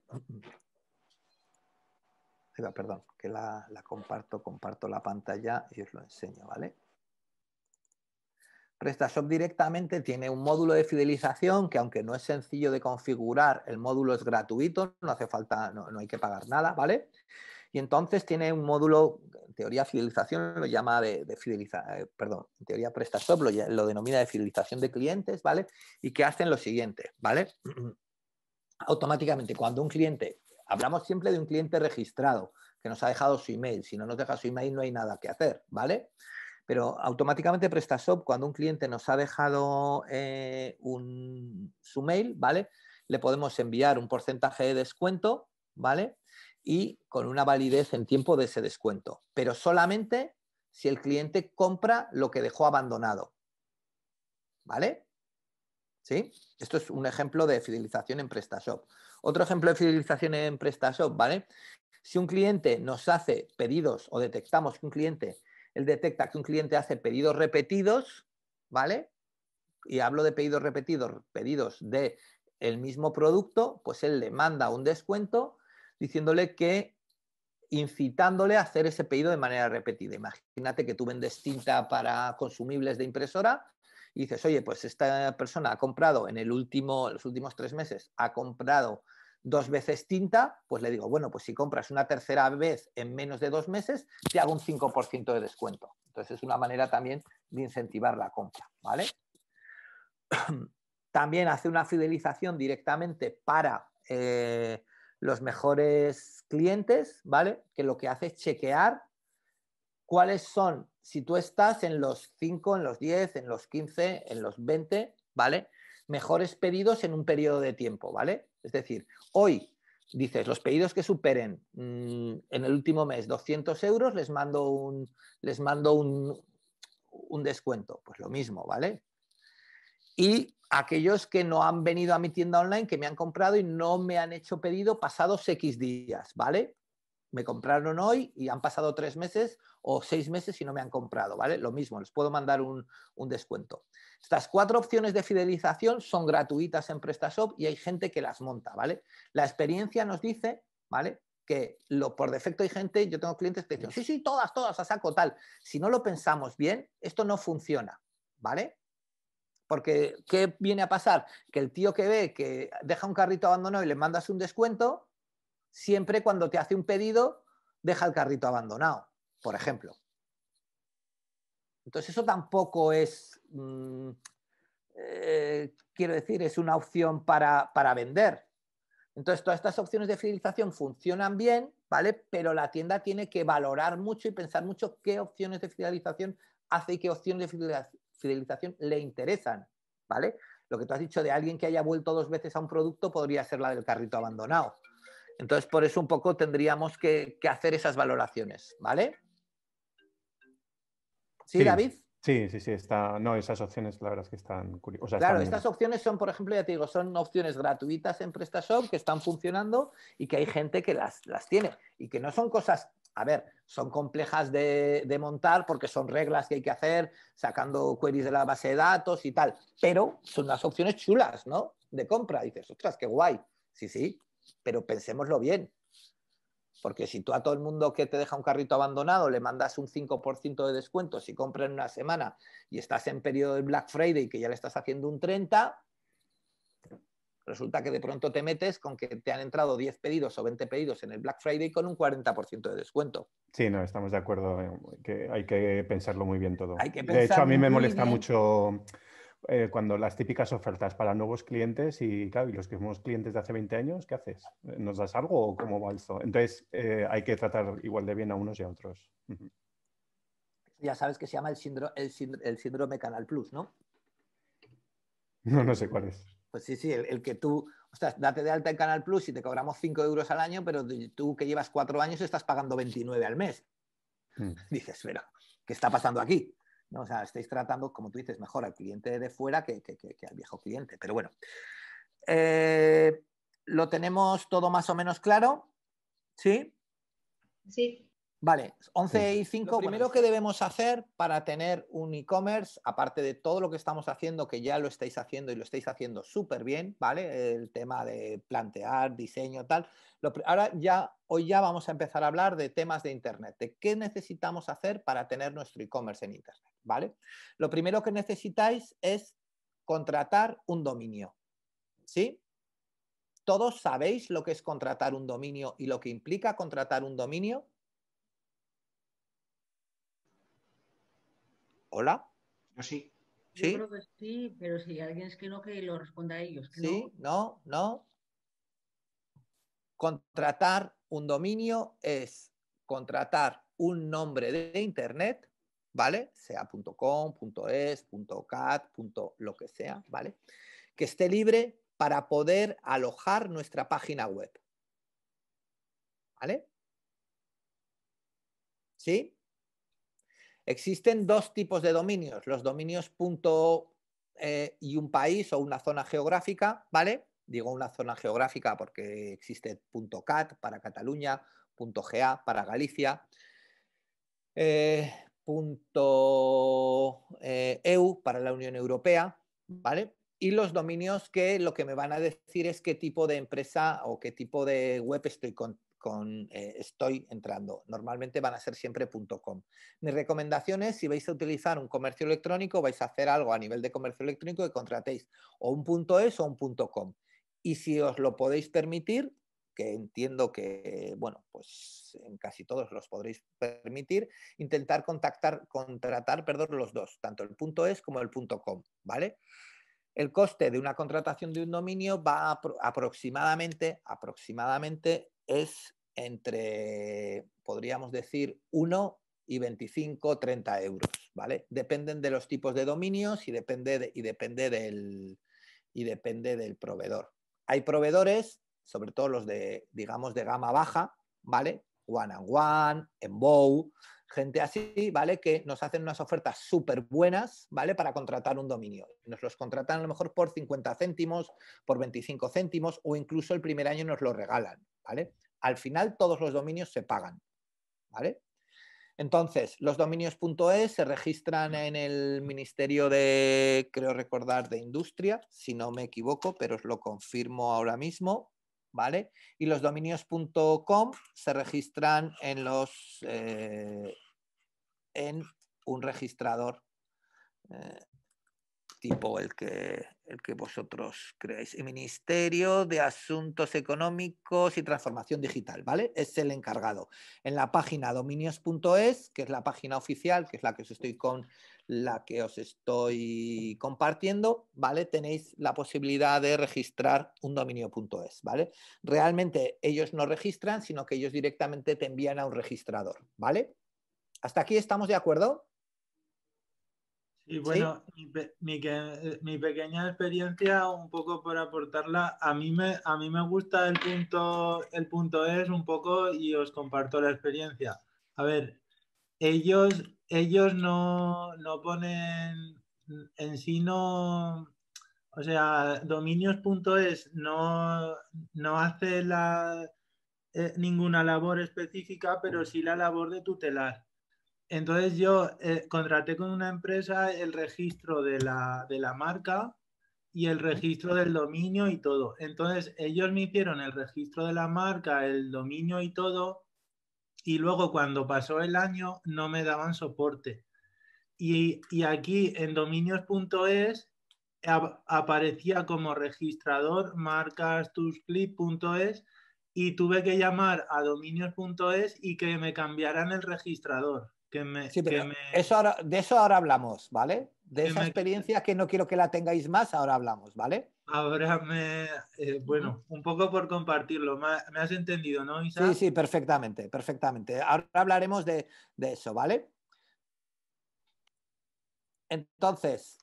Perdón, que la comparto la pantalla y os lo enseño, ¿vale? PrestaShop directamente tiene un módulo de fidelización que, aunque no es sencillo de configurar, el módulo es gratuito, no hace falta, no hay que pagar nada, ¿vale? Y entonces tiene un módulo, en teoría fidelización lo llama en teoría PrestaShop lo denomina de fidelización de clientes, ¿vale? Y que hacen lo siguiente, ¿vale? Automáticamente, cuando un cliente, hablamos siempre de un cliente registrado, que nos ha dejado su email, si no nos deja su email no hay nada que hacer, ¿vale? Pero automáticamente PrestaShop, cuando un cliente nos ha dejado su mail, ¿vale? Le podemos enviar un porcentaje de descuento, ¿vale? Y con una validez en tiempo de ese descuento, pero solamente si el cliente compra lo que dejó abandonado, ¿vale? ¿Sí? Esto es un ejemplo de fidelización en PrestaShop. Otro ejemplo de fidelización en PrestaShop, ¿vale? Si un cliente nos hace pedidos o detectamos que un cliente, él detecta que un cliente hace pedidos repetidos, ¿vale? Y hablo de pedidos repetidos, pedidos de el mismo producto, pues él le manda un descuento diciéndole que incitándole a hacer ese pedido de manera repetida. Imagínate que tú vendes tinta para consumibles de impresora y dices, oye, pues esta persona ha comprado en los últimos 3 meses, ha comprado 2 veces tinta, pues le digo, bueno, pues si compras una tercera vez en menos de 2 meses, te hago un 5% de descuento. Entonces es una manera también de incentivar la compra, ¿vale? También hace una fidelización directamente para los mejores clientes, ¿vale? Que lo que hace es chequear cuáles son, si tú estás en los 5, en los 10, en los 15, en los 20, ¿vale? Mejores pedidos en un periodo de tiempo, ¿vale? Es decir, hoy dices, los pedidos que superen en el último mes 200 euros, les mando un descuento. Pues lo mismo, ¿vale? Y aquellos que no han venido a mi tienda online, que me han comprado y no me han hecho pedido pasados X días, ¿vale? Me compraron hoy y han pasado 3 meses o 6 meses y no me han comprado, ¿vale? Lo mismo, les puedo mandar un descuento. Estas 4 opciones de fidelización son gratuitas en PrestaShop y hay gente que las monta, ¿vale? La experiencia nos dice, ¿vale? Que por defecto hay gente, yo tengo clientes que dicen, sí, todas, a saco, tal. Si no lo pensamos bien, esto no funciona, ¿vale? Porque, ¿qué viene a pasar? Que el tío que ve que deja un carrito abandonado y le mandas un descuento, siempre cuando te hace un pedido, deja el carrito abandonado, por ejemplo. Entonces, eso tampoco es, quiero decir, es una opción para vender. Entonces, todas estas opciones de fidelización funcionan bien, ¿vale? Pero la tienda tiene que valorar mucho y pensar mucho qué opciones de fidelización hace y qué opciones de fidelización le interesan, ¿vale? Lo que tú has dicho de alguien que haya vuelto 2 veces a un producto podría ser la del carrito abandonado. Entonces, por eso un poco tendríamos que hacer esas valoraciones, ¿vale? ¿Sí, David? Sí, no, esas opciones la verdad es que están curiosas. O sea, claro, estas opciones son, por ejemplo, ya te digo, son opciones gratuitas en PrestaShop que están funcionando y que hay gente que las tiene y que no son cosas, a ver, son complejas de montar porque son reglas que hay que hacer sacando queries de la base de datos y tal, pero son unas opciones chulas, ¿no? De compra. Y dices, ostras, qué guay. Sí, pero pensémoslo bien. Porque si tú a todo el mundo que te deja un carrito abandonado le mandas un 5% de descuento si compra en una semana y estás en periodo de Black Friday que ya le estás haciendo un 30%, resulta que de pronto te metes con que te han entrado 10 pedidos o 20 pedidos en el Black Friday con un 40% de descuento. Sí, no, estamos de acuerdo en que hay que pensarlo muy bien todo. Hay que De hecho, a mí me molesta bien. mucho cuando las típicas ofertas para nuevos clientes y, claro, y los que somos clientes de hace 20 años, ¿qué haces? ¿Nos das algo o cómo va esto? Entonces, hay que tratar igual de bien a unos y a otros. Ya sabes que se llama el síndrome Canal Plus, ¿no? No sé cuál es. Pues sí, el que tú, ostras, date de alta en Canal Plus y te cobramos 5 euros al año, pero tú que llevas 4 años estás pagando 29 al mes. Dices, pero, ¿qué está pasando aquí? ¿No? O sea, estáis tratando, como tú dices, mejor al cliente de fuera que al viejo cliente. Pero bueno, ¿lo tenemos todo más o menos claro? ¿Sí? Sí. Vale, 11:05. Lo primero que debemos hacer para tener un e-commerce, aparte de todo lo que estamos haciendo, que ya lo estáis haciendo y lo estáis haciendo súper bien, ¿vale? El tema de plantear, diseño, tal. Hoy ya vamos a empezar a hablar de temas de Internet, de qué necesitamos hacer para tener nuestro e-commerce en Internet, ¿vale? Lo primero que necesitáis es contratar un dominio, ¿sí? ¿Todos sabéis lo que es contratar un dominio y lo que implica contratar un dominio? ¿Hola? Yo sí. Yo creo que sí, pero si alguien es que no, que lo responda a ellos. Que sí, no. Contratar un dominio es contratar un nombre de Internet, ¿vale? Sea .com, .es, .cat, lo que sea, ¿vale? Que esté libre para poder alojar nuestra página web. ¿Vale? ¿Sí? Existen 2 tipos de dominios. Los dominios y un país o una zona geográfica, ¿vale? Digo una zona geográfica porque existe .cat para Cataluña, .ga para Galicia, .eu para la Unión Europea, ¿vale? Y los dominios que lo que me van a decir es qué tipo de empresa o qué tipo de web estoy entrando. Normalmente van a ser siempre .com. Mi recomendación es, si vais a utilizar un comercio electrónico, vais a hacer algo a nivel de comercio electrónico, que contratéis o un .es o un .com. Y si os lo podéis permitir, que entiendo que, bueno, pues en casi todos los podréis permitir, intentar contratar, los dos, tanto el .es como el .com, ¿vale? El coste de una contratación de un dominio va aproximadamente es entre, podríamos decir, 1 y 25, 30 euros, ¿vale? Dependen de los tipos de dominios y depende del proveedor. Hay proveedores, sobre todo los de, digamos, de gama baja, ¿vale? One and One, Enbow, gente así, ¿vale? Que nos hacen unas ofertas súper buenas, ¿vale? Para contratar un dominio. Nos los contratan a lo mejor por 50 céntimos, por 25 céntimos o incluso el primer año nos lo regalan, ¿vale? Al final todos los dominios se pagan, ¿vale? Entonces, los dominios.es se registran en el Ministerio de, creo recordar, de Industria, si no me equivoco, pero os lo confirmo ahora mismo, ¿vale? Y los dominios.com se registran en un registrador tipo el que vosotros creáis. El Ministerio de Asuntos Económicos y Transformación Digital, ¿vale? Es el encargado. En la página dominios.es, que es la página oficial, que es la que os estoy compartiendo, ¿vale? Tenéis la posibilidad de registrar un dominio.es, ¿vale? Realmente ellos no registran, sino que ellos directamente te envían a un registrador, ¿vale? ¿Hasta aquí estamos de acuerdo? Y bueno, ¿sí? mi pequeña experiencia, un poco por aportarla, a mí me gusta el punto es un poco y os comparto la experiencia. A ver, ellos no ponen en sí, no, o sea, dominios.es no hace ninguna labor específica, pero sí la labor de tutelar. Entonces yo contraté con una empresa el registro de la marca y el registro del dominio y todo. Entonces ellos me hicieron el registro de la marca, el dominio y todo, y luego cuando pasó el año no me daban soporte. Y aquí en dominios.es aparecía como registrador marcas tusclip.es y tuve que llamar a dominios.es y que me cambiaran el registrador. De eso ahora hablamos, ¿vale? De esa experiencia que no quiero que la tengáis más, ahora hablamos, ¿vale? Ahora bueno, un poco por compartirlo. ¿Me has entendido, no, Isa? Sí, perfectamente, perfectamente. Ahora hablaremos de eso, ¿vale? Entonces,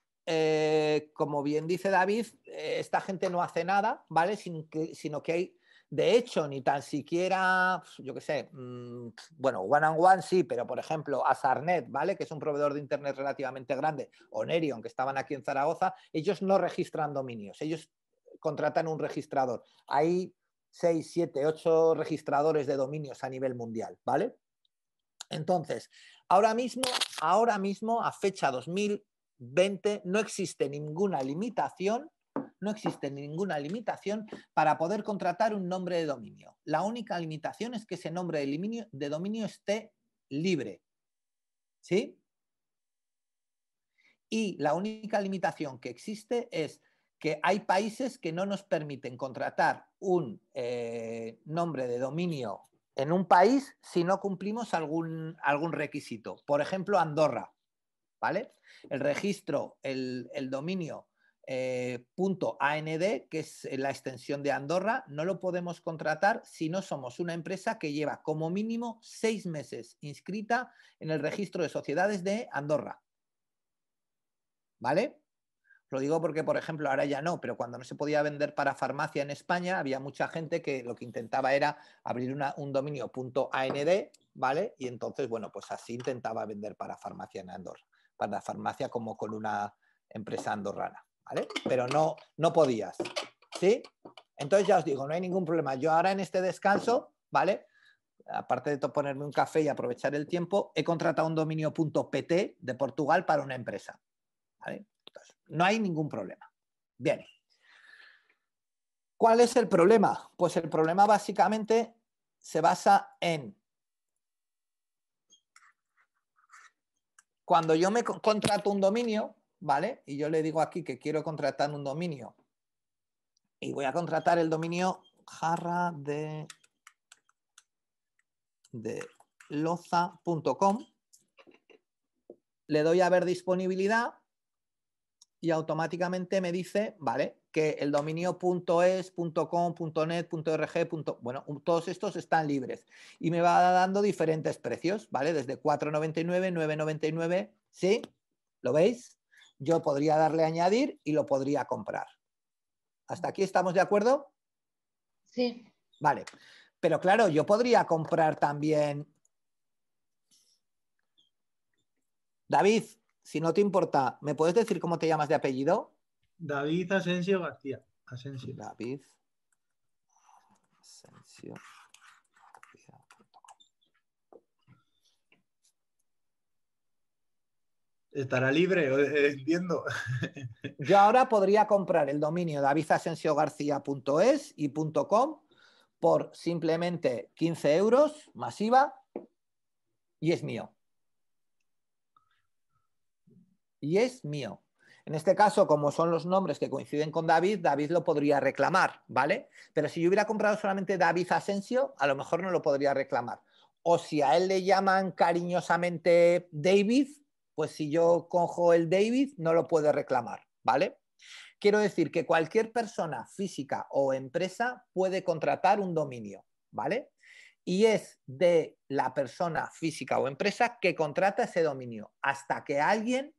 como bien dice David, esta gente no hace nada, ¿vale? Sino que hay, de hecho, ni tan siquiera, yo qué sé, bueno, One and One sí, pero por ejemplo, Azarnet, ¿vale? Que es un proveedor de Internet relativamente grande, o Nerion, que estaban aquí en Zaragoza, ellos no registran dominios, ellos contratan un registrador. Hay 6, 7, 8 registradores de dominios a nivel mundial, ¿vale? Entonces, ahora mismo, a fecha 2020, no existe ninguna limitación para poder contratar un nombre de dominio. La única limitación es que ese nombre de dominio esté libre, ¿sí? Y la única limitación que existe es que hay países que no nos permiten contratar un nombre de dominio en un país si no cumplimos algún requisito. Por ejemplo, Andorra, ¿vale? El registro, el dominio .and, que es la extensión de Andorra, no lo podemos contratar si no somos una empresa que lleva como mínimo 6 meses inscrita en el registro de sociedades de Andorra, ¿vale? Lo digo porque, por ejemplo, ahora ya no, pero cuando no se podía vender para farmacia en España, había mucha gente que lo que intentaba era abrir un dominio .and, ¿vale? Y entonces, bueno, pues así intentaba vender para farmacia en Andorra, para farmacia como con una empresa andorrana, ¿vale? Pero no podías, ¿sí? Entonces ya os digo, no hay ningún problema. Yo ahora en este descanso, ¿vale? Aparte de ponerme un café y aprovechar el tiempo, he contratado un dominio .pt de Portugal para una empresa, ¿vale? Entonces, no hay ningún problema. Bien. ¿Cuál es el problema? Pues el problema básicamente se basa en cuando yo me contrato un dominio, ¿vale? Y yo le digo aquí que quiero contratar un dominio y voy a contratar el dominio jarra de loza.com, le doy a ver disponibilidad y automáticamente me dice, ¿vale?, que el dominio .es, .com, .net, .org, bueno, todos estos están libres y me va dando diferentes precios, ¿vale? Desde 4,99, 9,99, ¿sí? ¿Lo veis? Yo podría darle a añadir y lo podría comprar. ¿Hasta aquí estamos de acuerdo? Sí. Vale. Pero claro, yo podría comprar también... David, si no te importa, ¿me puedes decir cómo te llamas de apellido? David Asensio García. Asensio. David Asensio. Estará libre, entiendo. Yo ahora podría comprar el dominio davidasensiogarcia.es y .com por simplemente 15 euros más IVA y es mío. Y es mío. En este caso, como son los nombres que coinciden con David, David lo podría reclamar, ¿vale? Pero si yo hubiera comprado solamente David Asensio, a lo mejor no lo podría reclamar. O si a él le llaman cariñosamente David, pues si yo cojo el David, no lo puede reclamar, ¿vale? Quiero decir que cualquier persona física o empresa puede contratar un dominio, ¿vale? Y es de la persona física o empresa que contrata ese dominio hasta que alguien,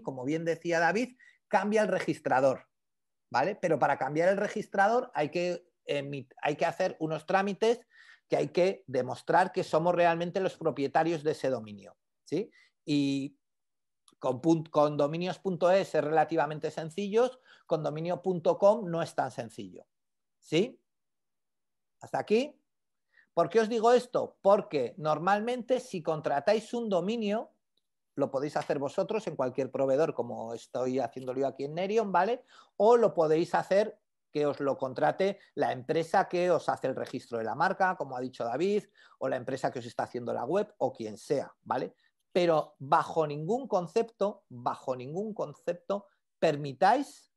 como bien decía David, cambia el registrador, ¿vale? Pero para cambiar el registrador hay que hacer unos trámites que hay que demostrar que somos realmente los propietarios de ese dominio, ¿sí? Y con dominios.es es relativamente sencillos, con dominio.com no es tan sencillo, ¿sí? ¿Hasta aquí? ¿Por qué os digo esto? Porque normalmente si contratáis un dominio, lo podéis hacer vosotros en cualquier proveedor, como estoy haciéndolo yo aquí en Nerion, ¿vale? O lo podéis hacer que os lo contrate la empresa que os hace el registro de la marca, como ha dicho David, o la empresa que os está haciendo la web, o quien sea, ¿vale? Pero bajo ningún concepto, permitáis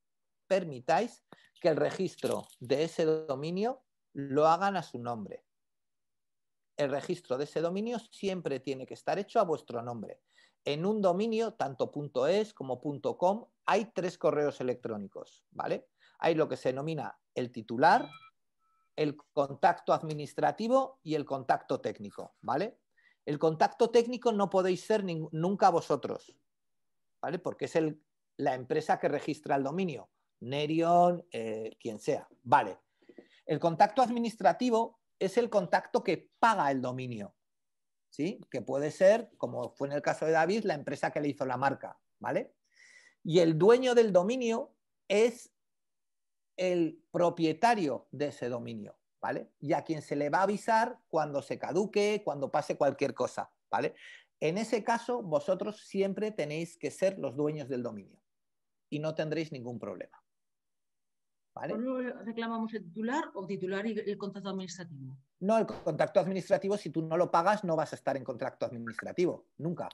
que el registro de ese dominio lo hagan a su nombre. El registro de ese dominio siempre tiene que estar hecho a vuestro nombre. En un dominio, tanto .es como .com, hay 3 correos electrónicos, ¿vale? Hay lo que se denomina el titular, el contacto administrativo y el contacto técnico, ¿vale? El contacto técnico no podéis ser nunca vosotros, ¿vale? Porque es la empresa que registra el dominio, Nerion, quien sea, ¿vale? El contacto administrativo es el contacto que paga el dominio, ¿sí? Que puede ser, como fue en el caso de David, la empresa que le hizo la marca, ¿vale? Y el dueño del dominio es el propietario de ese dominio, ¿vale? Y a quien se le va a avisar cuando se caduque, cuando pase cualquier cosa, ¿vale? En ese caso, vosotros siempre tenéis que ser los dueños del dominio y no tendréis ningún problema. ¿Vale? ¿Solo reclamamos el titular o titular y el contacto administrativo? No, el contacto administrativo, si tú no lo pagas, no vas a estar en contacto administrativo, nunca.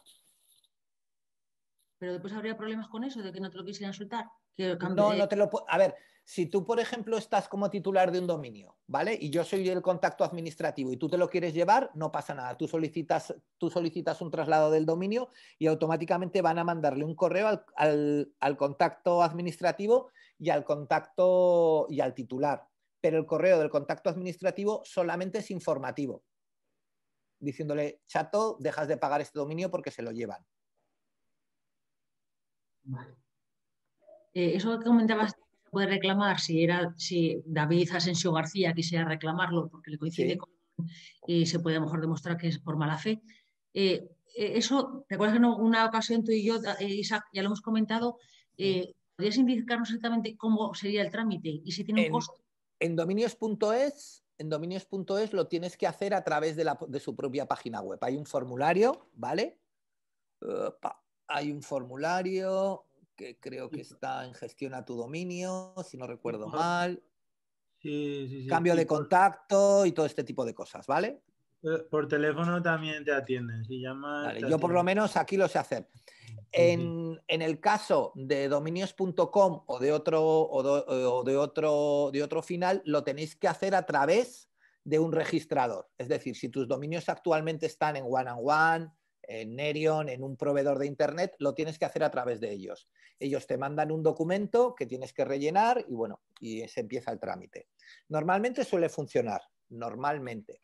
Pero después habría problemas con eso, de que no te lo quisieran soltar. No te lo puedo. A ver, si tú, por ejemplo, estás como titular de un dominio, ¿vale? Y yo soy el contacto administrativo y tú te lo quieres llevar, no pasa nada. Tú solicitas un traslado del dominio y automáticamente van a mandarle un correo al contacto administrativo y al contacto y al titular. Pero el correo del contacto administrativo solamente es informativo, diciéndole, chato, dejas de pagar este dominio porque se lo llevan. Vale. Eso que comentabas, se puede reclamar si David Asensio García quisiera reclamarlo porque le coincide con, y se puede a lo mejor demostrar que es por mala fe. Eso, ¿te acuerdas que en una ocasión tú y yo, Isaac, ya lo hemos comentado? ¿podrías indicarnos exactamente cómo sería el trámite y si tiene un costo? En dominios.es lo tienes que hacer a través de su propia página web. Hay un formulario, ¿vale? Hay un formulario que creo que está en gestión a tu dominio, si no recuerdo mal. Sí. Cambio de contacto y todo este tipo de cosas, ¿vale? Por teléfono también te atienden. Si llamas, Vale, te yo por lo atienden. menos aquí lo sé hacer. En el caso de dominios.com o de otro final, lo tenéis que hacer a través de un registrador. Es decir, si tus dominios actualmente están en One and One, en Nerion, en un proveedor de Internet, lo tienes que hacer a través de ellos. Ellos te mandan un documento que tienes que rellenar y bueno, y se empieza el trámite. Normalmente suele funcionar, normalmente.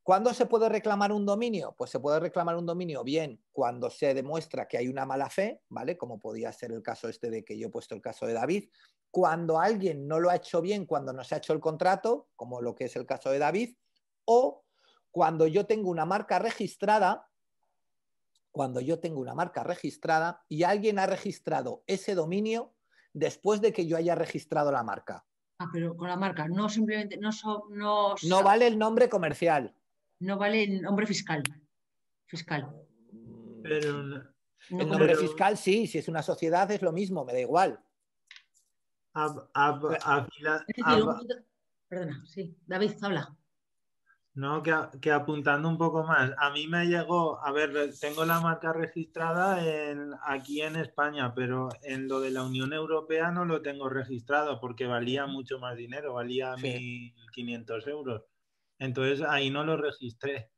¿Cuándo se puede reclamar un dominio? Pues se puede reclamar un dominio bien cuando se demuestra que hay una mala fe, ¿vale? Como podía ser el caso este de que yo he puesto el caso de David. Cuando alguien no lo ha hecho bien, cuando no se ha hecho el contrato, como lo que es el caso de David, o cuando yo tengo una marca registrada, y alguien ha registrado ese dominio después de que yo haya registrado la marca. Ah, pero con la marca, no simplemente, No vale el nombre comercial. No vale el nombre fiscal. Pero, el nombre fiscal sí, si es una sociedad es lo mismo, me da igual. Perdona, sí, David, habla. No, que apuntando un poco más, a mí me llegó, a ver, tengo la marca registrada aquí en España, pero en lo de la Unión Europea no lo tengo registrado porque valía mucho más dinero, valía 1.500 euros. Entonces ahí no lo registré.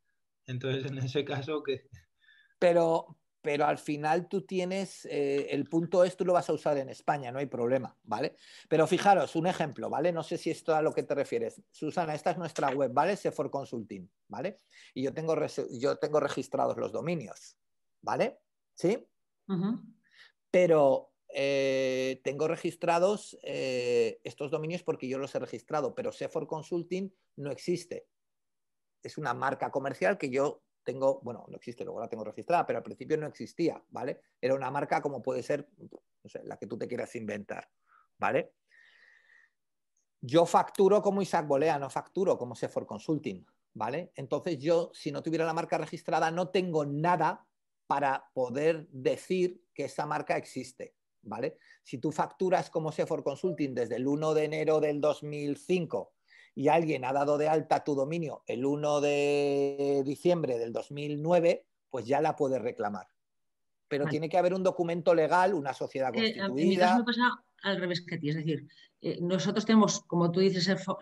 Entonces en ese caso que... Pero al final tú tienes el punto es, tú lo vas a usar en España, no hay problema, ¿vale? Pero fijaros, un ejemplo, ¿vale? No sé si esto a lo que te refieres. Susana, esta es nuestra web, ¿vale? Sefor Consulting, ¿vale? Y yo tengo registrados los dominios, ¿vale? ¿Sí? Pero tengo registrados estos dominios porque yo los he registrado, pero Sefor Consulting no existe. Es una marca comercial que yo tengo, bueno, no existe, luego la tengo registrada, pero al principio no existía, ¿vale? Era una marca como puede ser, no sé, la que tú te quieras inventar, ¿vale? Yo facturo como Isaac Bolea, no facturo como Sefor Consulting, ¿vale? Entonces yo, si no tuviera la marca registrada, no tengo nada para poder decir que esa marca existe, ¿vale? Si tú facturas como Sefor Consulting desde el 1 de enero del 2005 y alguien ha dado de alta tu dominio el 1 de diciembre del 2009, pues ya la puedes reclamar. Pero tiene que haber un documento legal, una sociedad constituida. En mi caso me pasa al revés que a ti, es decir, nosotros tenemos, como tú dices, Sefor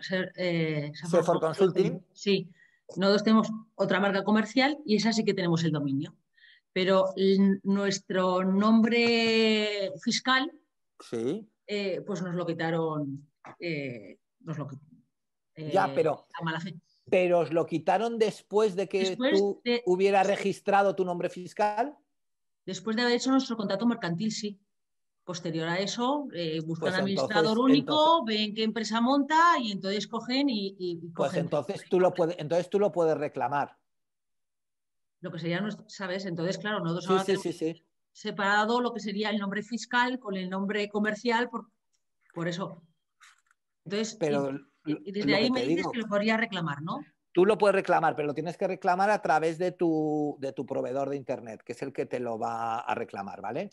Consulting. Sí, nosotros tenemos otra marca comercial y esa sí que tenemos el dominio. Pero nuestro nombre fiscal, pues nos lo quitaron. Ya, pero a mala fe. ¿Pero os lo quitaron después de que tú hubieras registrado tu nombre fiscal? Después de haber hecho nuestro contrato mercantil, sí. Posterior a eso, buscan pues administrador único, ven qué empresa monta y entonces cogen y cogen. Pues entonces tú lo puedes reclamar. Lo que sería nuestro, ¿sabes? Entonces, claro, nosotros ahora tenemos separado lo que sería el nombre fiscal con el nombre comercial, por eso. Entonces, y desde ahí me dices que lo podría reclamar, ¿no? Tú lo puedes reclamar, pero lo tienes que reclamar a través de tu proveedor de Internet, que es el que te lo va a reclamar, ¿vale?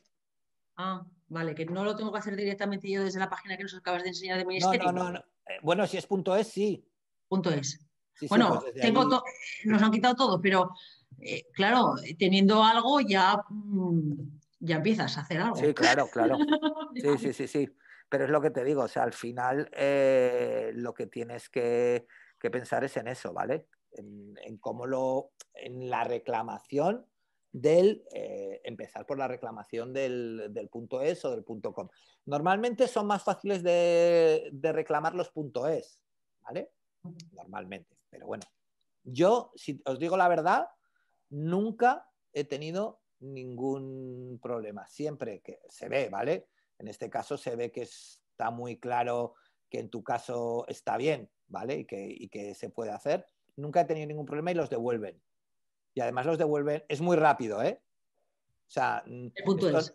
Ah, vale, que no lo tengo que hacer directamente yo desde la página que nos acabas de enseñar de Ministerio. No. Bueno, si es .es, sí. .es. Sí, bueno, pues nos han quitado todo, pero claro, teniendo algo ya empiezas a hacer algo. Sí, claro. Sí. Pero es lo que te digo, o sea, al final lo que tienes que pensar es en eso, ¿vale? En cómo en la reclamación empezar por la reclamación del .es o del .com. Normalmente son más fáciles de reclamar los .es, ¿vale? Normalmente, pero bueno. Yo, si os digo la verdad, nunca he tenido ningún problema. Siempre que se ve, ¿vale? En este caso se ve que está muy claro que en tu caso está bien, ¿vale? Y que se puede hacer. Nunca he tenido ningún problema y los devuelven. Y además los devuelven, es muy rápido, ¿eh? O sea, el .es.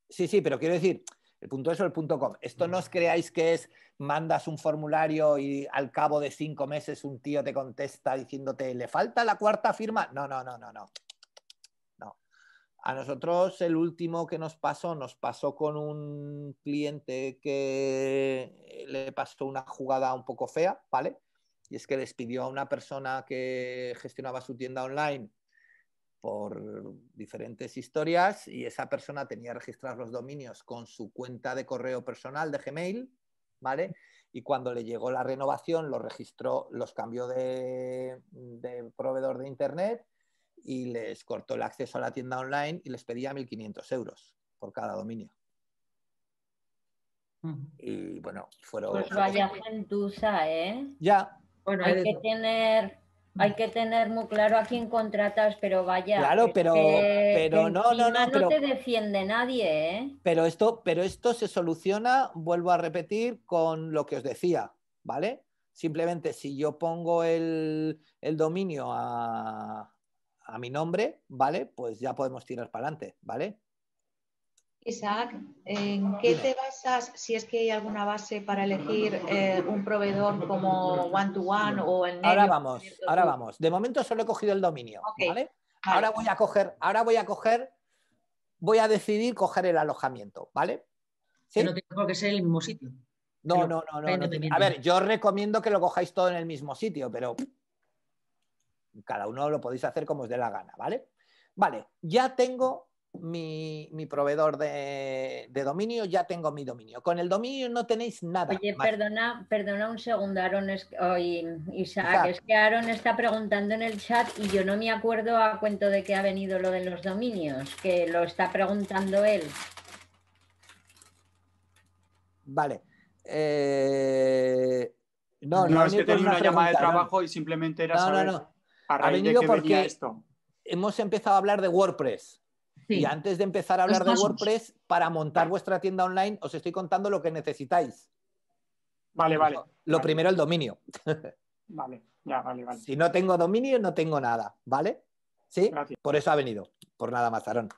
Sí, pero quiero decir, El .es o el .com. Esto no os creáis que es mandas un formulario y al cabo de 5 meses un tío te contesta diciéndote ¿le falta la cuarta firma? No. A nosotros el último que nos pasó con un cliente que le pasó una jugada un poco fea, ¿vale? Y es que despidió a una persona que gestionaba su tienda online por diferentes historias y esa persona tenía registrados los dominios con su cuenta de correo personal de Gmail, ¿vale? Y cuando le llegó la renovación los registró, los cambió de proveedor de internet y les cortó el acceso a la tienda online y les pedía 1.500 euros por cada dominio. Y bueno, fueron... Pues vaya gentuza, ¿eh? Ya. Bueno, hay que tener muy claro a quién contratas, pero vaya... Claro, pero no te defiende nadie, ¿eh? Pero esto se soluciona, vuelvo a repetir, con lo que os decía, ¿vale? Simplemente si yo pongo el dominio a mi nombre, ¿vale? Pues ya podemos tirar para adelante, ¿vale? Isaac, ¿en qué te basas, si es que hay alguna base para elegir un proveedor como One-to-One o el Ahora vamos. De momento solo he cogido el dominio, okay, ¿vale? Ahora voy a decidir coger el alojamiento, ¿vale? ¿Sí? No tiene por qué ser el mismo sitio. No. A ver, yo os recomiendo que lo cojáis todo en el mismo sitio, pero cada uno lo podéis hacer como os dé la gana, ¿vale? Vale, ya tengo mi proveedor de dominio, ya tengo mi dominio. Con el dominio no tenéis nada. Oye, perdona un segundo, Aaron, Isaac, es que Aaron está preguntando en el chat y yo no me acuerdo a cuento de qué ha venido lo de los dominios, que lo está preguntando él. Vale. No, es que tenía una llamada de trabajo y simplemente era saber a raíz de qué venía esto. Hemos empezado a hablar de WordPress. Sí. Y antes de empezar a hablar de WordPress, para montar vuestra tienda online, os estoy contando lo que necesitáis. Vale. Lo primero, el dominio. Vale. Si no tengo dominio, no tengo nada, ¿vale? ¿Sí? Gracias. Por eso ha venido, por nada más, Aarón.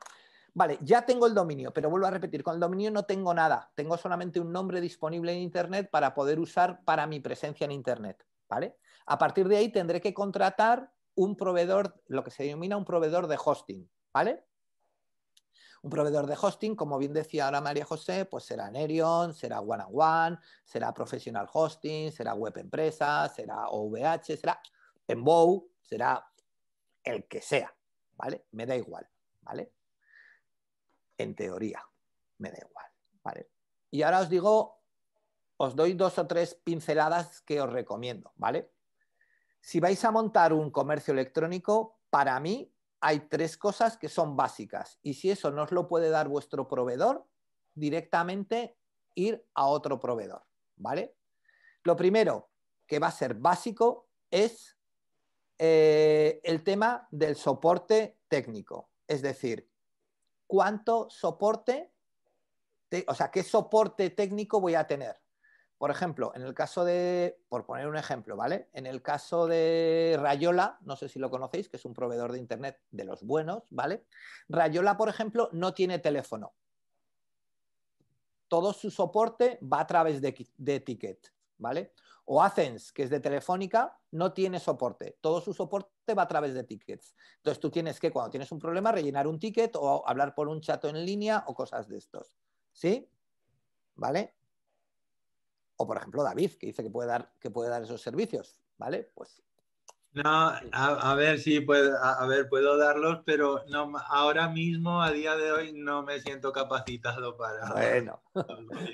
Vale, ya tengo el dominio, pero vuelvo a repetir, con el dominio no tengo nada. Tengo solamente un nombre disponible en Internet para poder usar para mi presencia en Internet, ¿vale? A partir de ahí tendré que contratar un proveedor, lo que se denomina un proveedor de hosting, ¿vale? Un proveedor de hosting, como bien decía ahora María José, pues será Nerion, será One and One, será Professional Hosting, será Web Empresa, será OVH, será Enbow, será el que sea, ¿vale? Me da igual, ¿vale? En teoría, me da igual, ¿vale? Y ahora os doy 2 o 3 pinceladas que os recomiendo, ¿vale? Si vais a montar un comercio electrónico, para mí hay 3 cosas que son básicas y si eso no os lo puede dar vuestro proveedor, directamente ir a otro proveedor, ¿vale? Lo primero que va a ser básico es el tema del soporte técnico, es decir, ¿cuánto soporte, qué soporte técnico voy a tener? Por ejemplo, en el caso por poner un ejemplo, ¿vale? En el caso de Rayola, no sé si lo conocéis, que es un proveedor de internet de los buenos, ¿vale? Rayola, por ejemplo, no tiene teléfono. Todo su soporte va a través de ticket, ¿vale? O Athens, que es de Telefónica, no tiene soporte. Todo su soporte va a través de tickets. Entonces tú tienes que, cuando tienes un problema, rellenar un ticket o hablar por un chat en línea o cosas de estos. ¿Sí? ¿Vale? O, por ejemplo, David, que dice que puede dar esos servicios, ¿vale? Pues... No, a ver, sí, puedo darlos, pero no, ahora mismo, a día de hoy, no me siento capacitado para...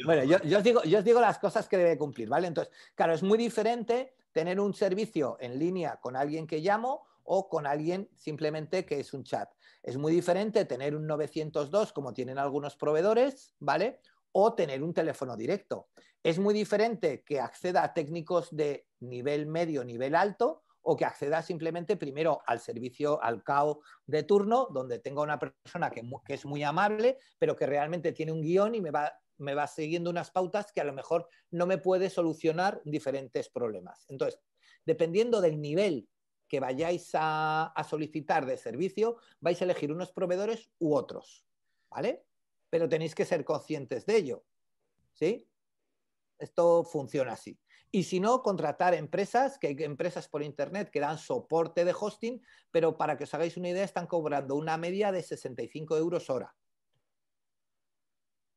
Bueno, yo os digo las cosas que debe cumplir, ¿vale? Entonces, claro, es muy diferente tener un servicio en línea con alguien que llamo o con alguien simplemente que es un chat. Es muy diferente tener un 902, como tienen algunos proveedores, ¿vale? O tener un teléfono directo. Es muy diferente que acceda a técnicos de nivel medio, nivel alto, o que acceda simplemente primero al servicio, al CAO de turno, donde tenga una persona que es muy amable, pero que realmente tiene un guión y me va siguiendo unas pautas que a lo mejor no me puede solucionar diferentes problemas. Entonces, dependiendo del nivel que vayáis a solicitar de servicio, vais a elegir unos proveedores u otros, ¿vale? Pero tenéis que ser conscientes de ello. ¿sí? Esto funciona así. Y si no, contratar empresas, que hay empresas por internet que dan soporte de hosting, pero para que os hagáis una idea, están cobrando una media de 65 euros hora.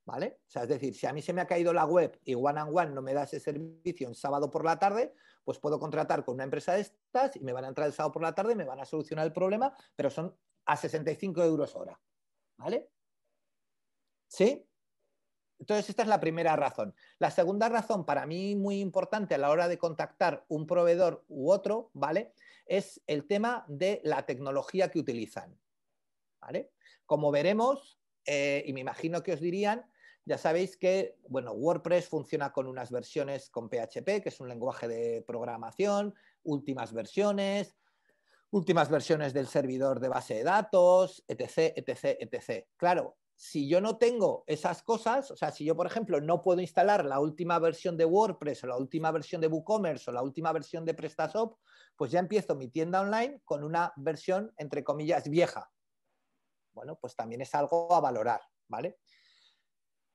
¿Vale? O sea, es decir, si a mí se me ha caído la web y One and One no me da ese servicio en sábado por la tarde, pues puedo contratar con una empresa de estas y me van a entrar el sábado por la tarde, me van a solucionar el problema, pero son a 65 euros hora. ¿Vale? ¿Sí? Entonces, esta es la primera razón. La segunda razón, para mí muy importante a la hora de contactar un proveedor u otro, ¿vale? Es el tema de la tecnología que utilizan. ¿Vale? Como veremos, y me imagino que os dirían, ya sabéis que, bueno, WordPress funciona con unas versiones con PHP, que es un lenguaje de programación, últimas versiones del servidor de base de datos, etc, etc, etc. Claro, si yo no tengo esas cosas, o sea, si yo, por ejemplo, no puedo instalar la última versión de WordPress o la última versión de WooCommerce o la última versión de PrestaShop, pues ya empiezo mi tienda online con una versión, entre comillas, vieja. Bueno, pues también es algo a valorar, ¿vale?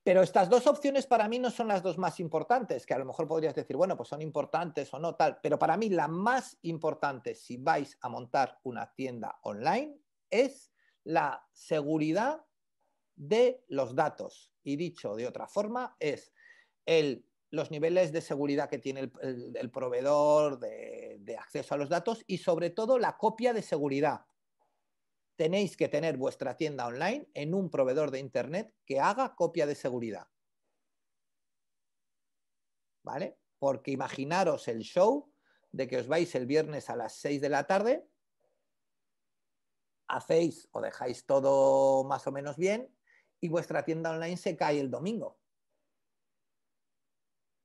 Pero estas dos opciones para mí no son las dos más importantes, que a lo mejor podrías decir, bueno, pues son importantes o no, tal, pero para mí la más importante si vais a montar una tienda online es la seguridad de los datos. Y dicho de otra forma, es los niveles de seguridad que tiene el proveedor de acceso a los datos y sobre todo la copia de seguridad. Tenéis que tener vuestra tienda online en un proveedor de internet que haga copia de seguridad. ¿Vale? Porque imaginaros el show de que os vais el viernes a las 6 de la tarde, hacéis o dejáis todo más o menos bien y vuestra tienda online se cae el domingo.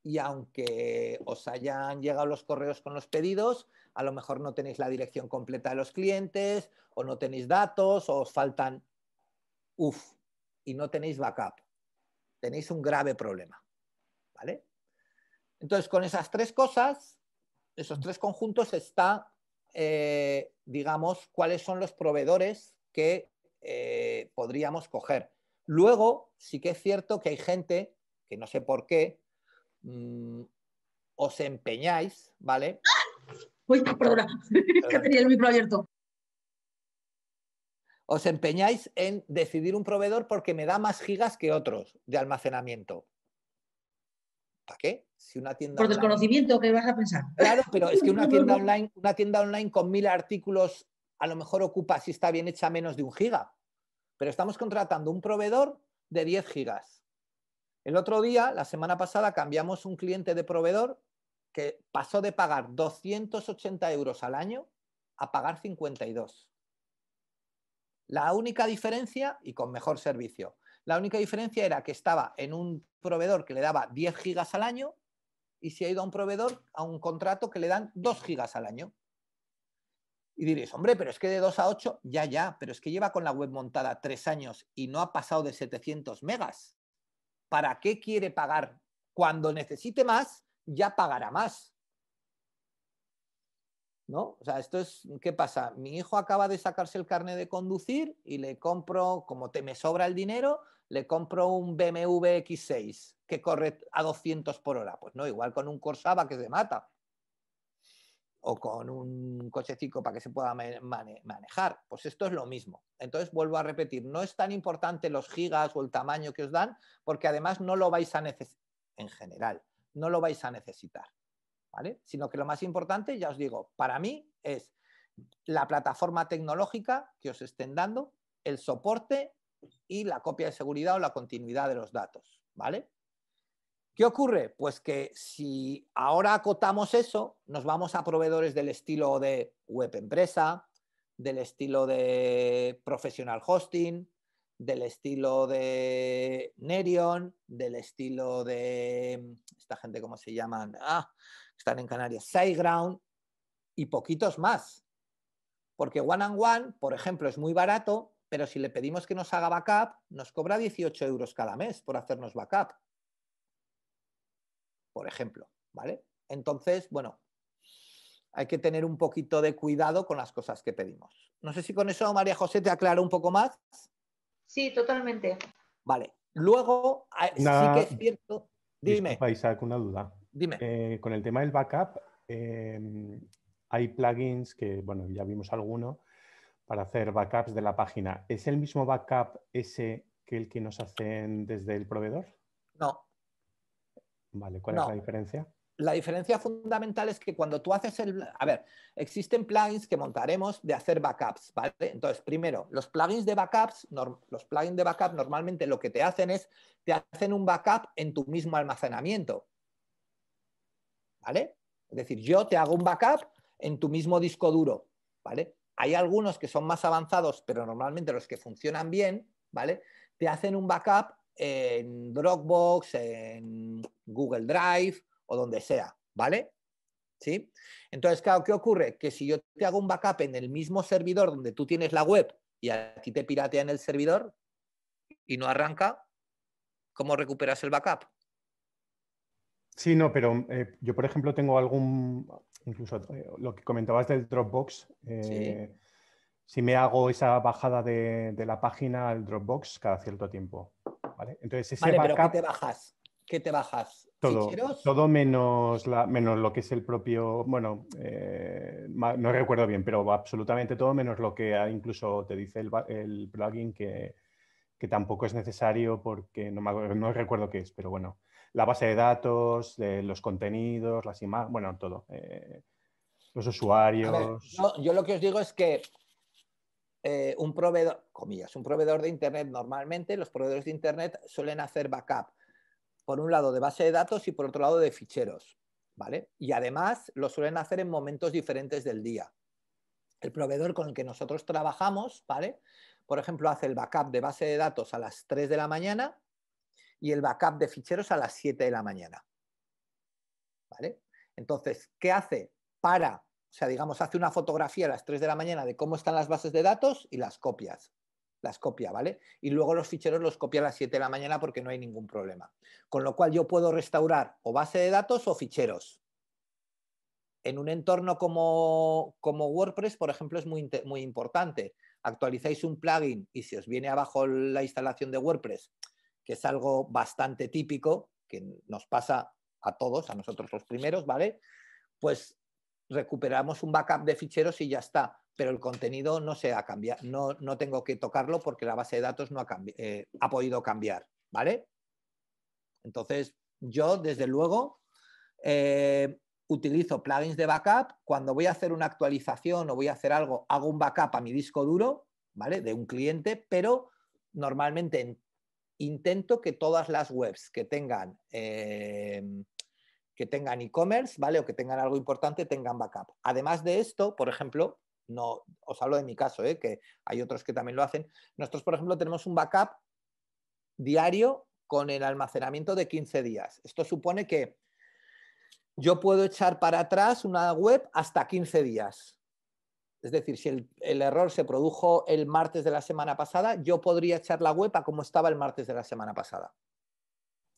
Y aunque os hayan llegado los correos con los pedidos, a lo mejor no tenéis la dirección completa de los clientes, o no tenéis datos, o os faltan y no tenéis backup. Tenéis un grave problema. ¿Vale? Entonces, con esas tres cosas, esos tres conjuntos está, digamos, cuáles son los proveedores que podríamos coger. Luego, sí que es cierto que hay gente, que no sé por qué, os empeñáis, ¿vale? Uy, perdona, que tenía el micro abierto. Os empeñáis en decidir un proveedor porque me da más gigas que otros de almacenamiento. ¿Para qué? Si una tienda por desconocimiento, ¿qué vas a pensar? Claro, pero es que una tienda online con 1000 artículos a lo mejor ocupa, si está bien hecha, menos de 1 giga. Pero estamos contratando un proveedor de 10 gigas. El otro día, la semana pasada, cambiamos un cliente de proveedor que pasó de pagar 280 euros al año a pagar 52. La única diferencia, y con mejor servicio, la única diferencia era que estaba en un proveedor que le daba 10 gigas al año y se ha ido a un proveedor, a un contrato que le dan 2 gigas al año. Y diréis, hombre, pero es que de 2 a 8, ya, pero es que lleva con la web montada 3 años y no ha pasado de 700 megas. ¿Para qué quiere pagar? Cuando necesite más, ya pagará más. ¿No? O sea, esto es, ¿qué pasa? Mi hijo acaba de sacarse el carnet de conducir y le compro, como me sobra el dinero, le compro un BMW X6 que corre a 200 por hora. Pues no, igual con un Corsa que se mata. O con un cochecito para que se pueda manejar. Pues esto es lo mismo. Entonces, vuelvo a repetir, no es tan importante los gigas o el tamaño que os dan, porque además no lo vais a necesitar, en general, no lo vais a necesitar. ¿Vale? Sino que lo más importante, ya os digo, para mí es la plataforma tecnológica que os estén dando, el soporte y la copia de seguridad o la continuidad de los datos. ¿Vale? ¿Qué ocurre? Pues que si ahora acotamos eso, nos vamos a proveedores del estilo de web empresa, del estilo de professional hosting, del estilo de Nerion, del estilo de esta gente, ¿cómo se llaman? Están en Canarias, SiteGround y poquitos más. Porque One and One, por ejemplo, es muy barato, pero si le pedimos que nos haga backup, nos cobra 18 euros cada mes por hacernos backup. Por ejemplo, ¿vale? Entonces, bueno, hay que tener un poquito de cuidado con las cosas que pedimos. No sé si con eso, María José, te aclaro un poco más. Sí, totalmente. Vale. Luego, sí que es cierto... Dime. Disculpa, Isaac, una duda. Dime. Con el tema del backup, hay plugins que, bueno, ya vimos alguno, para hacer backups de la página. ¿Es el mismo backup ese que el que nos hacen desde el proveedor? No. Vale, ¿cuál es la diferencia? La diferencia fundamental es que cuando tú haces el... A ver, existen plugins que montaremos de hacer backups, ¿vale? Entonces, primero, los plugins de backup normalmente lo que te hacen es, te hacen un backup en tu mismo almacenamiento, ¿vale? Es decir, yo te hago un backup en tu mismo disco duro, ¿vale? Hay algunos que son más avanzados, pero normalmente los que funcionan bien, ¿vale? Te hacen un backup en Dropbox, en Google Drive o donde sea, ¿vale? ¿Sí? Entonces, claro, ¿qué ocurre? Que si yo te hago un backup en el mismo servidor donde tú tienes la web y a ti te piratean el servidor y no arranca, ¿cómo recuperas el backup? Sí, no, pero yo, por ejemplo, tengo incluso lo que comentabas del Dropbox, ¿Sí? si me hago esa bajada de la página al Dropbox cada cierto tiempo, ¿vale? Entonces, ese Vale, pero backup... ¿qué te bajas? ¿Qué te bajas? ¿Ficheros? Todo menos lo que es el propio, bueno, no recuerdo bien, pero absolutamente todo menos lo que incluso te dice el plugin que tampoco es necesario porque no recuerdo qué es, pero bueno, la base de datos, los contenidos, las imágenes, bueno, todo, los usuarios. A ver, yo lo que os digo es que un proveedor, comillas, un proveedor de Internet, normalmente los proveedores de Internet suelen hacer backup, por un lado de base de datos y por otro lado de ficheros, ¿vale? Y además lo suelen hacer en momentos diferentes del día. El proveedor con el que nosotros trabajamos, ¿vale? Por ejemplo, hace el backup de base de datos a las 3 de la mañana y el backup de ficheros a las 7 de la mañana, ¿vale? Entonces, ¿qué hace? O sea, digamos, hace una fotografía a las 3 de la mañana de cómo están las bases de datos y las copias. Las copia, ¿vale? Y luego los ficheros los copia a las 7 de la mañana porque no hay ningún problema. Con lo cual yo puedo restaurar o base de datos o ficheros. En un entorno como WordPress, por ejemplo, es muy importante. Actualizáis un plugin y si os viene abajo la instalación de WordPress, que es algo bastante típico, que nos pasa a todos, a nosotros los primeros, ¿vale? Pues recuperamos un backup de ficheros y ya está, pero el contenido no se ha cambiado, no tengo que tocarlo porque la base de datos no ha podido cambiar, ¿vale? Entonces, yo, desde luego, utilizo plugins de backup. Cuando voy a hacer una actualización o voy a hacer algo, hago un backup a mi disco duro, ¿vale? De un cliente, pero normalmente intento que todas las webs que tengan e-commerce, ¿vale? O que tengan algo importante, tengan backup. Además de esto, por ejemplo, no os hablo de mi caso, que hay otros que también lo hacen. Nosotros, por ejemplo, tenemos un backup diario con el almacenamiento de 15 días. Esto supone que yo puedo echar para atrás una web hasta 15 días. Es decir, si el error se produjo el martes de la semana pasada, yo podría echar la web a como estaba el martes de la semana pasada.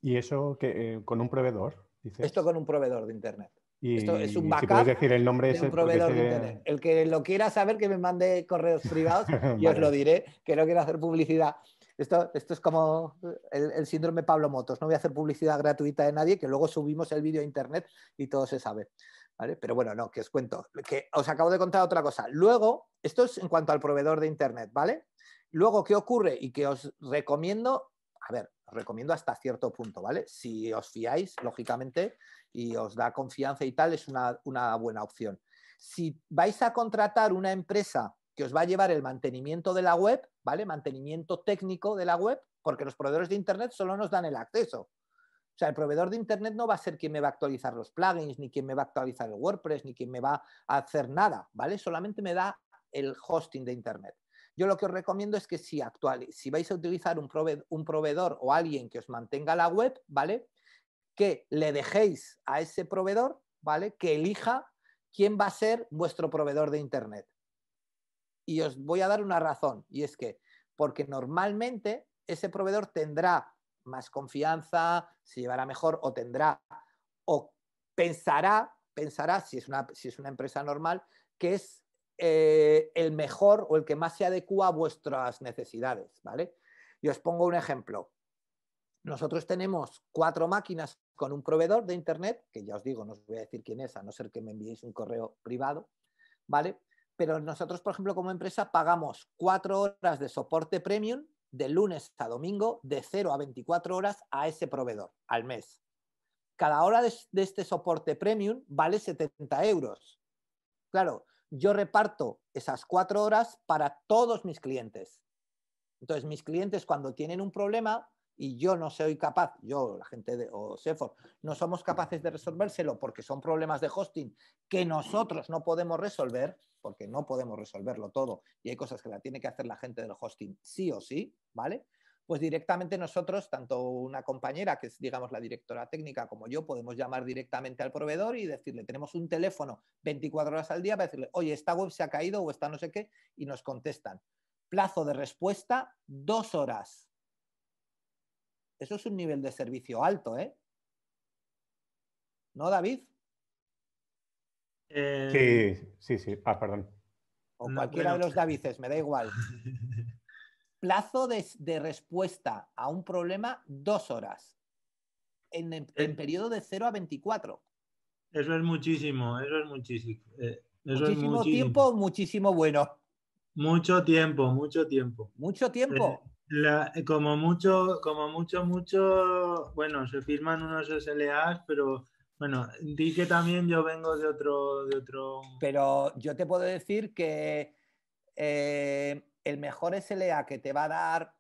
¿Y eso con un proveedor? ¿Dices? Esto con un proveedor de Internet. Esto es un backup si puedes decir el nombre de un proveedor de Internet. El que lo quiera saber, que me mande correos privados y os lo diré, que no quiero hacer publicidad. Esto es como el síndrome Pablo Motos. No voy a hacer publicidad gratuita de nadie, que luego subimos el vídeo a Internet y todo se sabe. ¿Vale? Pero bueno, no, que os cuento. Que os acabo de contar otra cosa. Luego, esto es en cuanto al proveedor de Internet, ¿vale? Luego, ¿qué ocurre? Y que os recomiendo, a ver, os recomiendo hasta cierto punto, ¿vale? Si os fiáis, lógicamente, y os da confianza y tal, es una buena opción. Si vais a contratar una empresa que os va a llevar el mantenimiento de la web, ¿vale? Mantenimiento técnico de la web, porque los proveedores de Internet solo nos dan el acceso. O sea, el proveedor de Internet no va a ser quien me va a actualizar los plugins, ni quien me va a actualizar el WordPress, ni quien me va a hacer nada, ¿vale? Solamente me da el hosting de Internet. Yo lo que os recomiendo es que si vais a utilizar un proveedor o alguien que os mantenga la web, ¿vale? Que le dejéis a ese proveedor, ¿vale? Que elija quién va a ser vuestro proveedor de Internet. Y os voy a dar una razón, y es que porque normalmente ese proveedor tendrá más confianza, se llevará mejor o pensará, si es una empresa normal, que es el mejor o el que más se adecua a vuestras necesidades, ¿vale? Y os pongo un ejemplo. Nosotros tenemos 4 máquinas con un proveedor de Internet, que ya os digo, no os voy a decir quién es, a no ser que me enviéis un correo privado, ¿vale? Pero nosotros, por ejemplo, como empresa, pagamos 4 horas de soporte premium de lunes a domingo, de 0 a 24 horas a ese proveedor al mes. Cada hora de este soporte premium vale 70 euros. Claro, yo reparto esas 4 horas para todos mis clientes. Entonces, mis clientes, cuando tienen un problema y yo no soy capaz, yo, la gente de Sefor, no somos capaces de resolvérselo porque son problemas de hosting que nosotros no podemos resolver, porque no podemos resolverlo todo y hay cosas que la tiene que hacer la gente del hosting sí o sí, ¿vale? Pues directamente nosotros, tanto una compañera que es, digamos, la directora técnica como yo, podemos llamar directamente al proveedor y decirle, tenemos un teléfono 24 horas al día para decirle, oye, esta web se ha caído o esta no sé qué, y nos contestan. Plazo de respuesta, 2 horas. Eso es un nivel de servicio alto, ¿eh? ¿No, David? Sí. Ah, perdón. O cualquiera de los Davides, me da igual. Plazo de respuesta a un problema, 2 horas. En periodo de 0 a 24. Eso es muchísimo, eso es muchísimo. Muchísimo tiempo, muchísimo bueno. Mucho tiempo, mucho tiempo. Mucho tiempo. Como mucho, bueno, se firman unos SLAs, pero bueno, di que también yo vengo de otro... Pero yo te puedo decir que el mejor SLA que te va a dar,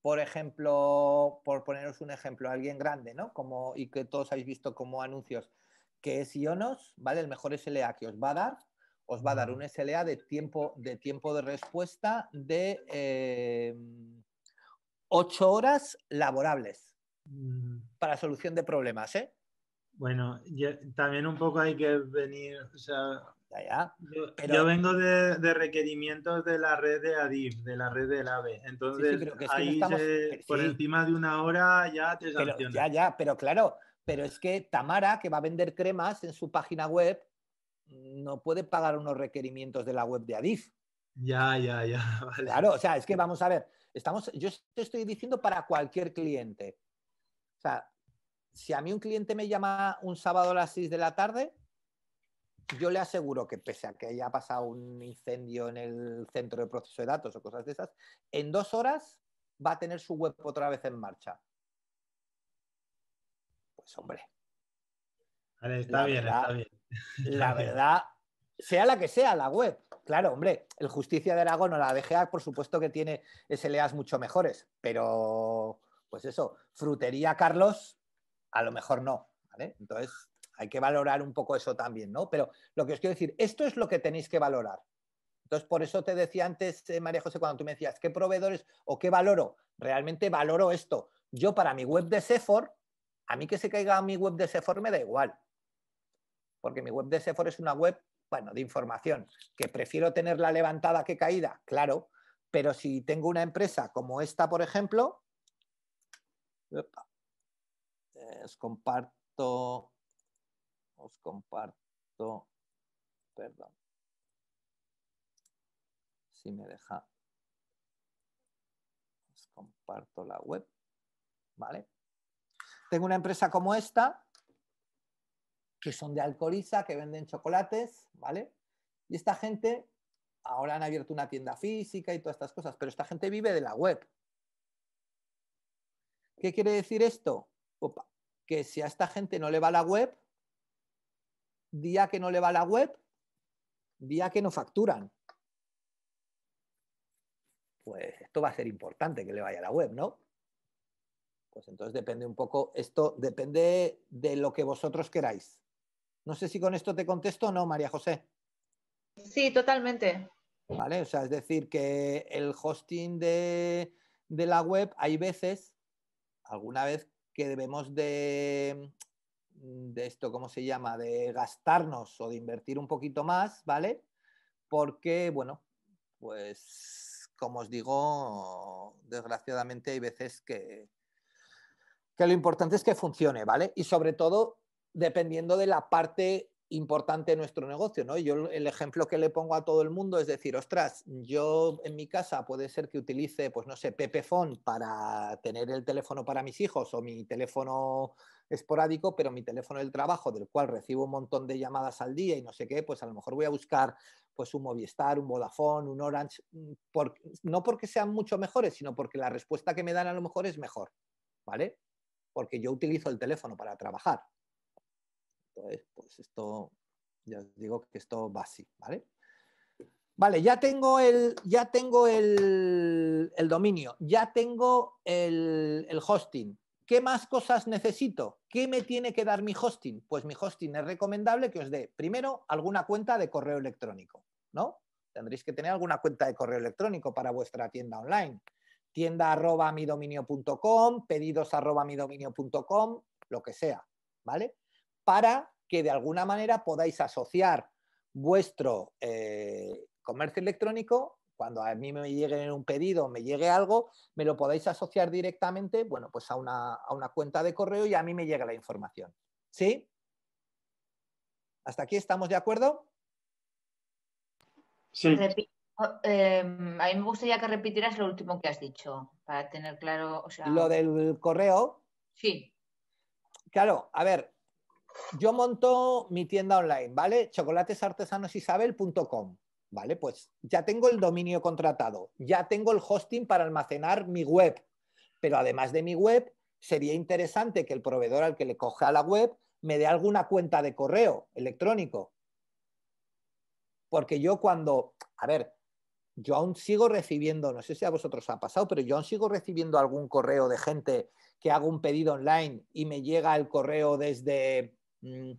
por ejemplo, por poneros un ejemplo, alguien grande, ¿no? Y que todos habéis visto como anuncios, que es Ionos, ¿vale? El mejor SLA que os va a dar un SLA de tiempo de respuesta de 8 horas laborables para solución de problemas, ¿eh? Bueno, también un poco hay que venir, o sea, Pero, yo vengo de requerimientos de la red de ADIF, de la red del AVE, entonces pero que es ahí que no estamos, por encima de 1 hora ya te sancionan. Pero claro, pero es que Tamara, que va a vender cremas en su página web, no puede pagar unos requerimientos de la web de ADIF. Ya, vale. Claro, o sea, es que vamos a ver, yo te estoy diciendo para cualquier cliente. O sea, si a mí un cliente me llama un sábado a las 6 de la tarde, yo le aseguro que pese a que haya pasado un incendio en el centro de proceso de datos o cosas de esas, en 2 horas va a tener su web otra vez en marcha. Pues hombre. Vale, está bien. La verdad, sea la que sea la web. Claro, hombre, el Justicia de Aragón o la DGA, por supuesto que tiene SLAs mucho mejores, pero pues eso, Frutería Carlos, a lo mejor no, ¿vale? Entonces hay que valorar un poco eso también, ¿no? Pero lo que os quiero decir, esto es lo que tenéis que valorar. Entonces, por eso te decía antes, María José, cuando tú me decías, ¿qué proveedores o qué valoro? Realmente valoro esto. Yo para mi web de Sefor, a mí que se caiga mi web de Sefor me da igual. Porque mi web de Sefor es una web, bueno, de información, que prefiero tenerla levantada que caída, claro, pero si tengo una empresa como esta, por ejemplo, os comparto, perdón, si me deja, os comparto la web, ¿vale? Tengo una empresa como esta, que son de Alcoriza, que venden chocolates, ¿vale? Y esta gente, ahora han abierto una tienda física y todas estas cosas, pero esta gente vive de la web. ¿Qué quiere decir esto? Opa, que si a esta gente no le va la web, día que no le va la web, día que no facturan. Pues esto va a ser importante que le vaya la web, ¿no? Pues entonces depende un poco, esto depende de lo que vosotros queráis. No sé si con esto te contesto o no, María José. Sí, totalmente. ¿Vale? O sea, es decir, que el hosting de la web, hay veces, alguna vez que debemos de esto, ¿cómo se llama? De gastarnos o de invertir un poquito más, ¿vale? Porque, bueno, pues como os digo, desgraciadamente hay veces que lo importante es que funcione, ¿vale? Y sobre todo dependiendo de la parte importante en nuestro negocio, ¿no? Yo el ejemplo que le pongo a todo el mundo es decir, ostras, yo en mi casa puede ser que utilice, pues no sé, Pepephone para tener el teléfono para mis hijos o mi teléfono esporádico, pero mi teléfono del trabajo, del cual recibo un montón de llamadas al día y no sé qué, pues a lo mejor voy a buscar pues un Movistar, un Vodafone, un Orange, no porque sean mucho mejores, sino porque la respuesta que me dan a lo mejor es mejor, ¿vale? Porque yo utilizo el teléfono para trabajar. Entonces, pues esto, ya os digo que esto va así, ¿vale? Vale, ya tengo el dominio, ya tengo el hosting. ¿Qué más cosas necesito? ¿Qué me tiene que dar mi hosting? Pues mi hosting es recomendable que os dé, primero, alguna cuenta de correo electrónico, ¿no? Tendréis que tener alguna cuenta de correo electrónico para vuestra tienda online. Tienda@midominio.com, pedidos@midominio.com, lo que sea, ¿vale? Para que de alguna manera podáis asociar vuestro comercio electrónico, cuando a mí me llegue un pedido, me llegue algo, me lo podáis asociar directamente, bueno, pues a una cuenta de correo y a mí me llega la información. ¿Sí? ¿Hasta aquí estamos de acuerdo? Sí. A mí me gustaría que repitieras lo último que has dicho, para tener claro, o sea... Lo del correo. Sí. Claro, a ver, yo monto mi tienda online, ¿vale? chocolatesartesanosisabel.com, ¿vale? Pues ya tengo el dominio contratado, ya tengo el hosting para almacenar mi web, pero además de mi web, sería interesante que el proveedor al que le coja la web me dé alguna cuenta de correo electrónico. Porque yo cuando, a ver, yo aún sigo recibiendo, no sé si a vosotros ha pasado, pero yo aún sigo recibiendo algún correo de gente que hago un pedido online y me llega el correo desde, yo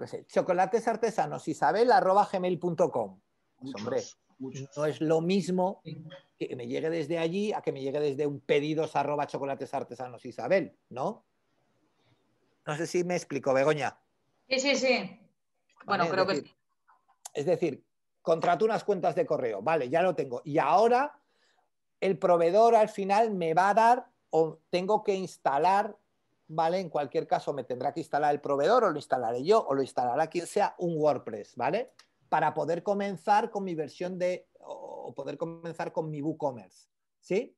qué sé, chocolatesartesanosisabel@gmail.com. Pues hombre, no es lo mismo que me llegue desde allí a que me llegue desde un pedidos@chocolatesartesanosisabel, ¿no? No sé si me explico, Begoña. Sí. Bueno, ¿Vale? creo que sí. Es decir, contrato unas cuentas de correo, vale, ya lo tengo. Y ahora el proveedor al final me va a dar o tengo que instalar, ¿vale? En cualquier caso me tendrá que instalar el proveedor o lo instalaré yo o lo instalará quien sea, un WordPress, ¿vale? Para poder comenzar con mi versión o poder comenzar con mi WooCommerce, ¿sí?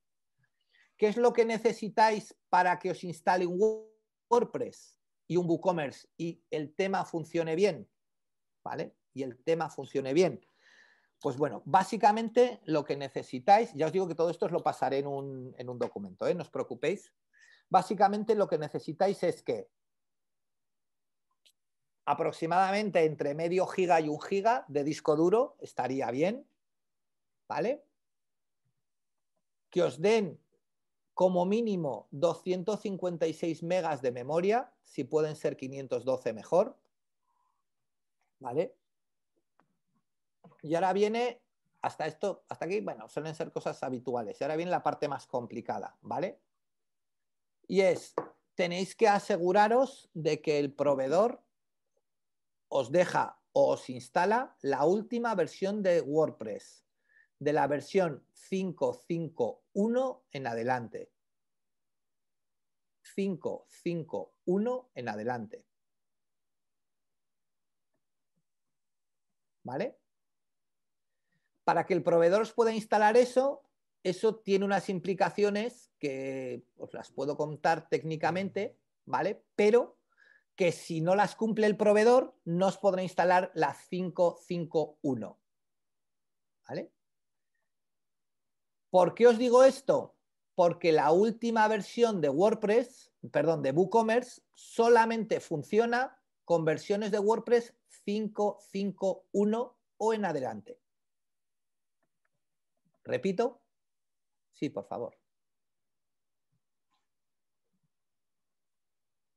¿Qué es lo que necesitáis para que os instale un WordPress y un WooCommerce y el tema funcione bien? ¿Vale? Y el tema funcione bien. Pues bueno, básicamente lo que necesitáis, ya os digo que todo esto os lo pasaré en un documento, no os preocupéis. Básicamente lo que necesitáis es que aproximadamente entre medio giga y 1 giga de disco duro estaría bien, ¿vale? Que os den como mínimo 256 megas de memoria, si pueden ser 512 mejor, ¿vale? Y ahora viene, hasta aquí, bueno, suelen ser cosas habituales. Y ahora viene la parte más complicada, ¿vale? Y es, tenéis que aseguraros de que el proveedor os deja o os instala la última versión de WordPress, de la versión 5.5.1 en adelante. 5.5.1 en adelante. ¿Vale? Para que el proveedor os pueda instalar eso tiene unas implicaciones que os las puedo contar técnicamente, ¿vale? Pero que si no las cumple el proveedor, no os podrá instalar la 5.5.1. ¿Vale? ¿Por qué os digo esto? Porque la última versión de WordPress, perdón, de WooCommerce, solamente funciona con versiones de WordPress 5.5.1 o en adelante. ¿Repito? Sí, por favor.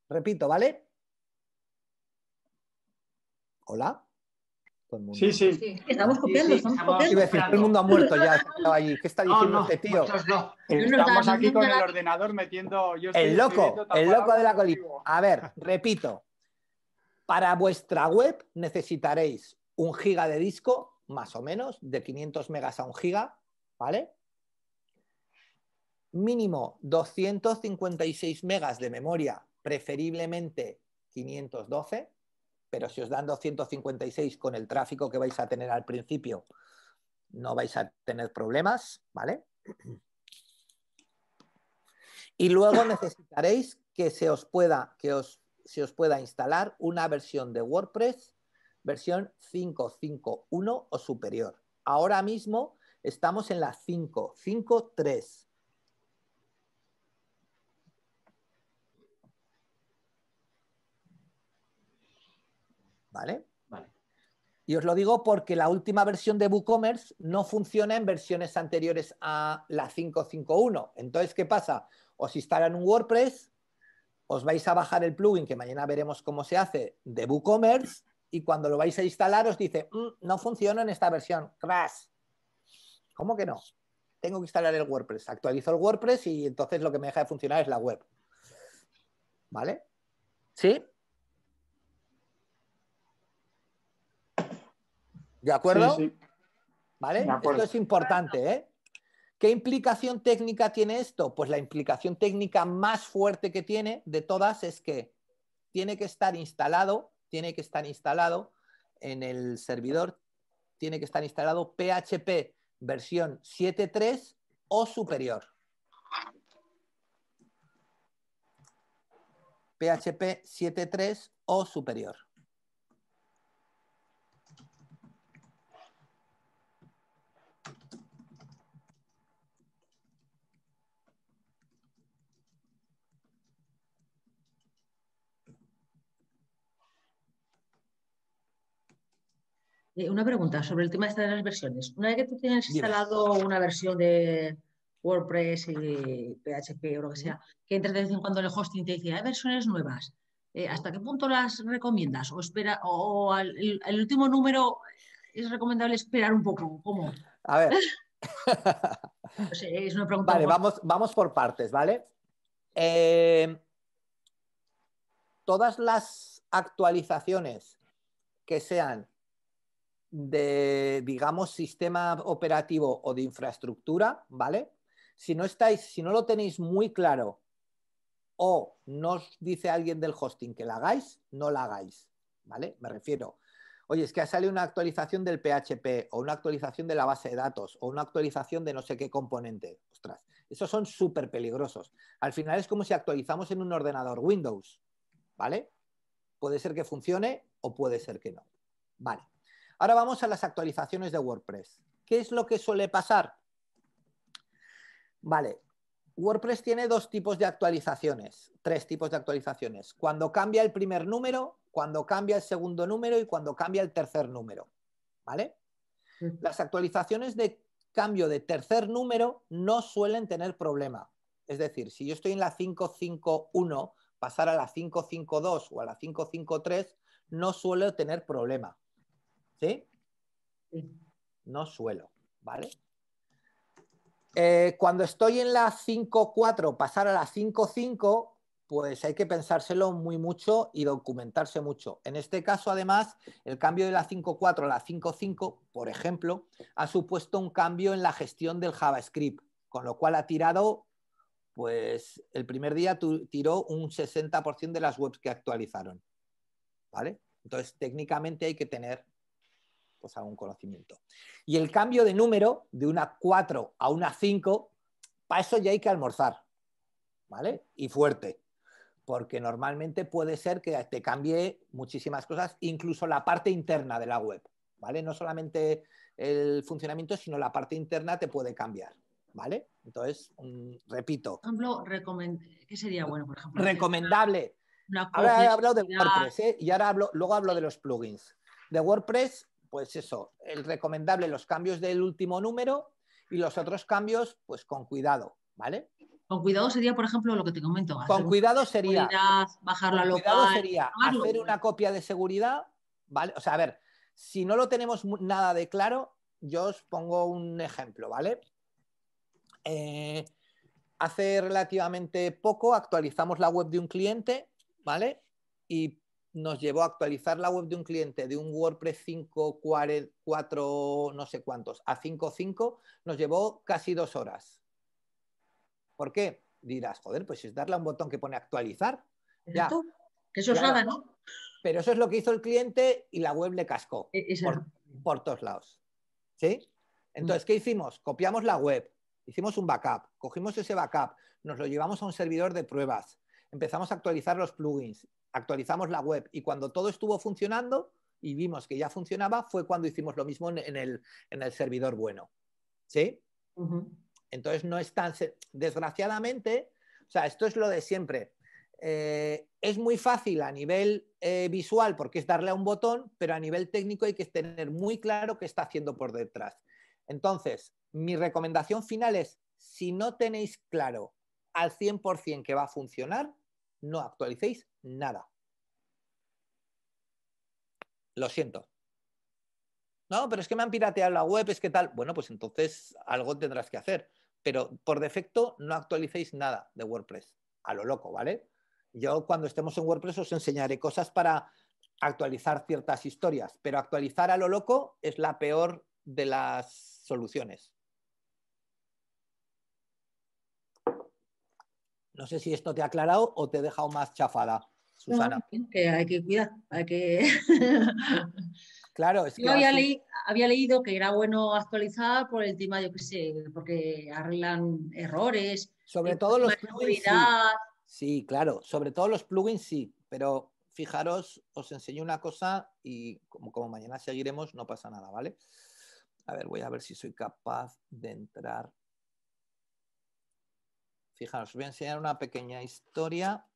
Repito, ¿vale? ¿Hola? Todo el mundo. Sí. Estamos copiando, estamos copiando. Todo el mundo ha muerto ya. Allí. ¿Qué está diciendo este tío? Estamos aquí con el ordenador metiendo... El loco de la colina. A ver, repito. Para vuestra web necesitaréis 1 giga de disco, más o menos, de 500 megas a 1 giga, ¿vale? Mínimo 256 megas de memoria, preferiblemente 512, pero si os dan 256 con el tráfico que vais a tener al principio, no vais a tener problemas, ¿vale? Y luego necesitaréis que se os pueda instalar una versión de WordPress, versión 5.5.1 o superior. Ahora mismo estamos en la 5.5.3. ¿Vale? Vale. Y os lo digo porque la última versión de WooCommerce no funciona en versiones anteriores a la 5.5.1. Entonces, ¿qué pasa? Os instalan un WordPress, os vais a bajar el plugin, que mañana veremos cómo se hace, de WooCommerce, y cuando lo vais a instalar os dice, no funciona en esta versión, crash. ¿Cómo que no? Tengo que instalar el WordPress. Actualizo el WordPress y entonces lo que me deja de funcionar es la web. ¿Vale? ¿Sí? ¿De acuerdo? Sí, sí. ¿Vale? De acuerdo. Esto es importante, ¿eh? ¿Qué implicación técnica tiene esto? Pues la implicación técnica más fuerte que tiene de todas es que tiene que estar instalado en el servidor, tiene que estar instalado PHP versión 7.3 o superior. PHP 7.3 o superior. Una pregunta sobre el tema de las versiones. Una vez que tú tienes instalado una versión de WordPress y PHP o lo que sea, que entres de vez en cuando en el hosting te dice, hay versiones nuevas, ¿hasta qué punto las recomiendas? ¿O espera, o el último número es recomendable esperar un poco? ¿Cómo? A ver. No sé, es una pregunta. Vale, vamos por partes, ¿vale? Todas las actualizaciones que sean de, digamos, sistema operativo o de infraestructura, ¿vale? Si no lo tenéis muy claro o no os dice alguien del hosting que la hagáis, no la hagáis, ¿vale? Me refiero, oye, es que ha salido una actualización del PHP o una actualización de la base de datos o una actualización de no sé qué componente. Ostras, esos son súper peligrosos. Al final es como si actualizamos en un ordenador Windows, ¿vale? Puede ser que funcione o puede ser que no. Vale. Ahora vamos a las actualizaciones de WordPress. ¿Qué es lo que suele pasar? Vale, WordPress tiene tres tipos de actualizaciones. Cuando cambia el primer número, cuando cambia el segundo número y cuando cambia el tercer número. ¿Vale? Las actualizaciones de cambio de tercer número no suelen tener problema. Es decir, si yo estoy en la 5.5.1, pasar a la 5.5.2 o a la 5.5.3 no suelo tener problema. ¿Sí? Sí. No suelo, ¿vale? Cuando estoy en la 5.4, pasar a la 5.5, pues hay que pensárselo muy mucho y documentarse mucho. En este caso, además, el cambio de la 5.4 a la 5.5, por ejemplo, ha supuesto un cambio en la gestión del JavaScript, con lo cual ha tirado, pues el primer día tiró un 60% de las webs que actualizaron, ¿vale? Entonces, técnicamente hay que tener pues algún conocimiento. Y el cambio de número de una 4 a una 5, para eso ya hay que almorzar, ¿vale? Y fuerte, porque normalmente puede ser que te cambie muchísimas cosas, incluso la parte interna de la web, ¿vale? No solamente el funcionamiento, sino la parte interna te puede cambiar, ¿vale? Entonces, repito. Por ejemplo, ¿qué sería bueno, por ejemplo? Recomendable. Ahora he hablado de WordPress, ¿eh? Y ahora luego hablo de los plugins. De WordPress, pues eso, el recomendable, los cambios del último número y los otros cambios, pues con cuidado, ¿vale? Con cuidado sería, por ejemplo, lo que te comento. Con cuidado sería, bajarla local, hacer una copia de seguridad, ¿vale? O sea, a ver, si no lo tenemos nada de claro, yo os pongo un ejemplo, ¿vale? Hace relativamente poco actualizamos la web de un cliente, ¿vale? Y nos llevó a actualizar la web de un cliente de un WordPress 5.4 no sé cuántos a 5.5, nos llevó casi 2 horas. ¿Por qué? Dirás, joder, pues es darle a un botón que pone actualizar. Ya. Que eso es nada, ¿no? Pero eso es lo que hizo el cliente y la web le cascó por todos lados. ¿Sí? Entonces, ¿qué hicimos? Copiamos la web, hicimos un backup, cogimos ese backup, nos lo llevamos a un servidor de pruebas, empezamos a actualizar los plugins, actualizamos la web y cuando todo estuvo funcionando y vimos que ya funcionaba, fue cuando hicimos lo mismo en el servidor bueno. ¿Sí? Entonces, no es tan... Desgraciadamente, o sea, esto es lo de siempre. Es muy fácil a nivel visual porque es darle a un botón, pero a nivel técnico hay que tener muy claro qué está haciendo por detrás. Entonces, mi recomendación final es, si no tenéis claro al 100% que va a funcionar, no actualicéis nada. Lo siento. No, pero es que me han pirateado la web, es que tal. Bueno, pues entonces algo tendrás que hacer. Pero por defecto no actualicéis nada de WordPress. A lo loco, ¿vale? Yo cuando estemos en WordPress os enseñaré cosas para actualizar ciertas historias, pero actualizar a lo loco es la peor de las soluciones. No sé si esto te ha aclarado o te he dejado más chafada, Susana. No, que hay que cuidar, hay que... Claro, es que... Yo había leído que era bueno actualizar por el tema, yo qué sé, porque arreglan errores. Sobre todo los plugins, sí. Sí, claro, sobre todo los plugins sí, pero fijaros, os enseño una cosa y como mañana seguiremos, no pasa nada, ¿vale? A ver, voy a ver si soy capaz de entrar. Fijaros, os voy a enseñar una pequeña historia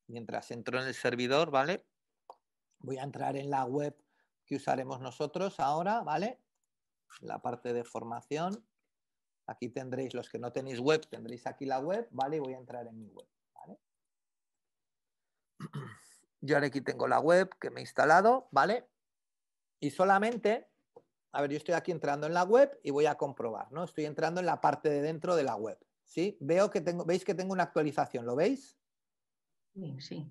mientras entro en el servidor, ¿vale? Voy a entrar en la web que usaremos nosotros ahora, ¿vale? La parte de formación. Aquí tendréis, los que no tenéis web, tendréis aquí la web, ¿vale? Y voy a entrar en mi web, ¿vale? Yo ahora aquí tengo la web que me he instalado, ¿vale? Y solamente, a ver, yo estoy aquí entrando en la web y voy a comprobar, ¿no? Estoy entrando en la parte de dentro de la web, ¿sí? Veo que tengo, ¿veis que tengo una actualización? ¿Lo veis? Sí, sí.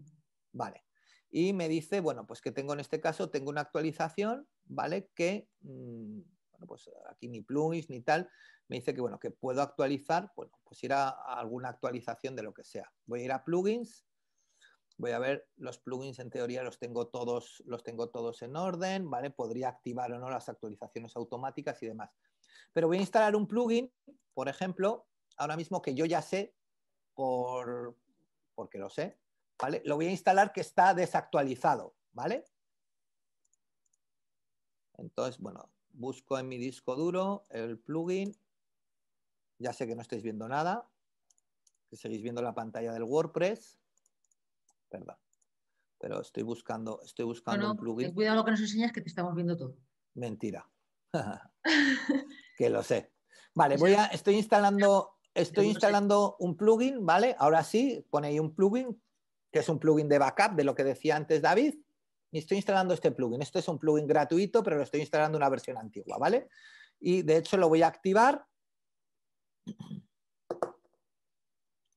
Vale. Y me dice, bueno, pues que tengo en este caso, tengo una actualización, ¿vale? Que, bueno, pues aquí ni plugins ni tal, me dice que, bueno, que puedo actualizar, bueno, pues ir a alguna actualización de lo que sea. Voy a ir a plugins, voy a ver los plugins, en teoría los tengo todos en orden, ¿vale? Podría activar o no las actualizaciones automáticas y demás. Pero voy a instalar un plugin, por ejemplo, ahora mismo que yo ya sé, porque lo sé, ¿vale? Lo voy a instalar que está desactualizado, ¿vale? Entonces, bueno, busco en mi disco duro el plugin. Ya sé que no estáis viendo nada, que seguís viendo la pantalla del WordPress. Perdón, pero estoy buscando un plugin. Ten cuidado, lo que nos enseñas que te estamos viendo todo. Mentira. Que lo sé. Vale, estoy instalando un plugin, ¿vale? Ahora sí, pone ahí un plugin, que es un plugin de backup, de lo que decía antes David, y estoy instalando este plugin. Esto es un plugin gratuito, pero lo estoy instalando en una versión antigua, ¿vale? Y de hecho lo voy a activar,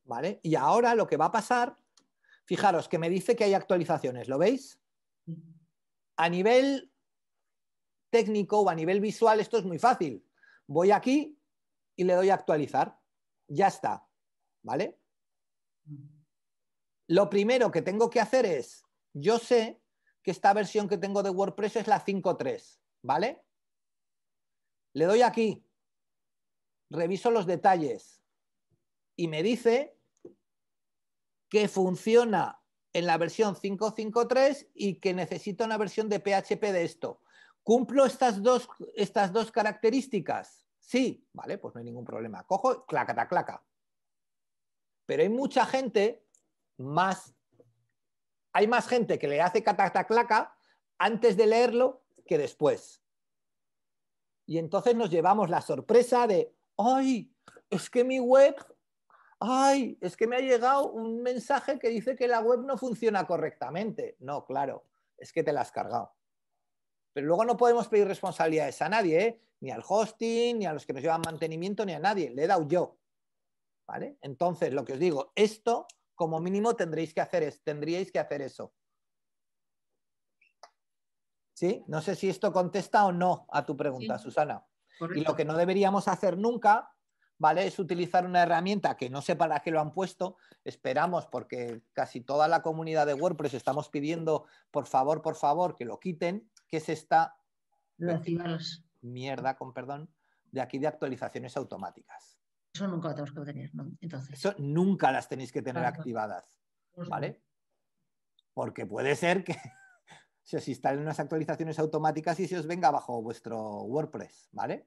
¿vale? Y ahora lo que va a pasar, fijaros que me dice que hay actualizaciones, ¿lo veis? A nivel técnico o a nivel visual esto es muy fácil. Voy aquí y le doy a actualizar. Ya está, ¿vale? Lo primero que tengo que hacer es, yo sé que esta versión que tengo de WordPress es la 5.3, ¿vale? Le doy aquí, reviso los detalles y me dice que funciona en la versión 5.5.3 y que necesita una versión de PHP de esto. ¿Cumplo estas dos características? Sí, vale, pues no hay ningún problema. Cojo, claca, claca. Pero hay mucha gente hay más gente que le hace claca antes de leerlo que después. Y entonces nos llevamos la sorpresa de, ¡ay! Es que mi web, ¡ay! Es que me ha llegado un mensaje que dice que la web no funciona correctamente. No, claro, es que te la has cargado. Pero luego no podemos pedir responsabilidades a nadie, ¿eh? Ni al hosting, ni a los que nos llevan mantenimiento, ni a nadie. Le he dado yo. ¿Vale? Entonces, lo que os digo, esto como mínimo tendríais que hacer eso. ¿Sí? No sé si esto contesta o no a tu pregunta, sí. Susana. Correcto. Y lo que no deberíamos hacer nunca, ¿vale? Es utilizar una herramienta que no sé para qué lo han puesto, esperamos, porque casi toda la comunidad de WordPress estamos pidiendo, por favor, que lo quiten, que es esta mierda, con perdón, de aquí de actualizaciones automáticas. Eso nunca lo tenemos que tener, ¿no? Entonces. Eso nunca las tenéis que tener activadas, ¿vale? Porque puede ser que se os instalen unas actualizaciones automáticas y se os venga bajo vuestro WordPress, ¿vale?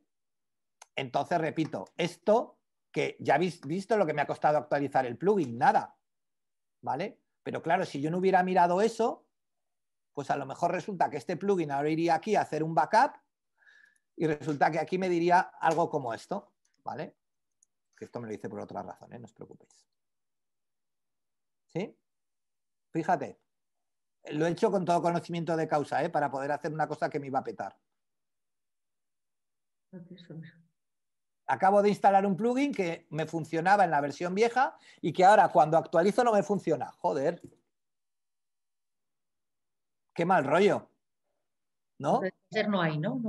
Entonces, repito, esto que ya habéis visto lo que me ha costado actualizar el plugin, nada, ¿vale? Pero claro, si yo no hubiera mirado eso, pues a lo mejor resulta que este plugin ahora iría aquí a hacer un backup y resulta que aquí me diría algo como esto, ¿vale? Que esto me lo hice por otra razón, no os preocupéis. ¿Sí? Fíjate. Lo he hecho con todo conocimiento de causa, para poder hacer una cosa que me iba a petar. Acabo de instalar un plugin que me funcionaba en la versión vieja y que ahora cuando actualizo no me funciona. Joder. Qué mal rollo. ¿No? Deshacer no hay, ¿no?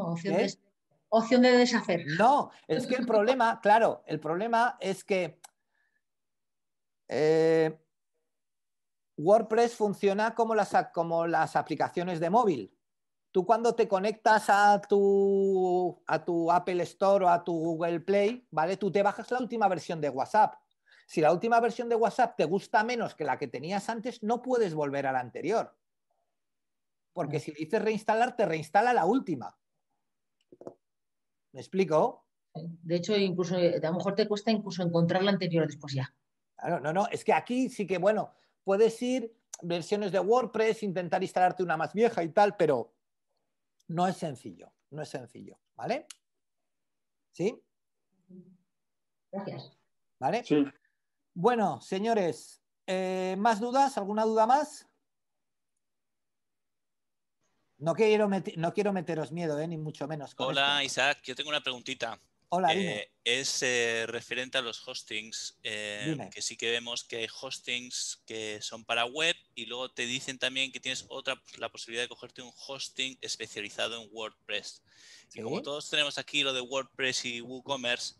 Opción de deshacer. No, es que el problema, claro, el problema es que WordPress funciona como las aplicaciones de móvil. Tú cuando te conectas a tu Apple Store o a tu Google Play, ¿vale? Tú te bajas la última versión de WhatsApp. Si la última versión de WhatsApp te gusta menos que la que tenías antes, no puedes volver a la anterior. Porque si le dices reinstalar, te reinstala la última. ¿Me explico? De hecho, incluso a lo mejor te cuesta incluso encontrar la anterior después ya. Claro, no, es que aquí sí que, bueno, puedes ir versiones de WordPress, intentar instalarte una más vieja y tal, pero no es sencillo, ¿vale? ¿Sí? Gracias. ¿Vale? Sí. Bueno, señores, ¿más dudas? ¿Alguna duda más? No quiero meteros miedo, ni mucho menos. Hola, Isaac, yo tengo una preguntita. Hola, dime. Es referente a los hostings, que sí que vemos que hay hostings que son para web y luego te dicen también que tienes la posibilidad de cogerte un hosting especializado en WordPress. ¿Sí? Y como todos tenemos aquí lo de WordPress y WooCommerce,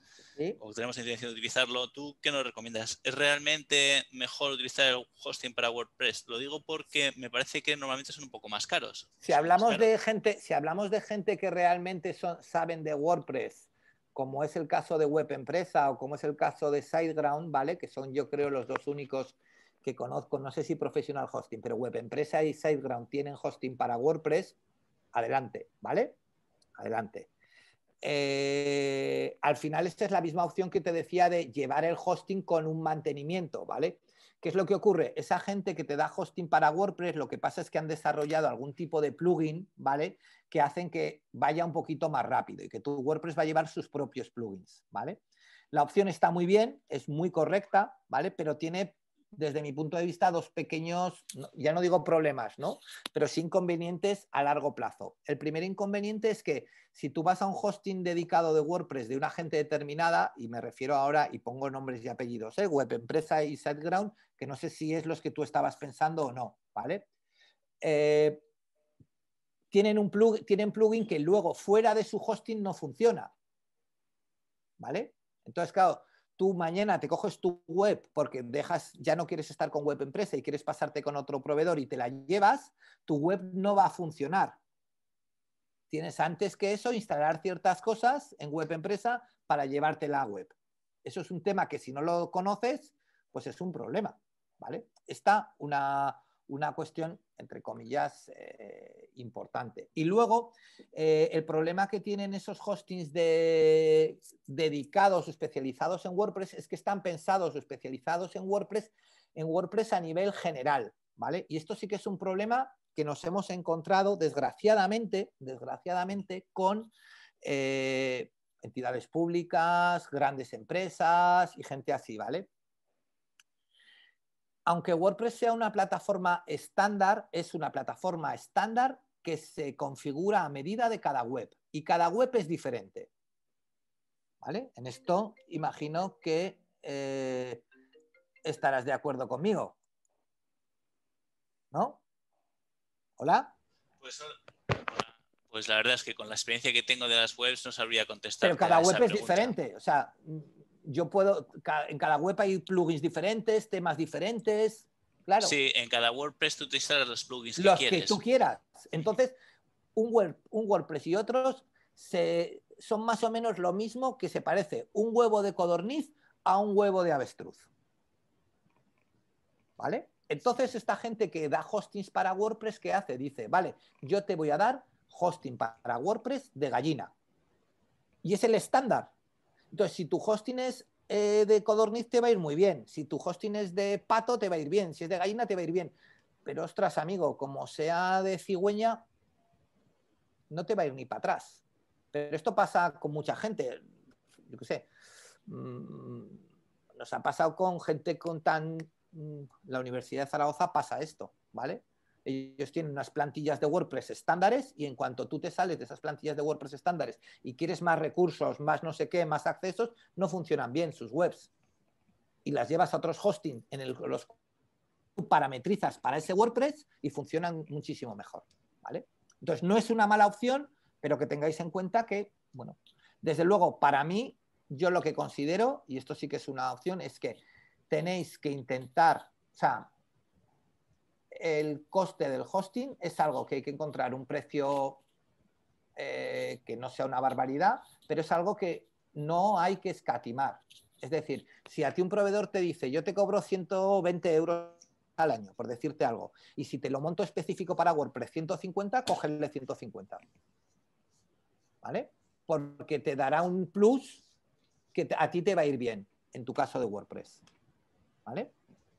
o tenemos la intención de utilizarlo, ¿tú qué nos recomiendas? ¿Es realmente mejor utilizar el hosting para WordPress? Lo digo porque me parece que normalmente son un poco más caros. Si hablamos de gente que realmente saben de WordPress, como es el caso de Web Empresa o como es el caso de SiteGround, ¿vale? Que son, yo creo, los dos únicos que conozco, no sé si Professional Hosting, pero Web Empresa y SiteGround tienen hosting para WordPress, adelante, ¿vale? Adelante. Al final esta es la misma opción que te decía de llevar el hosting con un mantenimiento, ¿vale? ¿Qué es lo que ocurre? Esa gente que te da hosting para WordPress, lo que pasa es que han desarrollado algún tipo de plugin, ¿vale? Que hacen que vaya un poquito más rápido y que tu WordPress va a llevar sus propios plugins, ¿vale? La opción está muy bien, es muy correcta, ¿vale? Pero tiene, desde mi punto de vista, dos pequeños, ya no digo problemas, ¿no? Pero sí inconvenientes a largo plazo. El primer inconveniente es que si tú vas a un hosting dedicado de WordPress de una gente determinada, y me refiero ahora, y pongo nombres y apellidos, Web Empresa y SiteGround, que no sé si es los que tú estabas pensando o no, ¿vale? Tienen plugin que luego fuera de su hosting no funciona, ¿vale? Entonces, claro, tú mañana te coges tu web porque ya no quieres estar con Web Empresa y quieres pasarte con otro proveedor y te la llevas, tu web no va a funcionar. Tienes antes que eso instalar ciertas cosas en Web Empresa para llevarte la web. Eso es un tema que si no lo conoces, pues es un problema, ¿vale? Está una cuestión, entre comillas, importante. Y luego, el problema que tienen esos hostings dedicados o especializados en WordPress es que están pensados o especializados en WordPress a nivel general, ¿vale? Y esto sí que es un problema que nos hemos encontrado, desgraciadamente con entidades públicas, grandes empresas y gente así, ¿vale? Aunque WordPress sea una plataforma estándar, es una plataforma estándar que se configura a medida de cada web. Y cada web es diferente, ¿vale? En esto imagino que estarás de acuerdo conmigo, ¿no? ¿Hola? Pues la verdad es que con la experiencia que tengo de las webs no sabría contestar. Pero cada web es diferente. O sea, yo puedo, en cada web hay plugins diferentes, temas diferentes, claro. Sí, en cada WordPress tú te instalas los plugins que los quieres. Que tú quieras. Entonces, un WordPress y otros son más o menos lo mismo, que se parece un huevo de codorniz a un huevo de avestruz. ¿Vale? Entonces, esta gente que da hostings para WordPress, ¿qué hace? Dice, vale, yo te voy a dar hosting para WordPress de gallina. Y es el estándar. Entonces, si tu hosting es de codorniz, te va a ir muy bien. Si tu hosting es de pato, te va a ir bien. Si es de gallina, te va a ir bien. Pero, ostras, amigo, como sea de cigüeña, no te va a ir ni para atrás. Pero esto pasa con mucha gente. Yo qué sé. Nos ha pasado con gente con la Universidad de Zaragoza pasa esto, ¿vale? Ellos tienen unas plantillas de WordPress estándares y en cuanto tú te sales de esas plantillas de WordPress estándares y quieres más recursos, más no sé qué, más accesos, no funcionan bien sus webs. Y las llevas a otros hosting los parametrizas para ese WordPress y funcionan muchísimo mejor, ¿vale? Entonces, no es una mala opción, pero que tengáis en cuenta que, bueno, desde luego, para mí, yo lo que considero, y esto sí que es una opción, es que tenéis que intentar, o sea, el coste del hosting es algo que hay que encontrar un precio que no sea una barbaridad, pero es algo que no hay que escatimar. Es decir, si a ti un proveedor te dice, yo te cobro 120 euros al año, por decirte algo, y si te lo monto específico para WordPress 150, cógele 150. ¿Vale? Porque te dará un plus que a ti te va a ir bien, en tu caso de WordPress. ¿Vale?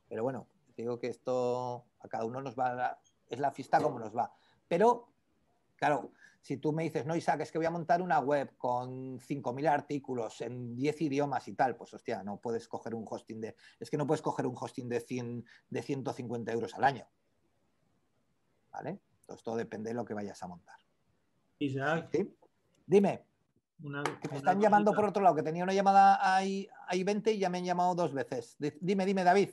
Pero bueno, digo que esto a cada uno nos va es la fiesta como nos va. Pero, claro, si tú me dices, no, Isaac, es que voy a montar una web con 5.000 artículos en 10 idiomas y tal, pues hostia, no puedes coger un hosting es que no puedes coger un hosting de 150 euros al año. ¿Vale? Entonces todo depende de lo que vayas a montar. Isaac. ¿Sí? Dime. Que me están llamando por otro lado, que tenía una llamada ahí 20 y ya me han llamado 2 veces. Dime, David.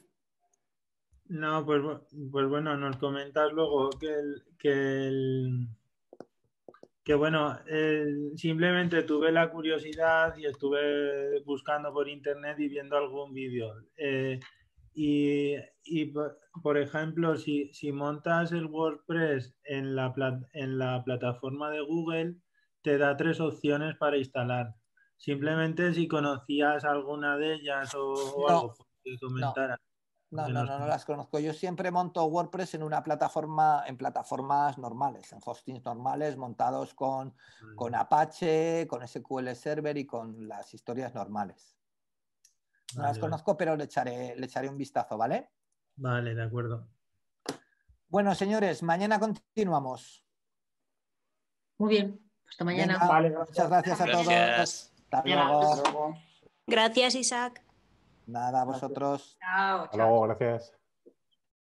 No, pues bueno, nos comentas luego que bueno, simplemente tuve la curiosidad y estuve buscando por internet y viendo algún vídeo. Y por ejemplo, si montas el WordPress en la plataforma de Google, te da 3 opciones para instalar. Simplemente si conocías alguna de ellas o algo que comentaras. No las conozco. Yo siempre monto WordPress en plataformas normales, en hostings normales, montados con Apache, con SQL Server y con las historias normales. No las conozco, pero le echaré un vistazo, ¿vale? Vale, de acuerdo. Bueno, señores, mañana continuamos. Muy bien, hasta mañana. Venga, vale, muchas gracias a todos. Hasta luego. Gracias, Isaac. Nada, a vosotros. Chao, Hasta luego, gracias.